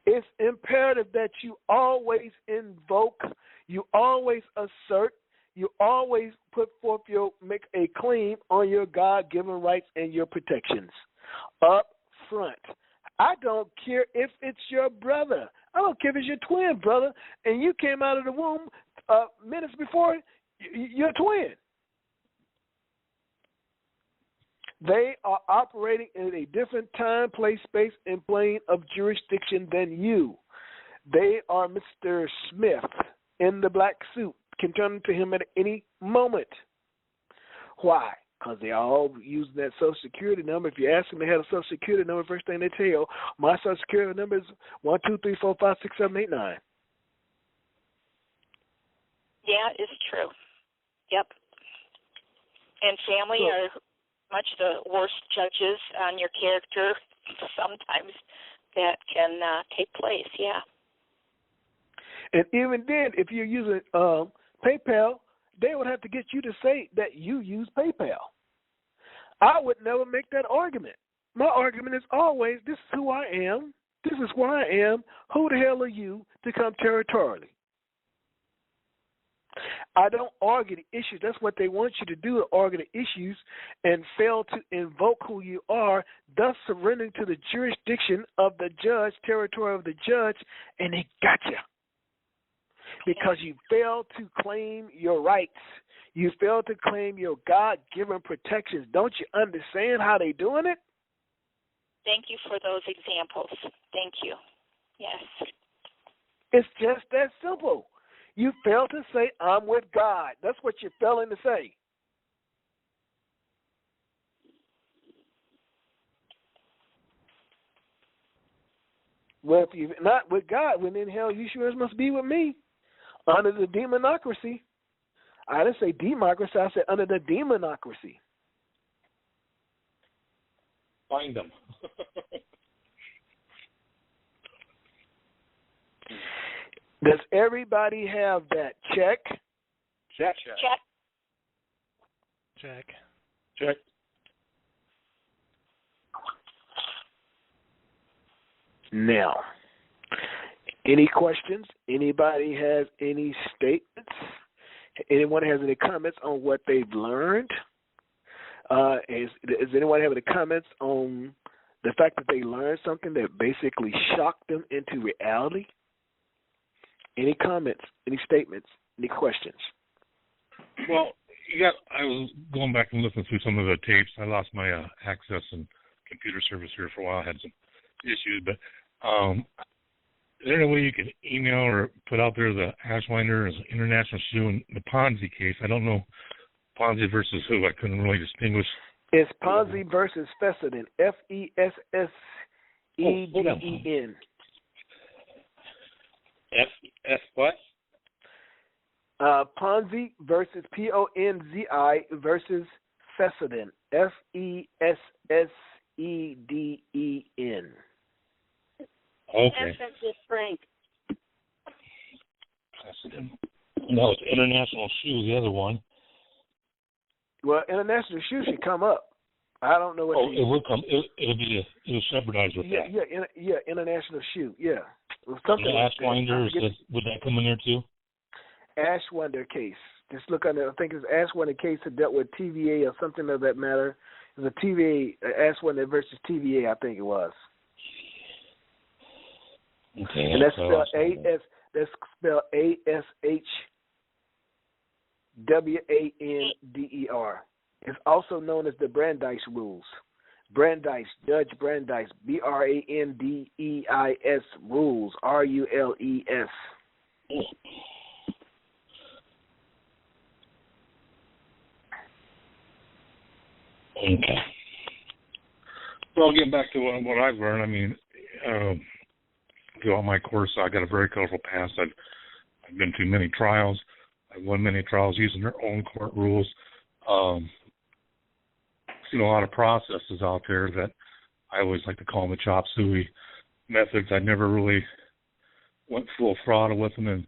It's imperative that you always invoke, you always assert, you always put forth make a claim on your God-given rights and your protections up front. I don't care if it's your brother. I don't care if it's your twin brother, and you came out of the womb minutes before your twin. They are operating in a different time, place, space, and plane of jurisdiction than you. They are Mr. Smith in the black suit. Can turn to him at any moment. Why? Because they are all using that Social Security number. If you ask them, they have a Social Security number. First thing they tell you, my Social Security number is 1, 2, 3, 4, 5, 6, 7, 8, 9. Yeah, it's true. Yep. And family are much the worst judges on your character sometimes that can take place, yeah. And even then, if you're using PayPal, they would have to get you to say that you use PayPal. I would never make that argument. My argument is always, this is who I am. This is where I am. Who the hell are you to come territorially? I don't argue the issues. That's what they want you to do, argue the issues and fail to invoke who you are, thus surrendering to the jurisdiction of the judge, territory of the judge, and they got you. Because you fail to claim your rights. You fail to claim your God-given protections. Don't you understand how they doing it? Thank you for those examples. Thank you. Yes. It's just that simple. You fail to say, I'm with God. That's what you're failing to say. Well, if you're not with God, well, then hell, you sure must be with me. Under the demonocracy. I didn't say democracy, I said under the demonocracy. Find them. Does everybody have that? Check. Check. Now, any questions? Anybody has any statements? Anyone has any comments on what they've learned? Does anyone have any comments on the fact that they learned something that basically shocked them into reality? Any comments, any statements, any questions? Well, I was going back and listening through some of the tapes. I lost my access and computer service here for a while. I had some issues, but is there any way you can email or put out there the Ashwinder as an international shoe and the Ponzi case? I don't know Ponzi versus who. I couldn't really distinguish. It's Ponzi versus Fessenden. Fesseden. F what? Ponzi versus Ponzi versus Fessenden. Fesseden. Okay. F is Frank. No, it's International Shoe, the other one. Well, International Shoe should come up. I don't know what. It will come. It'll jeopardize with that. Yeah. International Shoe. Yeah. Something. Ashwinder, would that come in there too? Ashwinder case. Just look under. I think it's Ashwinder case that dealt with TVA or something of that matter. It was a TVA Ashwinder versus TVA. I think it was. Okay. And that's spelled That's spelled ASHWANDER. It's also known as the Brandeis Rules. Brandeis, Judge Brandeis, BRANDEIS Rules, RULES. Okay. Well, getting back to what I've learned, I mean, throughout my course, I got a very colorful past. I've been through many trials. I've won many trials using their own court rules. Seen a lot of processes out there that I always like to call them the chop suey methods. I never really went full throttle with them and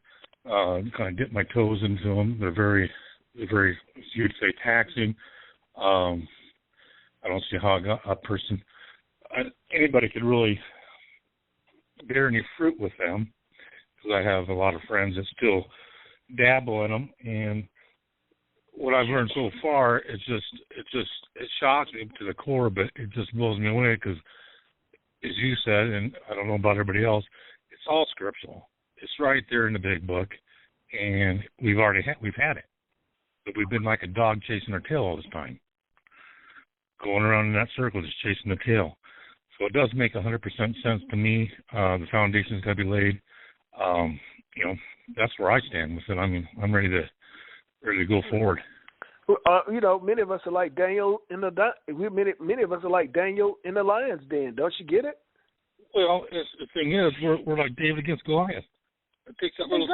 kind of dipped my toes into them. They're very, you'd say, taxing. I don't see how anybody could really bear any fruit with them, because I have a lot of friends that still dabble in them, and what I've learned so far, it shocks me to the core, but it just blows me away because, as you said, and I don't know about everybody else, it's all scriptural. It's right there in the big book, and we've had it, but we've been like a dog chasing our tail all this time, going around in that circle, just chasing the tail. So it does make 100% sense to me. The foundation's got to be laid. That's where I stand with it. I mean, I'm ready to go forward. Many of us are like Daniel in many of us are like Daniel in the lion's den. Don't you get it? Well, the thing is, we're like David against Goliath. It takes that little,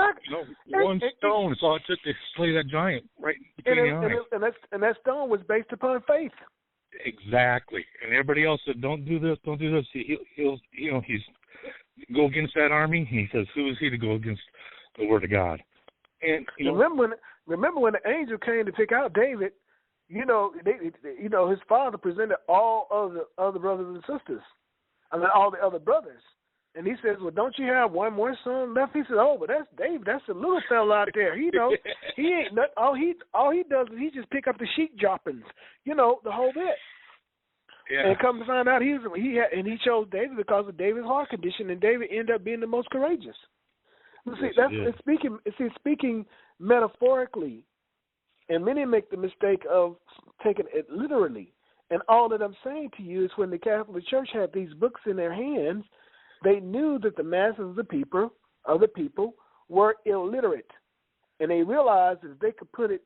one stone. It's all it took to slay that giant right between the eyes. And that stone was based upon faith. Exactly. And everybody else said, "Don't do this, don't do this." He'll he's go against that army. And he says, "Who is he to go against the word of God?" And remember when the angel came to pick out David, his father presented all of the other brothers and sisters. I mean, all the other brothers. And he says, well, don't you have one more son left? He said, oh, but that's Dave. That's the little fella out there. He ain't nothing. All he does is he just pick up the sheep droppings, the whole bit. Yeah. And come to find out, he chose David because of David's heart condition, and David ended up being the most courageous. Speaking metaphorically, and many make the mistake of taking it literally. And all that I'm saying to you is when the Catholic Church had these books in their hands, they knew that the masses of the people were illiterate. And they realized that if they could put it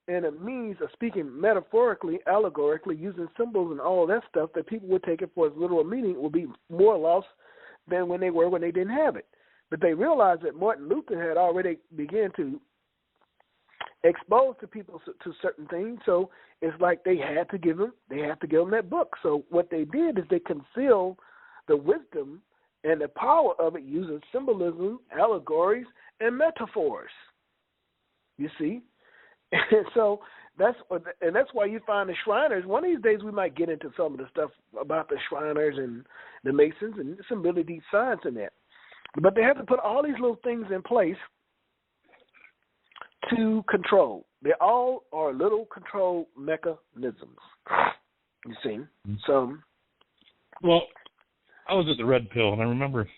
in a means of speaking metaphorically, allegorically, using symbols and all that stuff, that people would take it for its literal meaning, would be more lost than when they didn't have it. But they realized that Martin Luther had already began to expose to people to certain things, so it's like they had to give them that book. So what they did is they concealed the wisdom and the power of it using symbolism, allegories, and metaphors. You see? And so that's why you find the Shriners. One of these days we might get into some of the stuff about the Shriners and the Masons and some really deep science in that. But they have to put all these little things in place to control. They all are little control mechanisms. You see? So, well, I was at the Red Pill, and I remember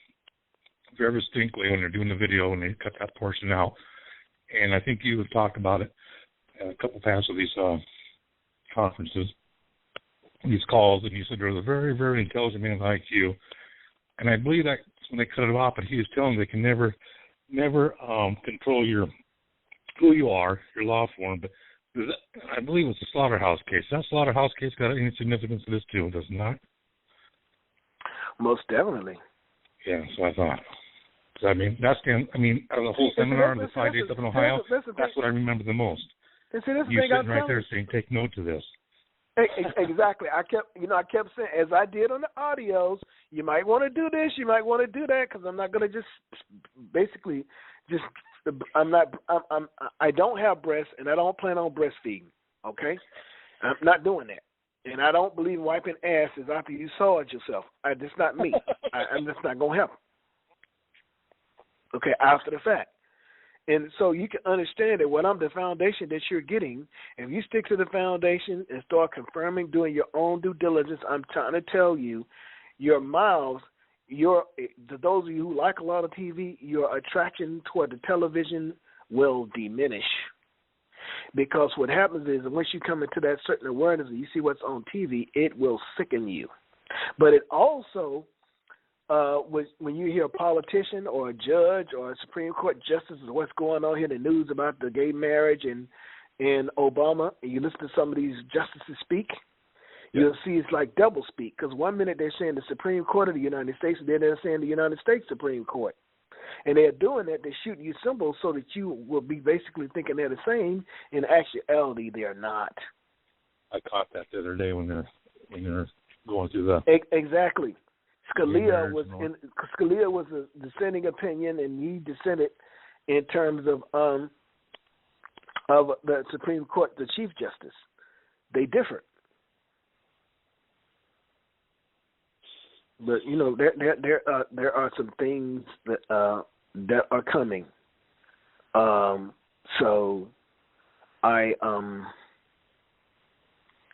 very distinctly when they're doing the video and they cut that portion out. And I think you have talked about it at a couple times of these conferences, these calls, and you said there was a very, very intelligent man with IQ. And I believe that's when they cut it off, but he was telling them they can never control who you are, your law form. But I believe it's the Slaughterhouse case. That Slaughterhouse case got any significance to this too, does it not? Most definitely. Yeah, so I thought. So, out of the whole seminar, the 5 days up in Ohio, that's what I remember the most. You sitting right there saying, take note of this. Exactly. I kept saying, as I did on the audios, you might want to do this, you might want to do that, because I'm not going to I don't have breasts, and I don't plan on breastfeeding, okay? I'm not doing that. And I don't believe wiping asses after you saw it yourself. That's not me. I'm just not going to happen. Okay, after the fact. And so you can understand that the foundation that you're getting, if you stick to the foundation and start confirming, doing your own due diligence, I'm trying to tell you, your mouths, to those of you who like a lot of TV, your attraction toward the television will diminish. Because what happens is once you come into that certain awareness and you see what's on TV, it will sicken you. But it also, when you hear a politician or a judge or a Supreme Court justice or what's going on here in the news about the gay marriage and Obama, and you listen to some of these justices speak, you'll see it's like double speak. Because 1 minute they're saying the Supreme Court of the United States, and then they're saying the United States Supreme Court. And they're doing that, they're shooting you symbols so that you will be basically thinking they're the same. In actuality, they're not. I caught that the other day when they're going through the... Exactly. Scalia was a dissenting opinion, and he dissented in terms of the Supreme Court, the Chief Justice. They differ. But there are some things that are coming. So I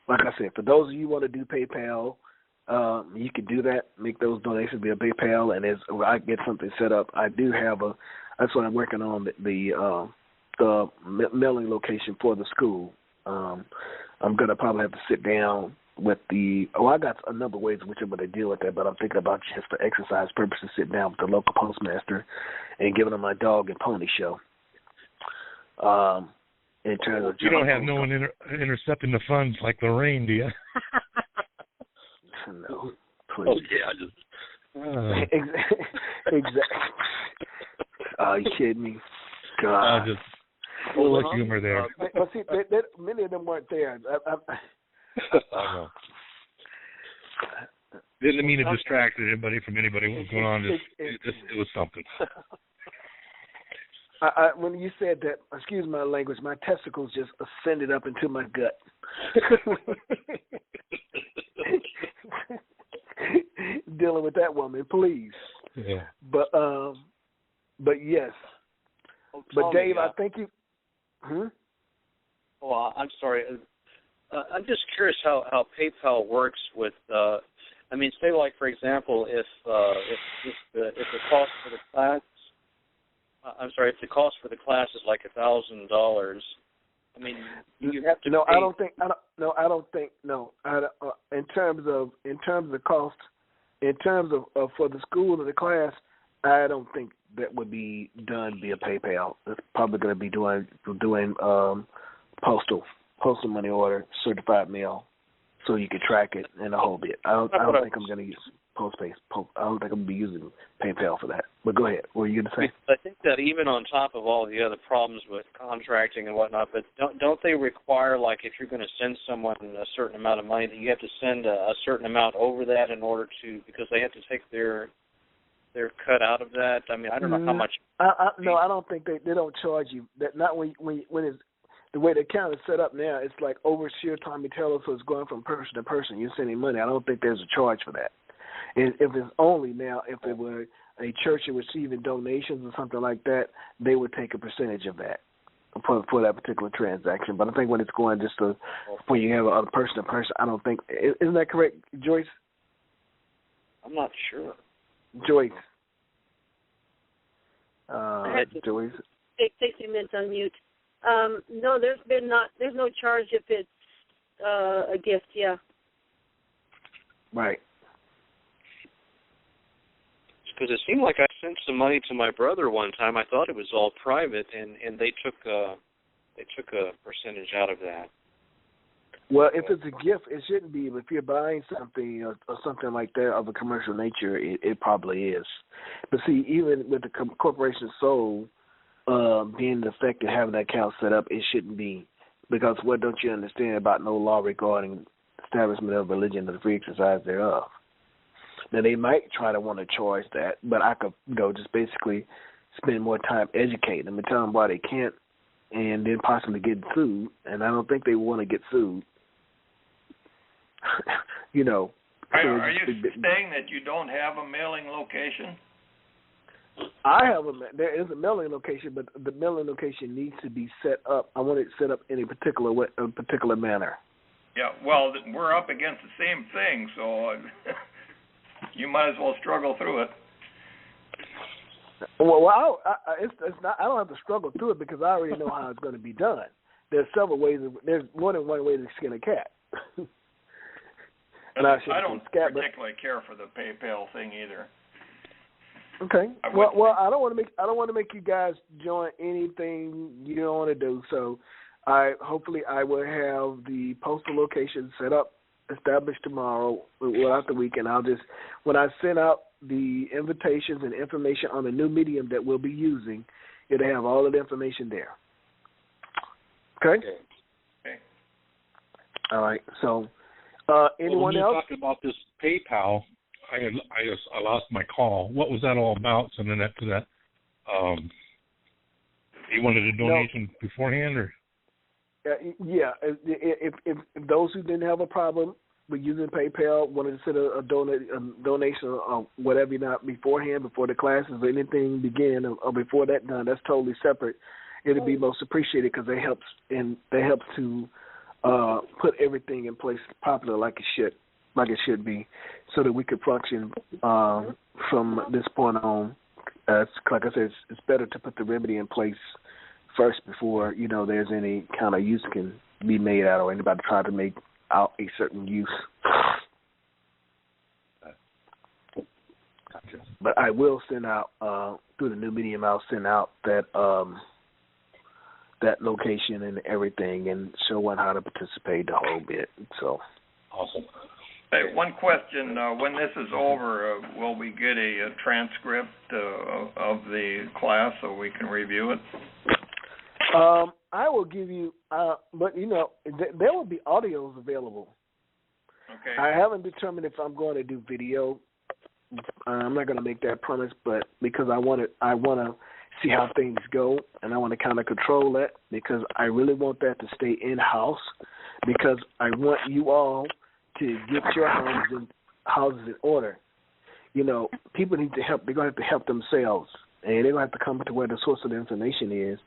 like I said, for those of you who want to do PayPal, you can do that. Make those donations via PayPal, and as I get something set up, I do have that's what I'm working on, the mailing location for the school. I'm gonna probably have to sit down with I got a number of ways in which I'm going to deal with that, but I'm thinking about just for exercise purposes, sitting down with the local postmaster and giving them my dog and pony show. In terms of you don't have no one intercepting the funds like Lorraine, do you? No, please. Oh yeah, exactly. Are you kidding me? God. Just a little humor there. But see, many of them weren't there. I know. Didn't mean to distract anybody from anybody what was going on. It was something. When you said that, excuse my language, my testicles just ascended up into my gut. Dealing with that woman, please. Yeah. But yes. But Dave, I think you. Oh, I'm sorry. I'm just curious how PayPal works with. I mean, say like for example, if the cost for the class. If the cost for the class is like $1,000, I mean, you have to. No, pay. I don't think. In terms of the cost, in terms of for the school or the class, I don't think that would be done via PayPal. It's probably going to be doing postal money order, certified mail, so you can track it and a whole bit. I don't think I'm going to use Postpace. I don't think I'm going to be using PayPal for that. But go ahead. What were you going to say? I think that even on top of all the other problems with contracting and whatnot, but don't they require, like, if you're going to send someone a certain amount of money, that you have to send a certain amount over that in order to, because they have to take their cut out of that? I mean, I don't know how much. No, I don't think they don't charge you. That not when it's the way the account is set up now. It's like overseer Tommy Taylor, so it's going from person to person. You're sending money. I don't think there's a charge for that. And if it's only now, if it were a church receiving donations or something like that, they would take a percentage of that for that particular transaction. But I think when it's going just to when you have a person to person, I don't think. Isn't that correct, Joyce? I'm not sure. Joyce. Joyce. Take a few minutes on mute. No, there's no charge if it's a gift. Yeah. Right. Because it seemed like I sent some money to my brother one time. I thought it was all private, and they took a percentage out of that. Well, if it's a gift, it shouldn't be. But if you're buying something or something like that of a commercial nature, it probably is. But see, even with the corporation sole being affected, having that account set up, it shouldn't be. Because what don't you understand about no law regarding establishment of religion or the free exercise thereof? Now, they might try to want to charge that, but I could, just basically spend more time educating them and tell them why they can't and then possibly get sued. And I don't think they want to get sued. Are you saying that you don't have a mailing location? There is a mailing location, but the mailing location needs to be set up. I want it set up in a particular manner. Yeah, well, we're up against the same thing, so you might as well struggle through it. Well, it's not. I don't have to struggle through it because I already know how it's going to be done. There's several ways. There's more than one way to skin a cat. I don't particularly care for the PayPal thing either. Okay. Well, I don't want to make you guys join anything you don't want to do. So, hopefully I will have the postal location set up, established tomorrow, throughout the week, and I'll just, when I send out the invitations and information on the new medium that we'll be using, it'll have all of the information there. Okay? Okay. All right. So, anyone else? When you talk about this PayPal, I lost my call. What was that all about? Sending that to that. You wanted a donation beforehand, or? Yeah. If those who didn't have a problem with using PayPal wanted to send a donation or whatever not beforehand, before the classes or anything begin, or before that done, that's totally separate. It'll be most appreciated because they help to put everything in place properly like it should be, so that we could function from this point on. Like I said, it's better to put the remedy in place first before there's any kind of use can be made out, or anybody try to make out a certain use. But I will send out through the new medium. I'll send out that location and everything, and show one how to participate the whole bit. So awesome. Hey, one question. When this is over, will we get a transcript of the class so we can review it? I will give you, but there will be audios available. Okay. I haven't determined if I'm going to do video. I'm not going to make that promise, but because I want to see how things go, and I want to kind of control that because I really want that to stay in-house because I want you all to get your houses in order. You know, people need to help. They're going to have to help themselves, and they're going to have to come to where the source of the information is.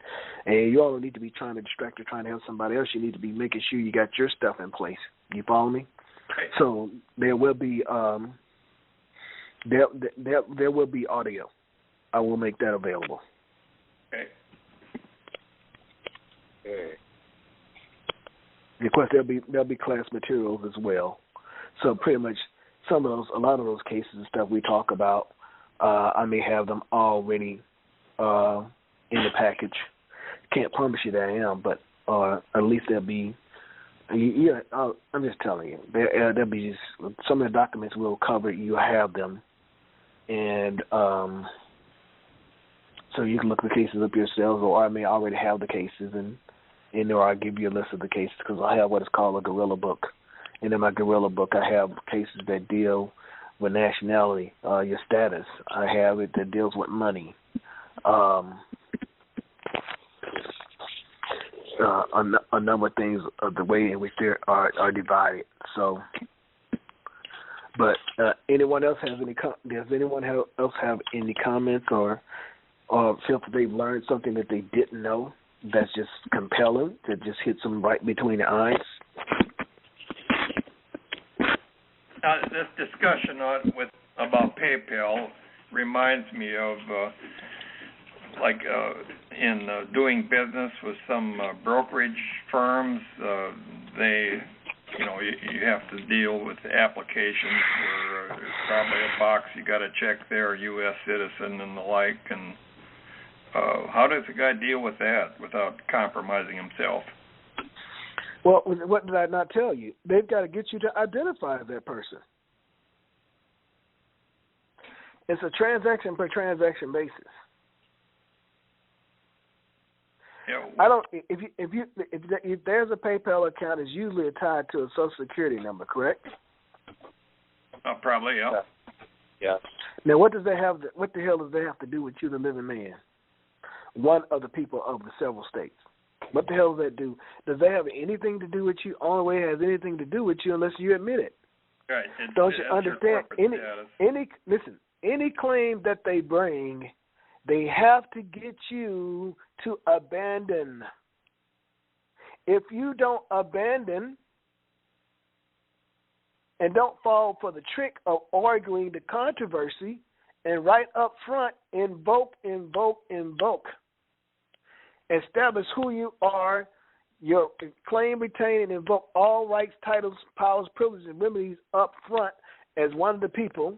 And you all don't need to be trying to distract or trying to help somebody else. You need to be making sure you got your stuff in place. You follow me? Right. So there will be there will be audio. I will make that available. Okay. Of course, there'll be class materials as well. So pretty much a lot of those cases and stuff we talk about, I may have them already in the package. Can't promise you that I am, but at least there'll be. Yeah, I'm just telling you. There'll be some of the documents we'll cover. You have them, and so you can look the cases up yourselves, or I may already have the cases, and or I'll give you a list of the cases because I have what is called a gorilla book. And in my gorilla book, I have cases that deal with nationality, your status. I have it that deals with money. A number of things of the way in which they are divided. So, but anyone else have any? Does anyone else have any comments or feel that they've learned something that they didn't know that's just compelling, that just hits them right between the eyes? This discussion about PayPal reminds me of in doing business with some brokerage firms. They, you have to deal with applications where there's probably a box you got to check there, U.S. citizen and the like. And how does a guy deal with that without compromising himself? Well, what did I not tell you? They've got to get you to identify that person. It's a transaction per transaction basis. Yeah. I don't. If there's a PayPal account, it's usually tied to a Social Security number, correct? Probably, yeah. Yeah. Now, what the hell does that have to do with you, the living man? One of the people of the several states. What the hell does that do? Does that have anything to do with you? Only way it has anything to do with you unless you admit it. Right. Don't you understand? Any claim that they bring, they have to get you to abandon. If you don't abandon and don't fall for the trick of arguing the controversy and right up front invoke. Establish who you are, your claim, retain, and invoke all rights, titles, powers, privileges, and remedies up front as one of the people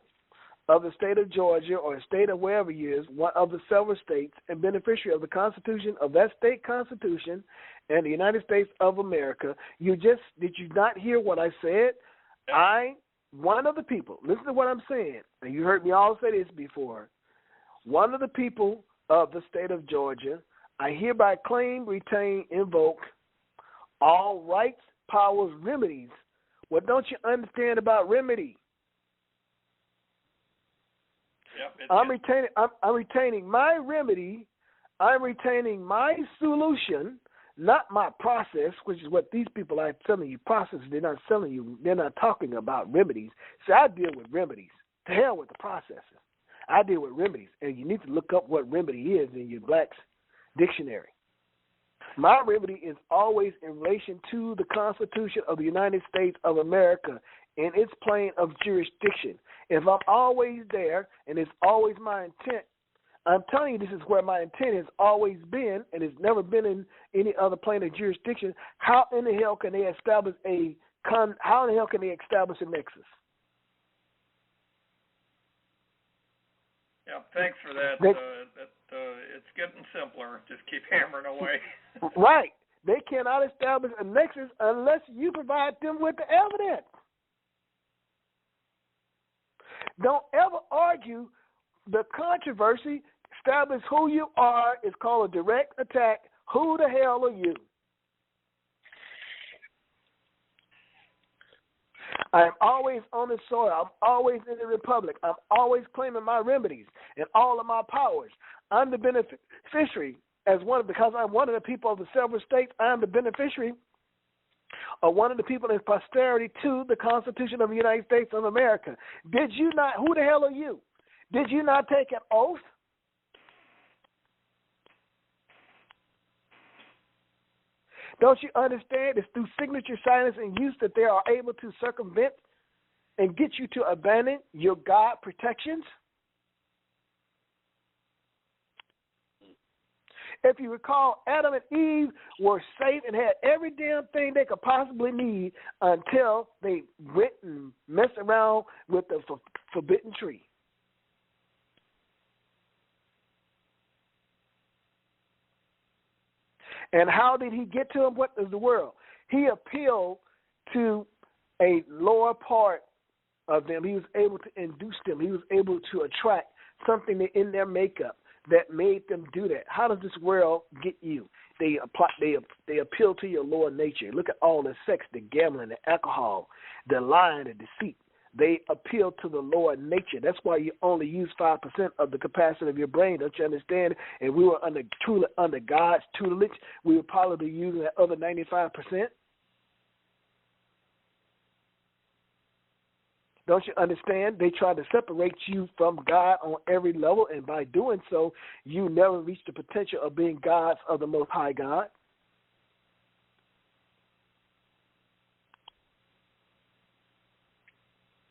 of the state of Georgia or state of wherever you is, one of the several states, and beneficiary of the Constitution of that state Constitution and the United States of America. Did you not hear what I said? One of the people, listen to what I'm saying, and you heard me all say this before, one of the people of the state of Georgia, I hereby claim, retain, invoke all rights, powers, remedies. What don't you understand about remedy? Yep, I'm retaining my remedy. I'm retaining my solution, not my process, which is what these people are telling you. Process, they're not telling you. They're not talking about remedies. See, I deal with remedies. To hell with the processes. I deal with remedies, and you need to look up what remedy is in your Black's dictionary. My remedy is always in relation to the Constitution of the United States of America in its plane of jurisdiction. If I'm always there and it's always my intent, I'm telling you this is where my intent has always been and it's never been in any other plane of jurisdiction, how in the hell can they establish a nexus? Yeah, thanks for that. It's getting simpler. Just keep hammering away. Right. They cannot establish a nexus unless you provide them with the evidence. Don't ever argue the controversy. Establish who you are. It's called a direct attack. Who the hell are you? I'm always on the soil. I'm always in the republic. I'm always claiming my remedies and all of my powers. I'm the beneficiary because I'm one of the people of the several states. I'm the beneficiary or one of the people in posterity to the Constitution of the United States of America. Did you not? Who the hell are you? Did you not take an oath? Don't you understand? It's through signature, silence, and use that they are able to circumvent and get you to abandon your God protections. If you recall, Adam and Eve were safe and had every damn thing they could possibly need until they went and messed around with the forbidden tree. And how did he get to them? What is the world? He appealed to a lower part of them. He was able to induce them. He was able to attract something in their makeup that made them do that. How does this world get you? They appeal to your lower nature. Look at all the sex, the gambling, the alcohol, the lying, the deceit. They appeal to the lower nature. That's why you only use 5% of the capacity of your brain. Don't you understand? And we were truly under God's tutelage. We would probably be using that other 95%. Don't you understand? They try to separate you from God on every level, and by doing so, you never reach the potential of being gods of the Most High God.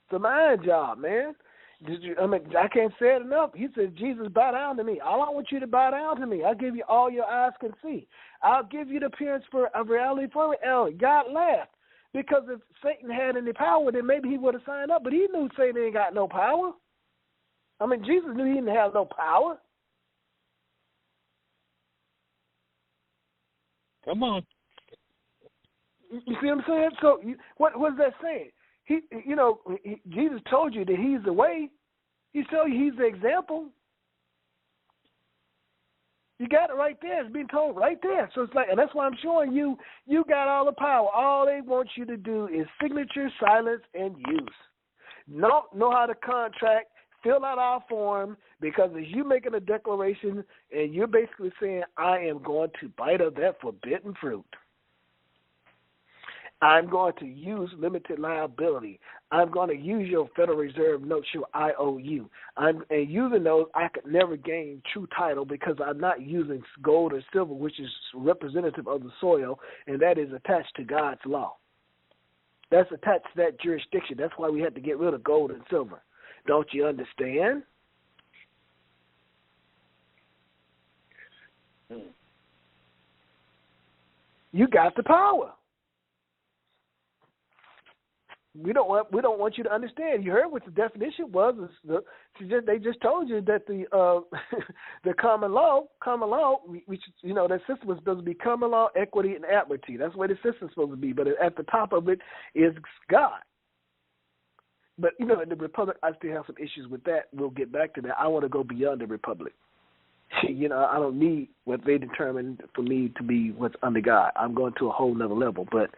It's a mind job, man. I can't say it enough. He said, Jesus, bow down to me. I don't want you to bow down to me. I'll give you all your eyes can see. I'll give you the appearance of reality for reality. God laughed. Because if Satan had any power, then maybe he would have signed up. But he knew Satan ain't got no power. I mean, Jesus knew he didn't have no power. Come on. You see what I'm saying? So what is that saying? Jesus told you that he's the way. He told you he's the example. You got it right there. It's being told right there. So it's like, and that's why I'm showing you, you got all the power. All they want you to do is signature, silence, and use. Know how to contract, fill out our form, because as you making a declaration and you're basically saying, I am going to bite of that forbidden fruit. I'm going to use limited liability. I'm going to use your Federal Reserve notes, your IOU. And using those, I could never gain true title because I'm not using gold or silver, which is representative of the soil, and that is attached to God's law. That's attached to that jurisdiction. That's why we had to get rid of gold and silver. Don't you understand? You got the power. We don't want you to understand. You heard what the definition was. They just told you that the common law, which that system was supposed to be common law, equity, and admiralty. That's where the system's supposed to be. But at the top of it is God. But in the republic, I still have some issues with that. We'll get back to that. I want to go beyond the republic. I don't need what they determined for me to be what's under God. I'm going to a whole nother level. But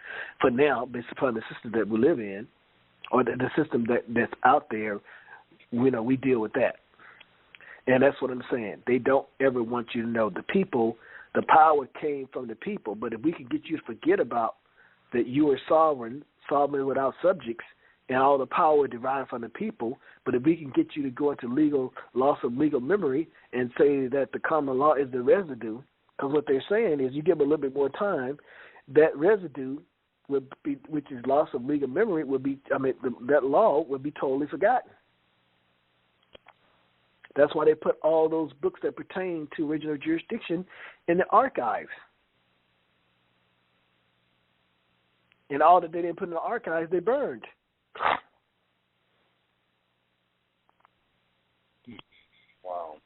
for now, based upon the system that we live in, or the system that's out there, we deal with that. And that's what I'm saying. They don't ever want you to know the power came from the people. But if we can get you to forget about that you are sovereign without subjects, and all the power derived from the people, but if we can get you to go into loss of legal memory and say that the common law is the residue, because what they're saying is you give a little bit more time, that residue would be, which is loss of legal memory, that law would be totally forgotten. That's why they put all those books that pertain to original jurisdiction in the archives. And all that they didn't put in the archives, they burned. Wow.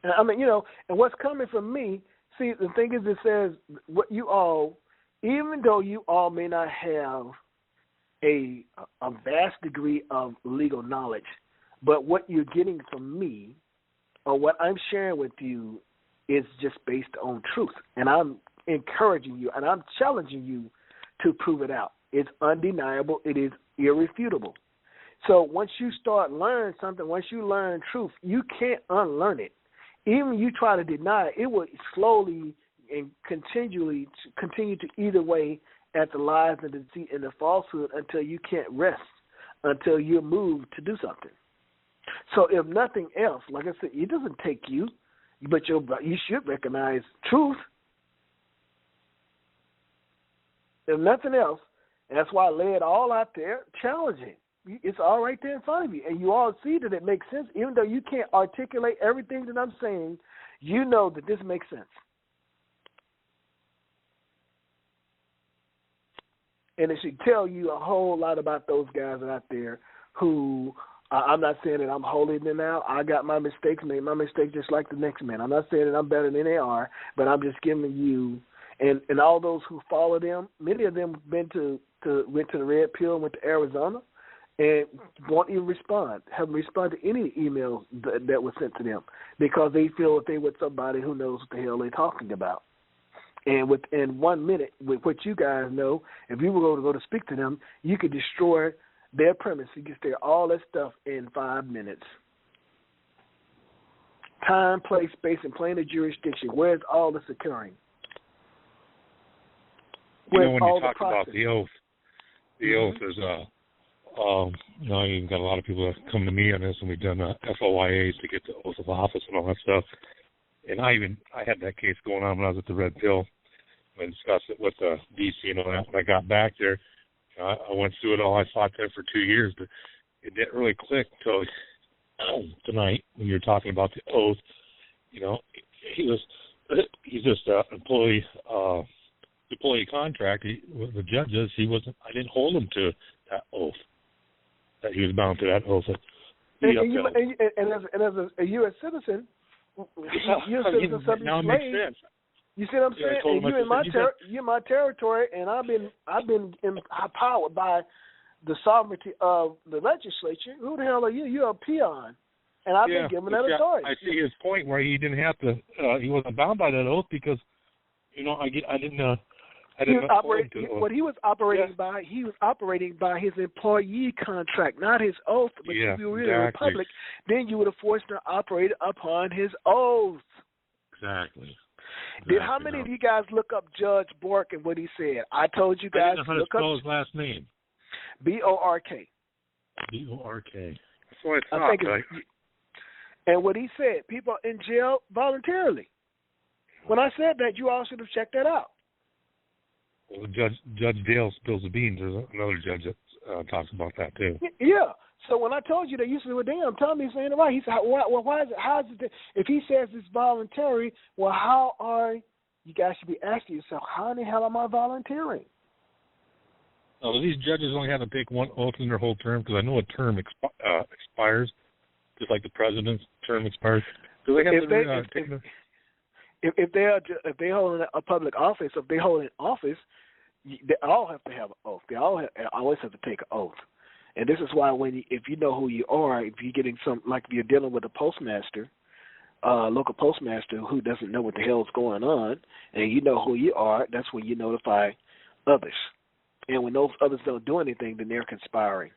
And and what's coming from me, see, the thing is, it says what you all, even though you all may not have a vast degree of legal knowledge, but what you're getting from me or what I'm sharing with you is just based on truth. And I'm encouraging you and I'm challenging you to prove it out. It's undeniable. It is irrefutable. So once you start learning something, once you learn truth, you can't unlearn it. Even when you try to deny it, it will slowly and continually continue to eat away at the lies and the deceit and the falsehood until you can't rest, until you're moved to do something. So if nothing else, like I said, it doesn't take you, but you should recognize truth. If nothing else, that's why I lay it all out there, challenging. It's all right there in front of you, and you all see that it makes sense. Even though you can't articulate everything that I'm saying, you know that this makes sense. And it should tell you a whole lot about those guys out there who, I'm not saying that I'm holier than thou. I got my mistakes, made my mistakes just like the next man. I'm not saying that I'm better than they are, but I'm just giving you, and all those who follow them, many of them went to the Red Pill, went to Arizona, and won't even haven't responded to any emails that were sent to them because they feel that they with somebody who knows what the hell they're talking about. And within 1 minute, with what you guys know, if you were going to speak to them, you could destroy their premise. You could steal all that stuff in 5 minutes. Time, place, space, and plane of jurisdiction. Where's all this occurring? When you talk about the oath is, you've got a lot of people that come to me on this, and we've done FOIAs to get the oath of office and all that stuff. And I had that case going on when I was at the Red Pill. I discussed it with the DC and all that. When I got back there, I went through it all. I fought there for 2 years, but it didn't really click until tonight when you're talking about the oath. He's just an employee contract. The judges, I didn't hold him to that oath, that he was bound to that oath. And as a U.S. citizen, now it makes sense. You see what I'm saying? And you're in my territory, and I've been empowered by the sovereignty of the legislature. Who the hell are you? You're a peon, and I've been given that authority. I see his point where he didn't have to. He wasn't bound by that oath because, I didn't. He was operating by his employee contract, not his oath. But if you were in a republic, then you would have forced him to operate upon his oath. Exactly. Did how many of you guys look up Judge Bork and what he said? I told you guys to look up his last name. B-O-R-K. B-O-R-K. That's what I thought, right? And what he said, people in jail voluntarily. When I said that, you all should have checked that out. Well, Judge Dale spills the beans. There's another judge that talks about that too. Yeah. So when I told you that, you said, "Well, damn, tell me he's saying it right." He said, "Well, why is it? How is it? If he says it's voluntary, well, how are you guys should be asking yourself, how in the hell am I volunteering?" Oh, these judges only have to take one oath in their whole term because I know a term expires, just like the president's term expires. Do they have to take them? If they hold a public office, if they hold an office, they all have to have an oath. They always have to take an oath. And this is why if you know who you are, if you're getting if you're dealing with a postmaster, local postmaster who doesn't know what the hell is going on, and you know who you are, that's when you notify others. And when those others don't do anything, then they're conspiring.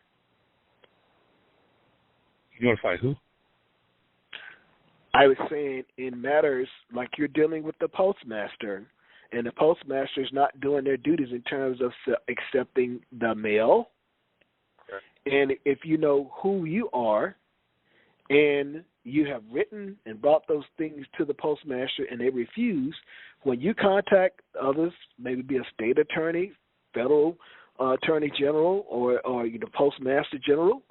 You notify who? I was saying in matters like you're dealing with the postmaster, and the postmaster is not doing their duties in terms of accepting the mail. And if you know who you are and you have written and brought those things to the postmaster and they refuse, when you contact others, maybe be a state attorney, federal attorney general, or postmaster general,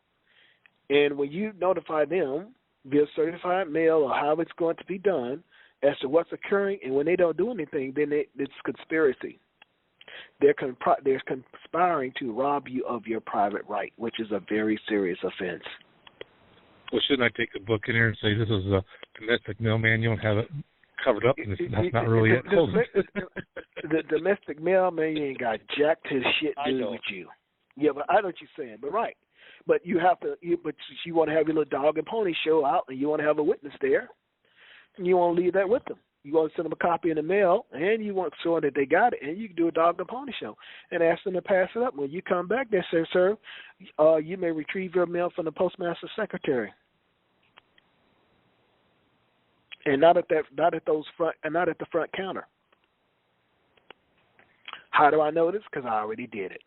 and when you notify them via certified mail or how it's going to be done as to what's occurring, and when they don't do anything, then it's conspiracy. They're conspiring to rob you of your private right, which is a very serious offense. Well, shouldn't I take the book in here and say this is a domestic mail manual and have it covered up? And that's not really it. The domestic mail man ain't got jack his shit do with you. Yeah, but I know what you're saying. But right, but you have to. But you want to have your little dog and pony show out, and you want to have a witness there, and you want to leave that with them. You want to send them a copy in the mail, and you want sure that they got it, and you can do a dog and pony show and ask them to pass it up. When you come back, they say, sir, you may retrieve your mail from the postmaster secretary, and not at the front counter. How do I know this? Because I already did it.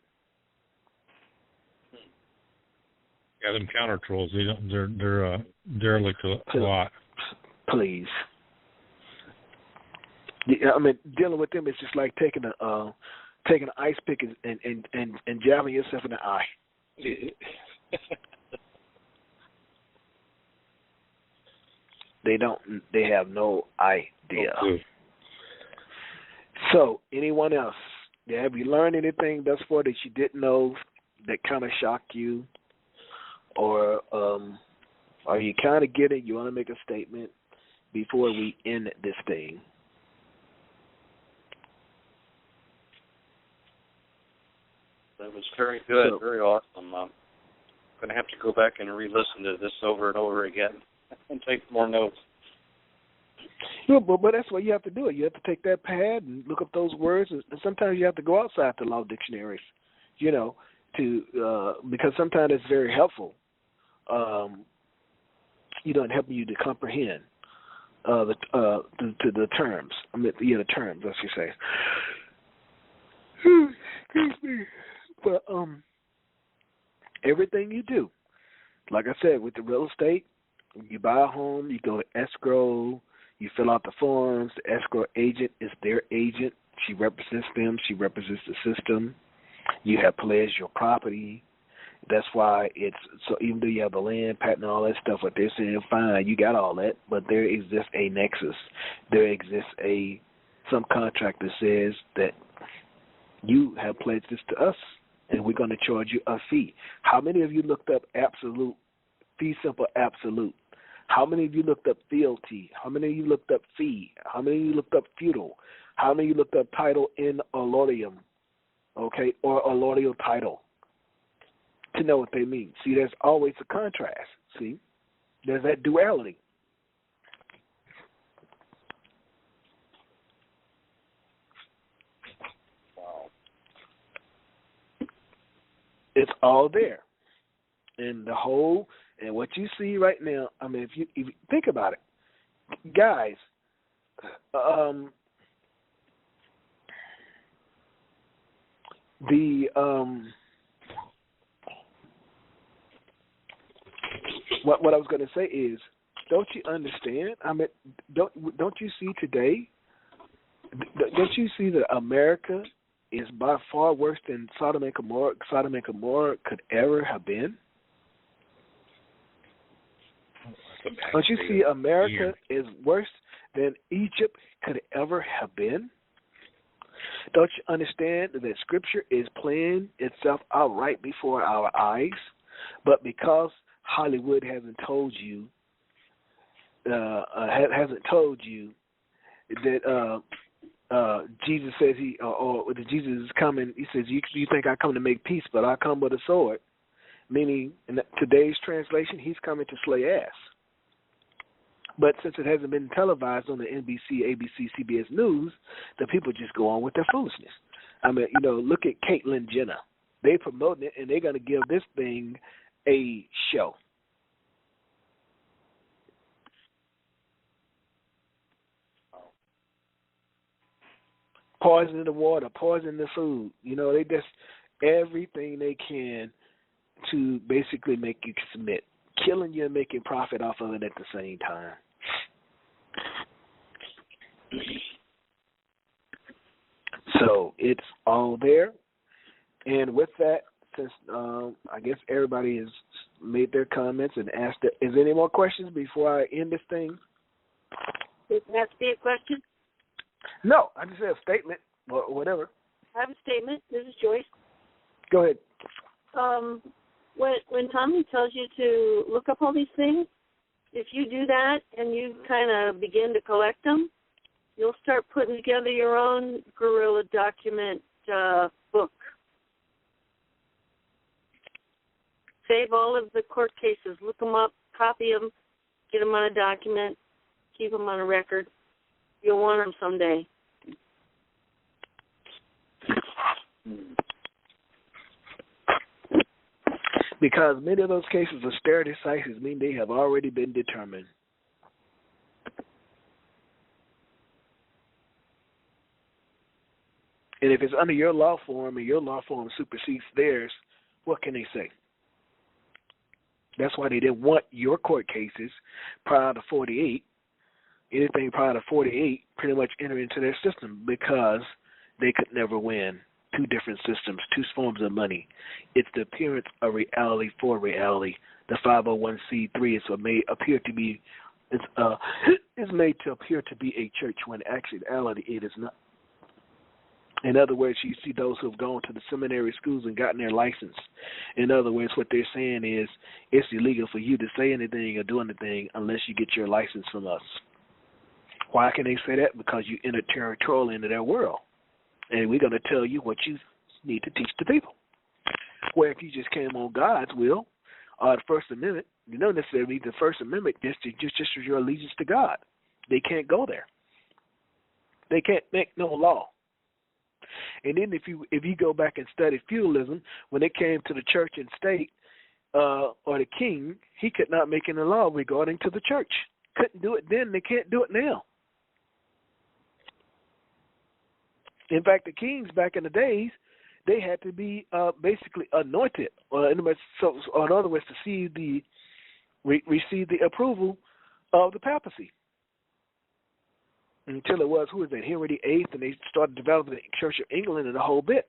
Yeah, them counter trolls, they're derelict a lot. Please. I mean, dealing with them is just like taking an ice pick and jabbing yourself in the eye. They have no idea. Okay. So, anyone else? Have you learned anything thus far that you didn't know that kind of shocked you? Or are you kind of getting, you want to make a statement before we end this thing? That was very good, very awesome. I'm going to have to go back and re-listen to this over and over again and take more notes. Yeah, but that's what you have to do. You have to take that pad and look up those words, and sometimes you have to go outside the law dictionaries, because sometimes it's very helpful. Helping you to comprehend the terms. I mean, the terms, I should say. Excuse me. But everything you do, like I said, with the real estate, you buy a home, you go to escrow, you fill out the forms. The escrow agent is their agent. She represents them. She represents the system. You have pledged your property. That's why it's so. Even though you have the land, patent, and all that stuff, what they're saying, fine, you got all that, but there exists a nexus. There exists some contract that says that you have pledged this to us, and we're going to charge you a fee. How many of you looked up absolute, fee simple absolute? How many of you looked up fealty? How many of you looked up fee? How many of you looked up feudal? How many of you looked up title in allodium, okay, or allodial title, to know what they mean? See, there's always a contrast. See, there's that duality. Wow. It's all there. And and what you see right now, I mean, if you think about it, guys, what I was going to say is, don't you understand? I mean, don't you see today? Don't you see that America is by far worse than Sodom and Gomorrah could ever have been? Don't you see America is worse than Egypt could ever have been? Don't you understand that Scripture is playing itself out right before our eyes? But because Hollywood hasn't told you that Jesus says or that Jesus is coming. He says, "You think I come to make peace, but I come with a sword." Meaning, in today's translation, he's coming to slay ass. But since it hasn't been televised on the NBC, ABC, CBS News, the people just go on with their foolishness. I mean, look at Caitlyn Jenner. They promote it, and they're going to give this thing a show. Poison in the water, poison in the food. They just everything they can to basically make you submit, killing you and making profit off of it at the same time. So it's all there. And with that, since I guess everybody has made their comments and asked it, is there any more questions before I end this thing? Does it have to be a question? No, I just said a statement or whatever. I have a statement. This is Joyce. Go ahead. When Tommy tells you to look up all these things, if you do that and you kind of begin to collect them, you'll start putting together your own guerrilla document book. Save all of the court cases, look them up, copy them, get them on a document, keep them on a record, You'll want them someday. Because many of those cases of stare decisis mean they have already been determined. And if it's under your law form and your law form supersedes theirs, what can they say? That's why they didn't want your court cases prior to 48. Anything prior to 48 pretty much enter into their system because they could never win. Two different systems, two forms of money. It's the appearance of reality for reality. The 501c3 is made to appear to be a church when in actuality it is not. In other words, you see those who have gone to the seminary schools and gotten their license. In other words, what they're saying is it's illegal for you to say anything or do anything unless you get your license from us. Why can they say that? Because you enter territorial into their world. And we're going to tell you what you need to teach the people. Where if you just came on God's will, or the First Amendment, you don't necessarily need the First Amendment just as your allegiance to God. They can't go there. They can't make no law. And then if you go back and study feudalism, when it came to the church and state, or the king, he could not make any law regarding to the church. Couldn't do it then, they can't do it now. In fact, the kings back in the days, they had to be basically anointed, or in other words, to receive the approval of the papacy. Until it was, Henry VIII, and they started developing the Church of England and the whole bit.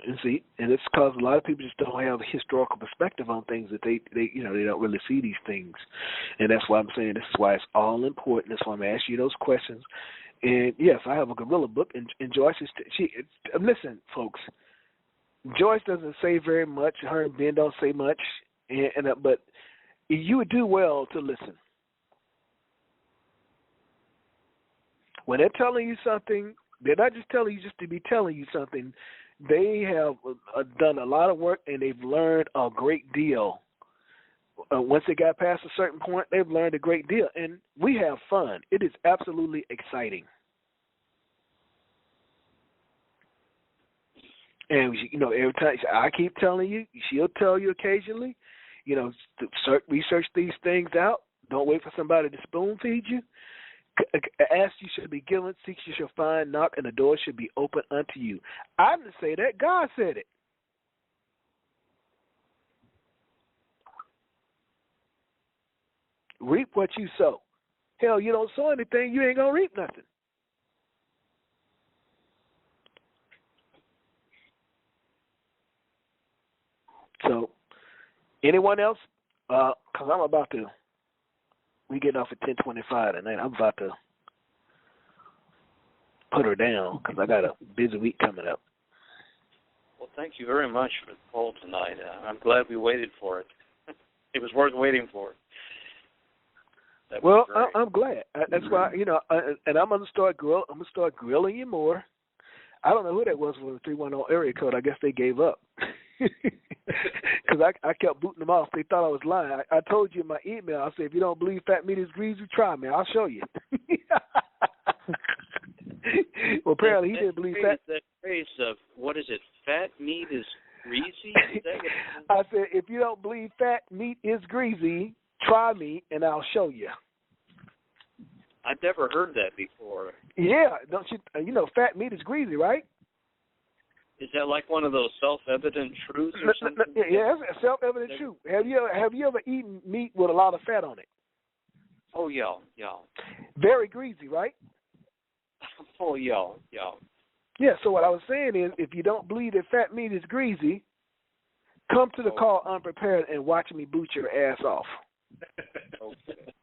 And see, and it's because a lot of people just don't have a historical perspective on things that they don't really see these things, and that's why I'm saying this is why it's all important. That's why I'm asking you those questions. And yes, I have a gorilla book, and Joyce is listen, folks. Joyce doesn't say very much. Her and Ben don't say much, but you would do well to listen. When they're telling you something, they're not just telling you just to be telling you something. They have done a lot of work, and they've learned a great deal. Once they got past a certain point, they've learned a great deal, and we have fun. It is absolutely exciting. And, every time I keep telling you, she'll tell you occasionally, research these things out. Don't wait for somebody to spoon feed you. Ask, you shall be given. Seek, you shall find. Knock, and the door should be open unto you. I didn't say that. God said it. Reap what you sow. Hell, you don't sow anything, you ain't going to reap nothing. So, anyone else? Because I'm about to. We get off at 10:25 tonight. I'm about to put her down because I got a busy week coming up. Well, thank you very much for the poll tonight. I'm glad we waited for it. It was worth waiting for. Well, I'm glad. That's why, and I'm gonna start grilling you more. I don't know who that was with the 310 area code. I guess they gave up. Because I kept booting them off. They thought I was lying. I told you in my email, I said, if you don't believe fat meat is greasy, try me. I'll show you. Well, apparently he didn't believe fat. That phrase of, what is it, fat meat is greasy? I said, if you don't believe fat meat is greasy, try me and I'll show you. I've never heard that before. Yeah, don't you? Fat meat is greasy, right? Is that like one of those self-evident truths or something? Yeah, it's a self-evident truth. Have you ever eaten meat with a lot of fat on it? Oh, yeah. Very greasy, right? Oh, yeah. Yeah, so what I was saying is, if you don't believe that fat meat is greasy, come to the call unprepared and watch me boot your ass off. Okay.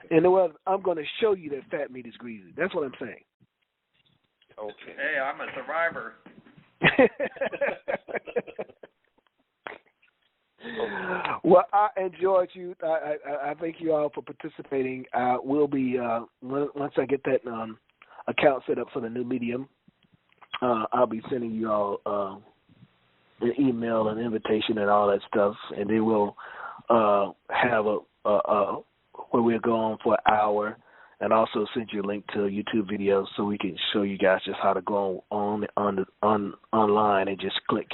In other words, I'm going to show you that fat meat is greasy. That's what I'm saying. Okay. Hey, I'm a survivor. Well, I enjoyed you. I thank you all for participating. We'll be once I get that account set up for the new medium, I'll be sending you all an email, an invitation, and all that stuff, and then we'll have a where we'll go on for an hour, and also send you a link to YouTube videos so we can show you guys just how to go on online and just click.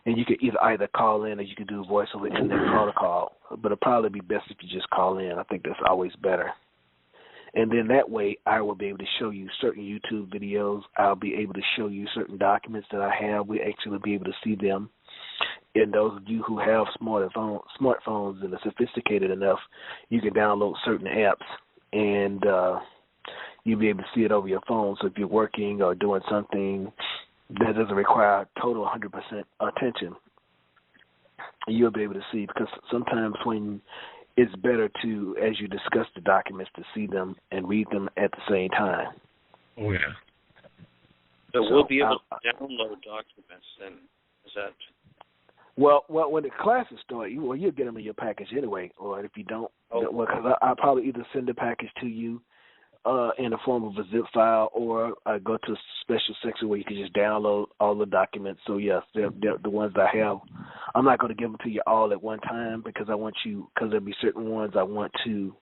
And you can either call in or you can do voice over internet protocol. But it'll probably be best if you just call in. I think that's always better. And then that way I will be able to show you certain YouTube videos. I'll be able to show you certain documents that I have. We actually be able to see them. And those of you who have smartphones and are sophisticated enough, you can download certain apps and you'll be able to see it over your phone. So if you're working or doing something that doesn't require total 100% attention, you'll be able to see, because sometimes when it's better to, as you discuss the documents, to see them and read them at the same time. Oh, yeah. So we'll be able to download documents then, is that... Well, when the classes start, you'll get them in your package anyway. Or if you don't, because I'll probably either send the package to you in the form of a zip file, or I go to a special section where you can just download all the documents. So yes, they're the ones I have. I'm not going to give them to you all at one time because there'll be certain ones I want to.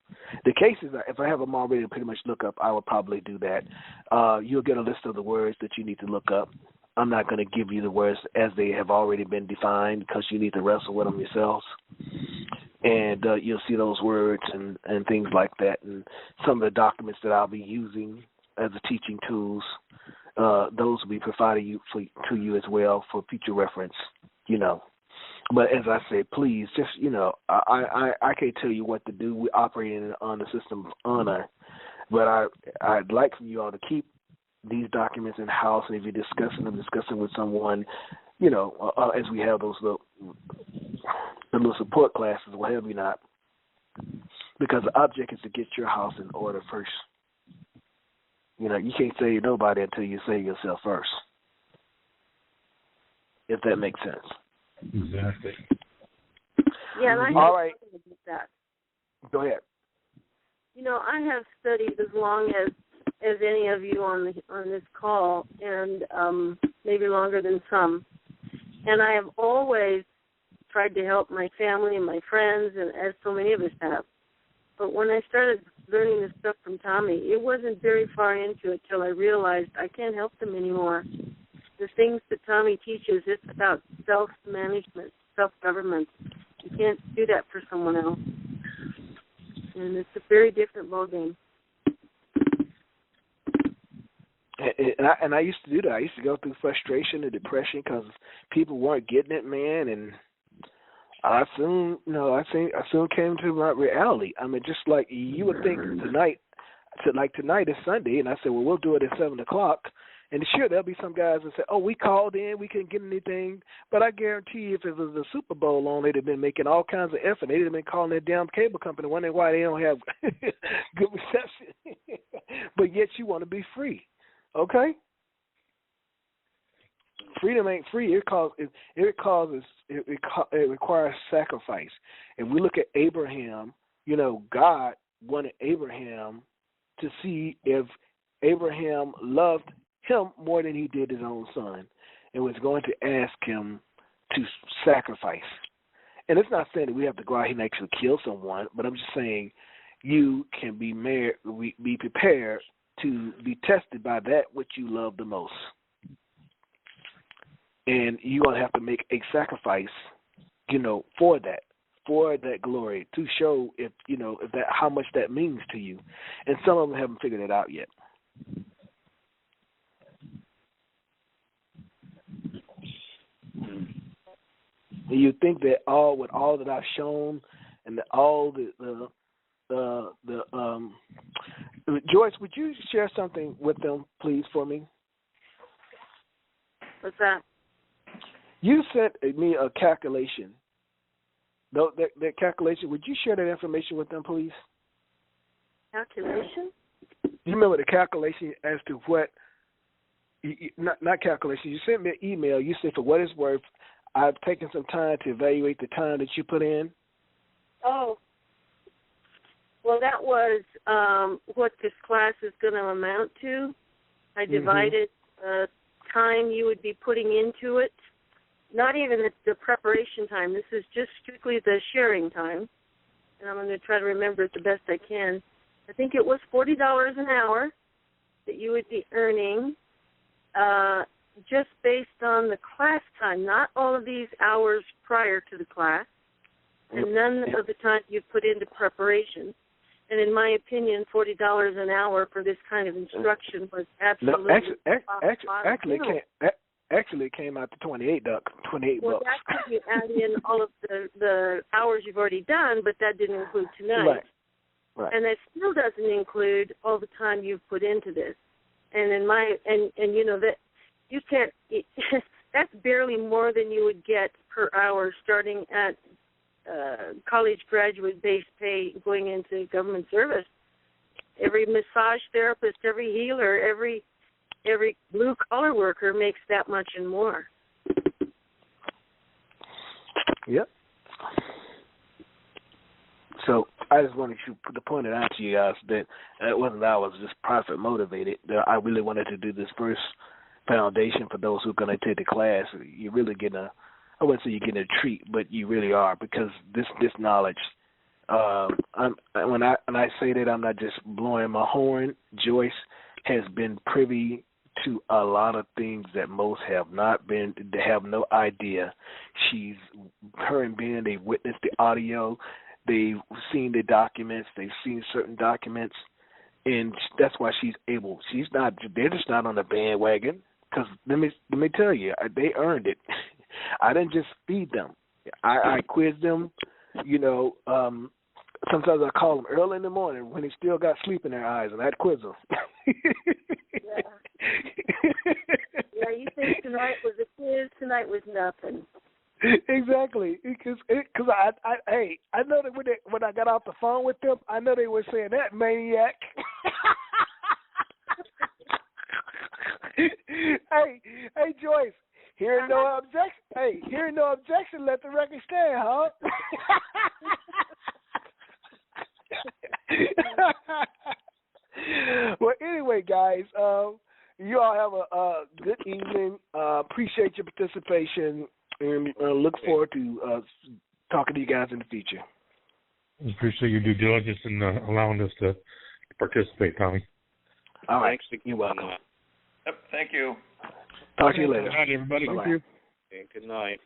The cases, if I have them already to pretty much look up, I will probably do that. You'll get a list of the words that you need to look up. I'm not going to give you the words as they have already been defined because you need to wrestle with them yourselves. And you'll see those words and things like that. And some of the documents that I'll be using as a teaching tools, those will be provided to you as well for future reference, But as I said, please, just, I can't tell you what to do. We're operating on the system of honor. But I'd like for you all to keep these documents in house, and if you're discussing with someone, as we have those little support classes, what have you not, because the object is to get your house in order first. You can't save nobody until you save yourself first, if that makes sense. Exactly. Yeah, and all right. That. Go ahead. I have studied as long as any of you on this call, and maybe longer than some. And I have always tried to help my family and my friends, and as so many of us have. But when I started learning this stuff from Tommy, it wasn't very far into it till I realized I can't help them anymore. The things that Tommy teaches, it's about self-management, self-government. You can't do that for someone else. And it's a very different ballgame. And I used to do that. I used to go through frustration and depression because people weren't getting it, man. And I soon came to my reality. I mean, just like you would think tonight is Sunday, and I said, well, we'll do it at 7:00. And sure, there'll be some guys that say, oh, we called in, we couldn't get anything. But I guarantee you, if it was a Super Bowl on, they'd have been making all kinds of effort. They'd have been calling their damn cable company, wondering why they don't have good reception. But yet you want to be free. Okay? Freedom ain't free. It requires sacrifice. If we look at Abraham, God wanted Abraham to see if Abraham loved him more than he did his own son, and was going to ask him to sacrifice. And it's not saying that we have to go out here and actually kill someone, but I'm just saying you can be prepared to be tested by that which you love the most. And you're going to have to make a sacrifice, for that glory, to show if that how much that means to you. And some of them haven't figured it out yet. And you think that all that I've shown, and that all Joyce, would you share something with them, please, for me? What's that? You sent me a calculation. That calculation, would you share that information with them, please? Calculation? You remember the calculation as to what, not calculation, you sent me an email. You said, for what it's worth, I've taken some time to evaluate the time that you put in. Oh. Well, that was what this class is going to amount to. I divided time you would be putting into it not even the preparation time. This is just strictly the sharing time. And I'm going to try to remember it the best I can. I think it was $40 an hour that you would be earning just based on the class time, not all of these hours prior to the class, and none of the time you put into preparation. And in my opinion, $40 an hour for this kind of instruction was absolutely actually it came out to $28. Well, bucks. that's if you add in all of the hours you've already done, but that didn't include tonight. Right. And that still doesn't include all the time you've put into this. And in my and you know that you can't. That's barely more than you would get per hour starting at college graduate base pay going into government service. Every massage therapist, every healer, every blue collar worker makes that much and more. Yep. So I just wanted to point it out to you guys that it wasn't that I was just profit motivated. That I really wanted to do this first foundation for those who are going to take the class. You're really getting I wouldn't say you're getting a treat, but you really are, because this knowledge. When I say that, I'm not just blowing my horn. Joyce has been privy to a lot of things that most have not been. They have no idea. Her and Ben, they witnessed the audio. They've seen the documents. They've seen certain documents, and that's why she's able. They're just not on the bandwagon. Because let me tell you, they earned it. I didn't just feed them. I quizzed them. You know, sometimes I call them early in the morning when they still got sleep in their eyes, and I'd quiz them. Yeah, you think tonight was a quiz, tonight was nothing. Exactly, because I know that when I got off the phone with them, I know they were saying, that maniac. Hey, Joyce, hearing no objection, let the record stand, huh? Well, anyway, guys, you all have a good evening. Appreciate your participation, and look forward to talking to you guys in the future. Appreciate your due diligence in allowing us to participate, Tommy. All right. Thanks. You're welcome. Yep, thank you. Talk to you later. Good night, everybody. Bye-bye. Thank you. Okay, good night.